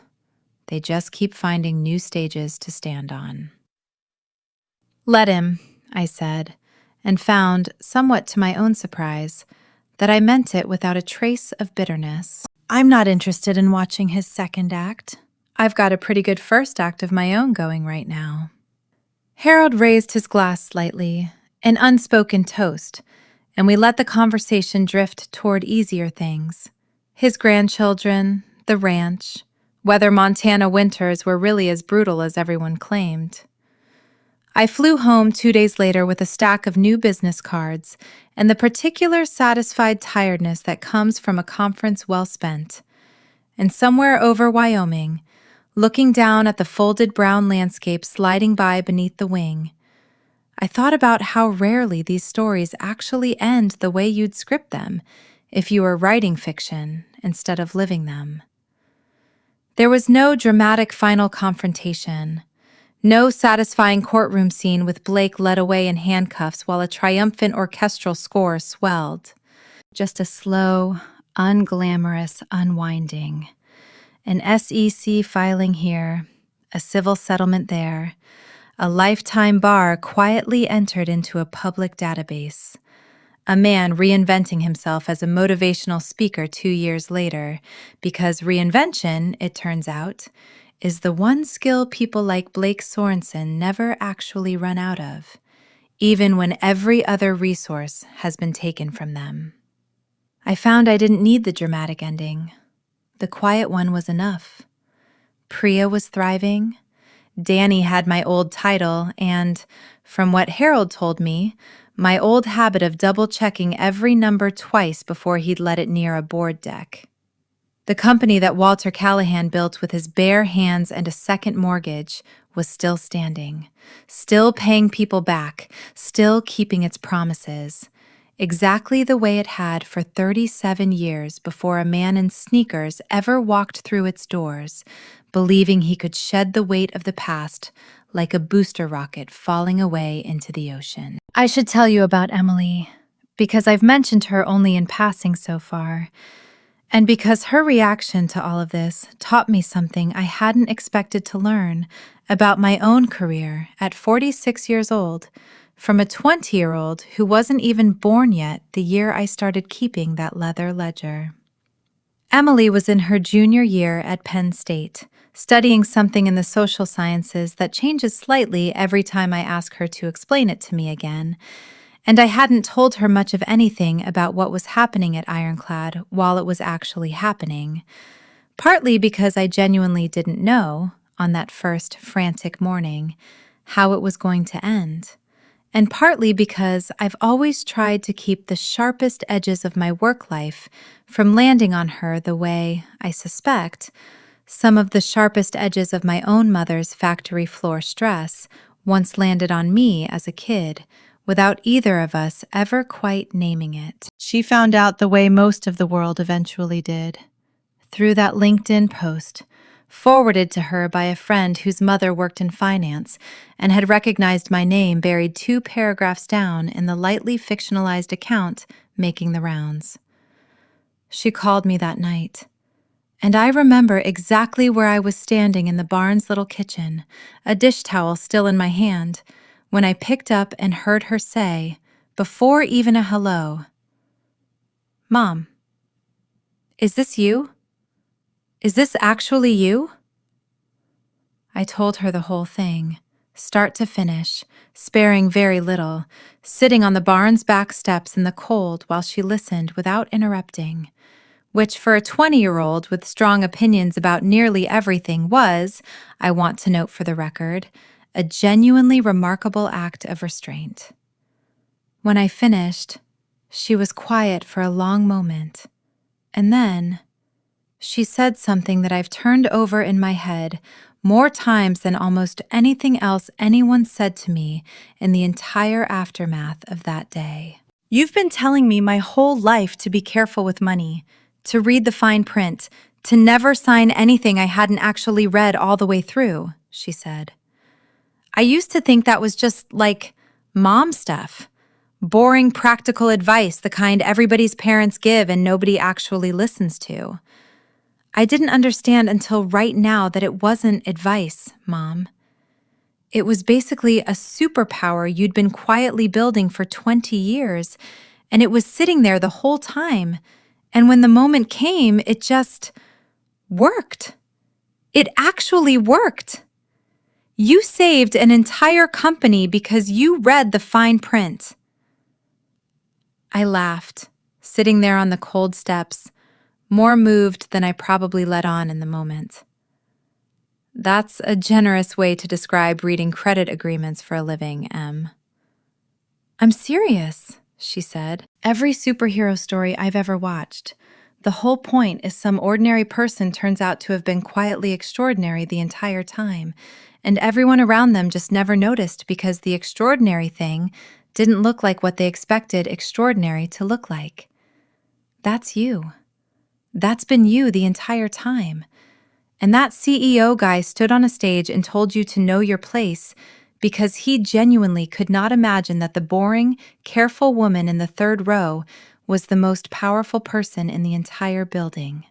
They just keep finding new stages to stand on." "Let him," I said, and found, somewhat to my own surprise, that I meant it without a trace of bitterness. I'm not interested in watching his second act. I've got a pretty good first act of my own going right now. Harold raised his glass slightly, an unspoken toast, and we let the conversation drift toward easier things. His grandchildren, the ranch, whether Montana winters were really as brutal as everyone claimed. I flew home 2 days later with a stack of new business cards and the particular satisfied tiredness that comes from a conference well spent. And somewhere over Wyoming, looking down at the folded brown landscape sliding by beneath the wing, I thought about how rarely these stories actually end the way you'd script them if you were writing fiction instead of living them. There was no dramatic final confrontation, no satisfying courtroom scene with Blake led away in handcuffs while a triumphant orchestral score swelled. Just a slow, unglamorous unwinding. An SEC filing here, a civil settlement there, a lifetime bar quietly entered into a public database. A man reinventing himself as a motivational speaker 2 years later, because reinvention, it turns out, is the one skill people like Blake Sorensen never actually run out of, even when every other resource has been taken from them. I found I didn't need the dramatic ending. The quiet one was enough. Priya was thriving. Danny had my old title, and, from what Harold told me, my old habit of double-checking every number twice before he'd let it near a board deck. The company that Walter Callahan built with his bare hands and a second mortgage was still standing, still paying people back, still keeping its promises, exactly the way it had for 37 years before a man in sneakers ever walked through its doors, believing he could shed the weight of the past like a booster rocket falling away into the ocean. I should tell you about Emily, because I've mentioned her only in passing so far, and because her reaction to all of this taught me something I hadn't expected to learn about my own career at 46 years old, from a 20-year-old who wasn't even born yet the year I started keeping that leather ledger. Emily was in her junior year at Penn State, studying something in the social sciences that changes slightly every time I ask her to explain it to me again, and I hadn't told her much of anything about what was happening at Ironclad while it was actually happening, partly because I genuinely didn't know, on that first frantic morning, how it was going to end, and partly because I've always tried to keep the sharpest edges of my work life from landing on her the way, I suspect, some of the sharpest edges of my own mother's factory floor stress once landed on me as a kid, without either of us ever quite naming it. She found out the way most of the world eventually did, through that LinkedIn post, forwarded to her by a friend whose mother worked in finance and had recognized my name buried 2 paragraphs down in the lightly fictionalized account making the rounds. She called me that night, and I remember exactly where I was standing in the barn's little kitchen, a dish towel still in my hand, when I picked up and heard her say, before even a hello, "Mom, is this you? Is this actually you?" I told her the whole thing, start to finish, sparing very little, sitting on the barn's back steps in the cold while she listened without interrupting, which for a 20-year-old with strong opinions about nearly everything was, I want to note for the record, a genuinely remarkable act of restraint. When I finished, she was quiet for a long moment, and then she said something that I've turned over in my head more times than almost anything else anyone said to me in the entire aftermath of that day. "You've been telling me my whole life to be careful with money, to read the fine print, to never sign anything I hadn't actually read all the way through," she said. "I used to think that was just like mom stuff, boring practical advice, the kind everybody's parents give and nobody actually listens to. I didn't understand until right now that it wasn't advice, Mom. It was basically a superpower you'd been quietly building for 20 years, and it was sitting there the whole time. And when the moment came, it just worked. It actually worked. You saved an entire company because you read the fine print. I laughed, sitting there on the cold steps, more moved than I probably let on in the moment. That's a generous way to describe reading credit agreements for a living, Em. I'm serious, she said. Every superhero story I've ever watched. The whole point is some ordinary person turns out to have been quietly extraordinary the entire time, and everyone around them just never noticed because the extraordinary thing didn't look like what they expected extraordinary to look like. That's you. That's been you the entire time. And that CEO guy stood on a stage and told you to know your place because he genuinely could not imagine that the boring, careful woman in the third row was the most powerful person in the entire building.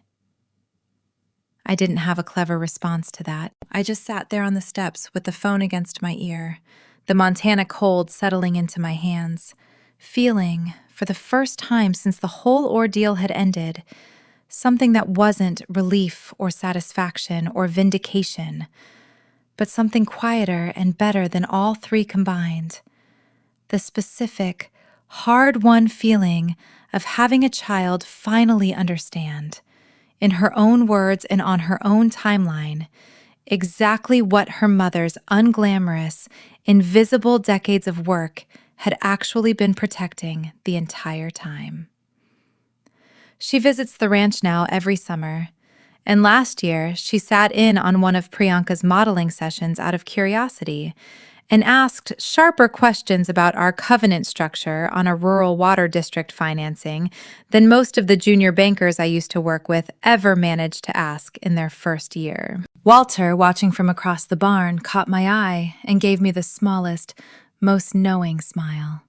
I didn't have a clever response to that. I just sat there on the steps with the phone against my ear, the Montana cold settling into my hands, feeling, for the first time since the whole ordeal had ended, something that wasn't relief or satisfaction or vindication, but something quieter and better than all three combined. The specific, hard-won feeling of having a child finally understand, in her own words and on her own timeline, exactly what her mother's unglamorous, invisible decades of work had actually been protecting the entire time. She visits the ranch now every summer, and last year she sat in on one of Priyanka's modeling sessions out of curiosity and asked sharper questions about our covenant structure on a rural water district financing than most of the junior bankers I used to work with ever managed to ask in their first year. Walter, watching from across the barn, caught my eye and gave me the smallest, most knowing smile.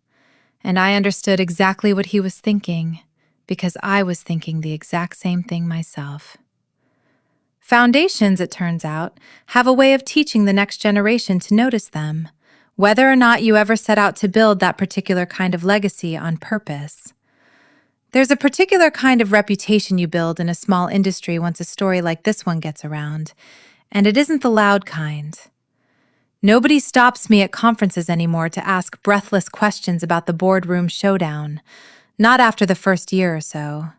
And I understood exactly what he was thinking, because I was thinking the exact same thing myself. Foundations, it turns out, have a way of teaching the next generation to notice them, whether or not you ever set out to build that particular kind of legacy on purpose. There's a particular kind of reputation you build in a small industry once a story like this one gets around, and it isn't the loud kind. Nobody stops me at conferences anymore to ask breathless questions about the boardroom showdown, not after the first year or so.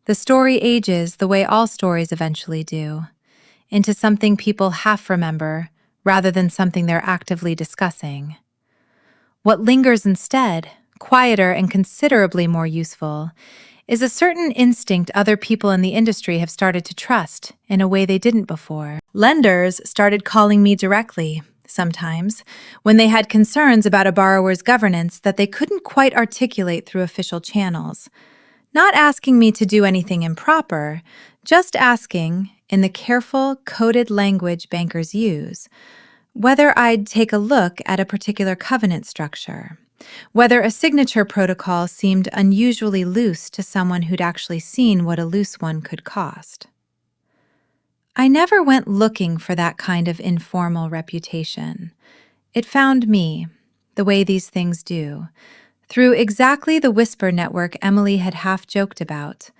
The story ages the way all stories eventually do, into something people half remember rather than something they're actively discussing. What lingers instead, quieter and considerably more useful, is a certain instinct other people in the industry have started to trust in a way they didn't before. Lenders started calling me directly, sometimes, when they had concerns about a borrower's governance that they couldn't quite articulate through official channels. Not asking me to do anything improper, just asking, in the careful, coded language bankers use, whether I'd take a look at a particular covenant structure, whether a signature protocol seemed unusually loose to someone who'd actually seen what a loose one could cost. I never went looking for that kind of informal reputation. It found me, the way these things do, through exactly the whisper network Emily had half-joked about,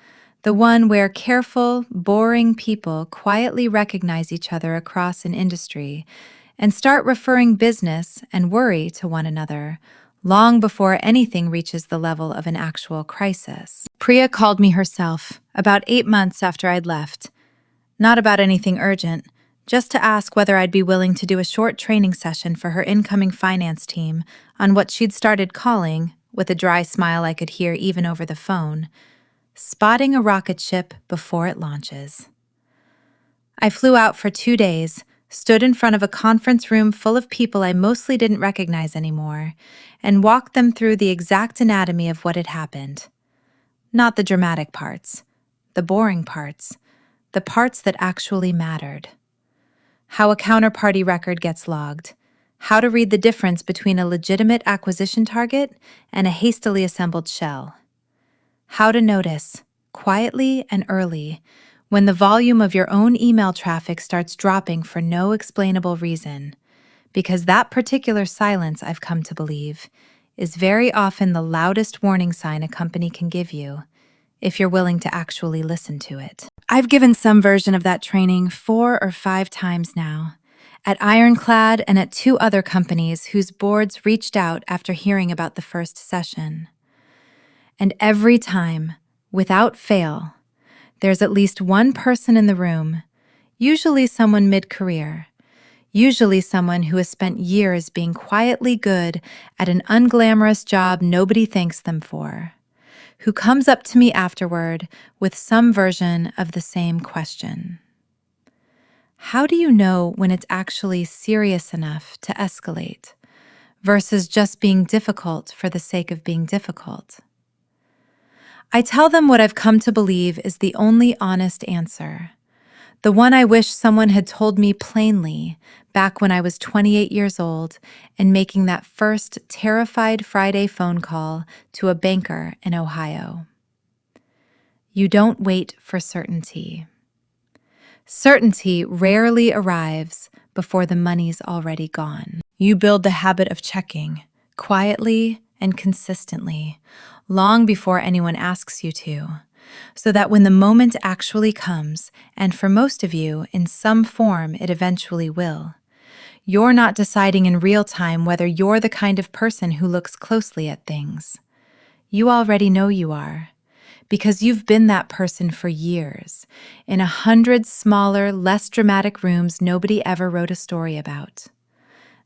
the one where careful, boring people quietly recognize each other across an industry and start referring business and worry to one another long before anything reaches the level of an actual crisis. Priya called me herself about 8 months after I'd left. Not about anything urgent, just to ask whether I'd be willing to do a short training session for her incoming finance team on what she'd started calling, with a dry smile I could hear even over the phone, spotting a rocket ship before it launches. I flew out for 2 days, stood in front of a conference room full of people I mostly didn't recognize anymore, and walked them through the exact anatomy of what had happened. Not the dramatic parts, the boring parts, the parts that actually mattered. How a counterparty record gets logged, how to read the difference between a legitimate acquisition target and a hastily assembled shell. How to notice, quietly and early, when the volume of your own email traffic starts dropping for no explainable reason, because that particular silence, I've come to believe, is very often the loudest warning sign a company can give you, if you're willing to actually listen to it. I've given some version of that training 4 or 5 times now, at Ironclad and at 2 other companies whose boards reached out after hearing about the first session. And every time, without fail, there's at least one person in the room, usually someone mid-career, usually someone who has spent years being quietly good at an unglamorous job nobody thanks them for, who comes up to me afterward with some version of the same question. How do you know when it's actually serious enough to escalate versus just being difficult for the sake of being difficult? I tell them what I've come to believe is the only honest answer, the one I wish someone had told me plainly back when I was 28 years old and making that first terrified Friday phone call to a banker in Ohio. You don't wait for certainty. Certainty rarely arrives before the money's already gone. You build the habit of checking, quietly and consistently, long before anyone asks you to, so that when the moment actually comes, and for most of you, in some form it eventually will, you're not deciding in real time whether you're the kind of person who looks closely at things. You already know you are, because you've been that person for years, in 100 smaller, less dramatic rooms nobody ever wrote a story about.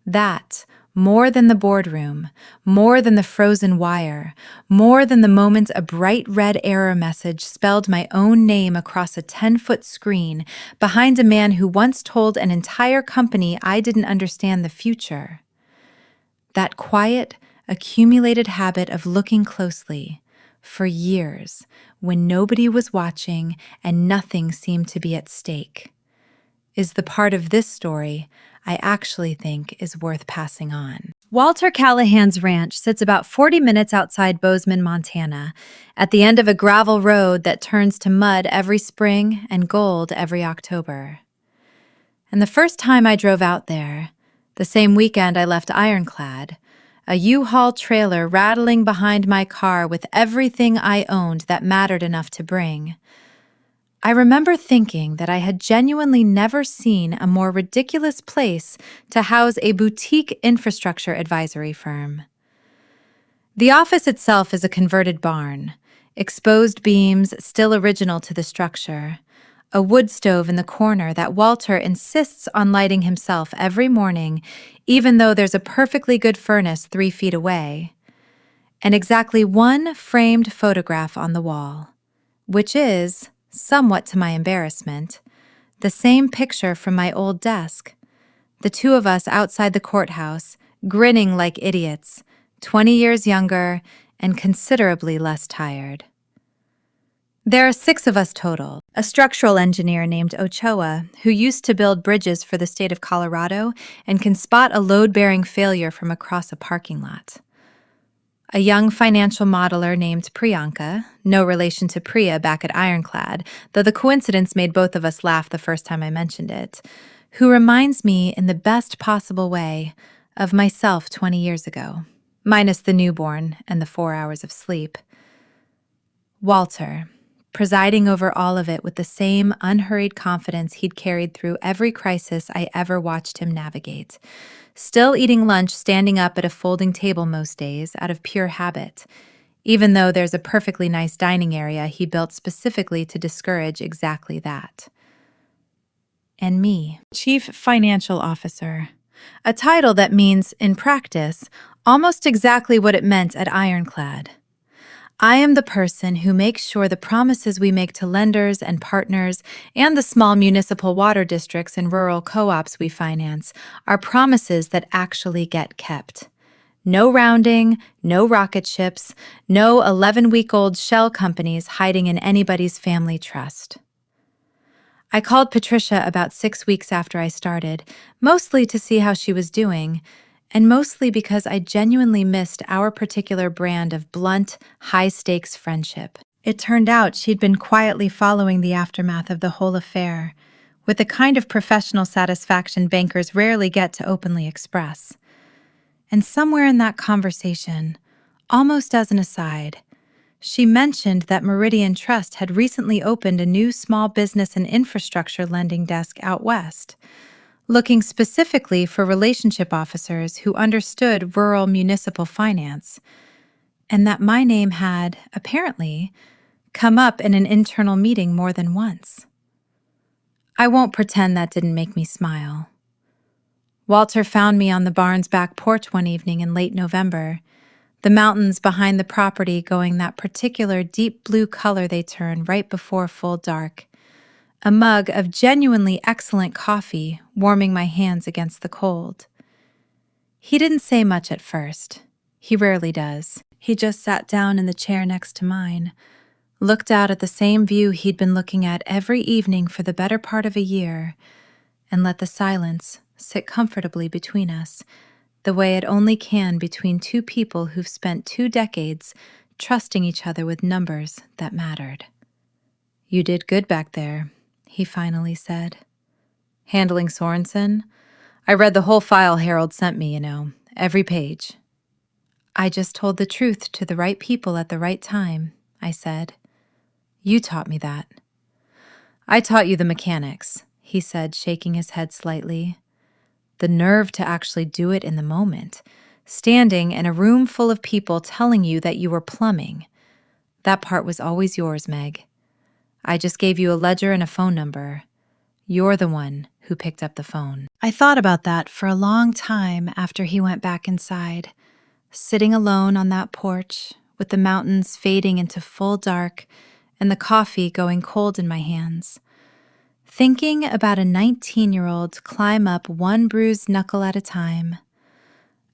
That, more than the boardroom, more than the frozen wire, more than the moment a bright red error message spelled my own name across a 10-foot screen behind a man who once told an entire company I didn't understand the future. That quiet, accumulated habit of looking closely, for years, when nobody was watching and nothing seemed to be at stake, is the part of this story I actually think is worth passing on. Walter Callahan's ranch sits about 40 minutes outside Bozeman, Montana, at the end of a gravel road that turns to mud every spring and gold every October. And the first time I drove out there, the same weekend I left Ironclad, a U-Haul trailer rattling behind my car with everything I owned that mattered enough to bring, I remember thinking that I had genuinely never seen a more ridiculous place to house a boutique infrastructure advisory firm. The office itself is a converted barn, exposed beams still original to the structure, a wood stove in the corner that Walter insists on lighting himself every morning, even though there's a perfectly good furnace 3 feet away, and exactly one framed photograph on the wall, which is, somewhat to my embarrassment, the same picture from my old desk, the 2 of us outside the courthouse, grinning like idiots, 20 years younger and considerably less tired. There are 6 of us total, a structural engineer named Ochoa, who used to build bridges for the state of Colorado and can spot a load-bearing failure from across a parking lot. A young financial modeler named Priyanka, no relation to Priya back at Ironclad, though the coincidence made both of us laugh the first time I mentioned it, who reminds me in the best possible way of myself 20 years ago, minus the newborn and the 4 hours of sleep. Walter, presiding over all of it with the same unhurried confidence he'd carried through every crisis I ever watched him navigate, still eating lunch standing up at a folding table most days out of pure habit, even though there's a perfectly nice dining area he built specifically to discourage exactly that. And me, Chief Financial Officer, a title that means, in practice, almost exactly what it meant at Ironclad. I am the person who makes sure the promises we make to lenders and partners and the small municipal water districts and rural co-ops we finance are promises that actually get kept. No rounding, no rocket ships, no 11-week-old shell companies hiding in anybody's family trust. I called Patricia about 6 weeks after I started, mostly to see how she was doing, and mostly because I genuinely missed our particular brand of blunt, high-stakes friendship. It turned out she'd been quietly following the aftermath of the whole affair, with the kind of professional satisfaction bankers rarely get to openly express. And somewhere in that conversation, almost as an aside, she mentioned that Meridian Trust had recently opened a new small business and infrastructure lending desk out west, looking specifically for relationship officers who understood rural municipal finance, and that my name had, apparently, come up in an internal meeting more than once. I won't pretend that didn't make me smile. Walter found me on the barn's back porch one evening in late November, the mountains behind the property going that particular deep blue color they turn right before full dark, a mug of genuinely excellent coffee warming my hands against the cold. He didn't say much at first. He rarely does. He just sat down in the chair next to mine, looked out at the same view he'd been looking at every evening for the better part of a year, and let the silence sit comfortably between us, the way it only can between two people who've spent 2 decades trusting each other with numbers that mattered. "You did good back there," he finally said. "Handling Sorensen? I read the whole file Harold sent me, every page." "I just told the truth to the right people at the right time," I said. "You taught me that." "I taught you the mechanics," he said, shaking his head slightly. "The nerve to actually do it in the moment, standing in a room full of people telling you that you were plumbing. That part was always yours, Meg. I just gave you a ledger and a phone number. You're the one who picked up the phone." I thought about that for a long time after he went back inside, sitting alone on that porch with the mountains fading into full dark and the coffee going cold in my hands, thinking about a 19-year-old climb up one bruised knuckle at a time,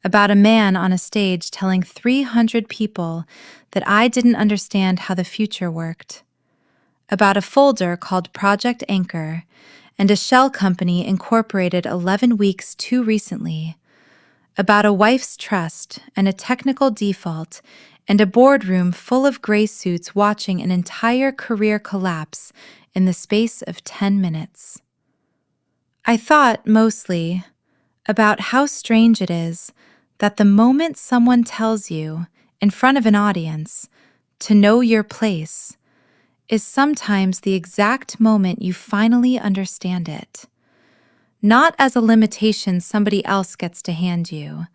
about a man on a stage telling 300 people that I didn't understand how the future worked, about a folder called Project Anchor and a shell company incorporated 11 weeks too recently, about a wife's trust and a technical default and a boardroom full of gray suits watching an entire career collapse in the space of 10 minutes. I thought, mostly, about how strange it is that the moment someone tells you, in front of an audience, to know your place, is sometimes the exact moment you finally understand it. Not as a limitation somebody else gets to hand you,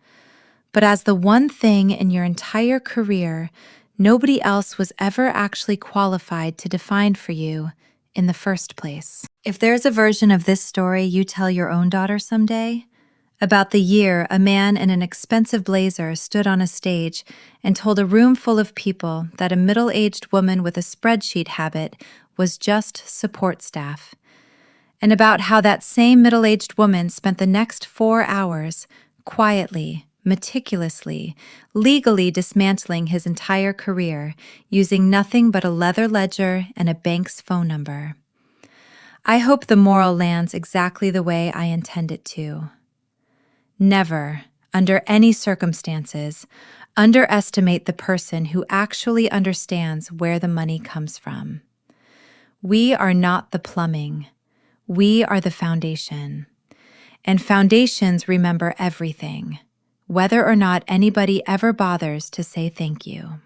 but as the one thing in your entire career nobody else was ever actually qualified to define for you in the first place. If there's a version of this story you tell your own daughter someday, about the year a man in an expensive blazer stood on a stage and told a room full of people that a middle-aged woman with a spreadsheet habit was just support staff, and about how that same middle-aged woman spent the next 4 hours quietly, meticulously, legally dismantling his entire career using nothing but a leather ledger and a bank's phone number. I hope the moral lands exactly the way I intend it to. Never, under any circumstances, underestimate the person who actually understands where the money comes from. We are not the plumbing. We are the foundation. And foundations remember everything, whether or not anybody ever bothers to say thank you.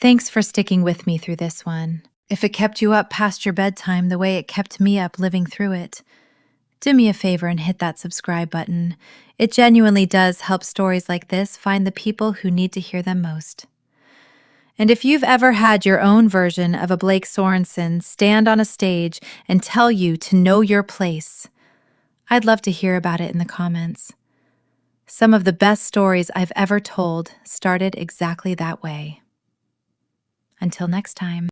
Thanks for sticking with me through this one. If it kept you up past your bedtime the way it kept me up living through it, do me a favor and hit that subscribe button. It genuinely does help stories like this find the people who need to hear them most. And if you've ever had your own version of a Blake Sorensen stand on a stage and tell you to know your place, I'd love to hear about it in the comments. Some of the best stories I've ever told started exactly that way. Until next time.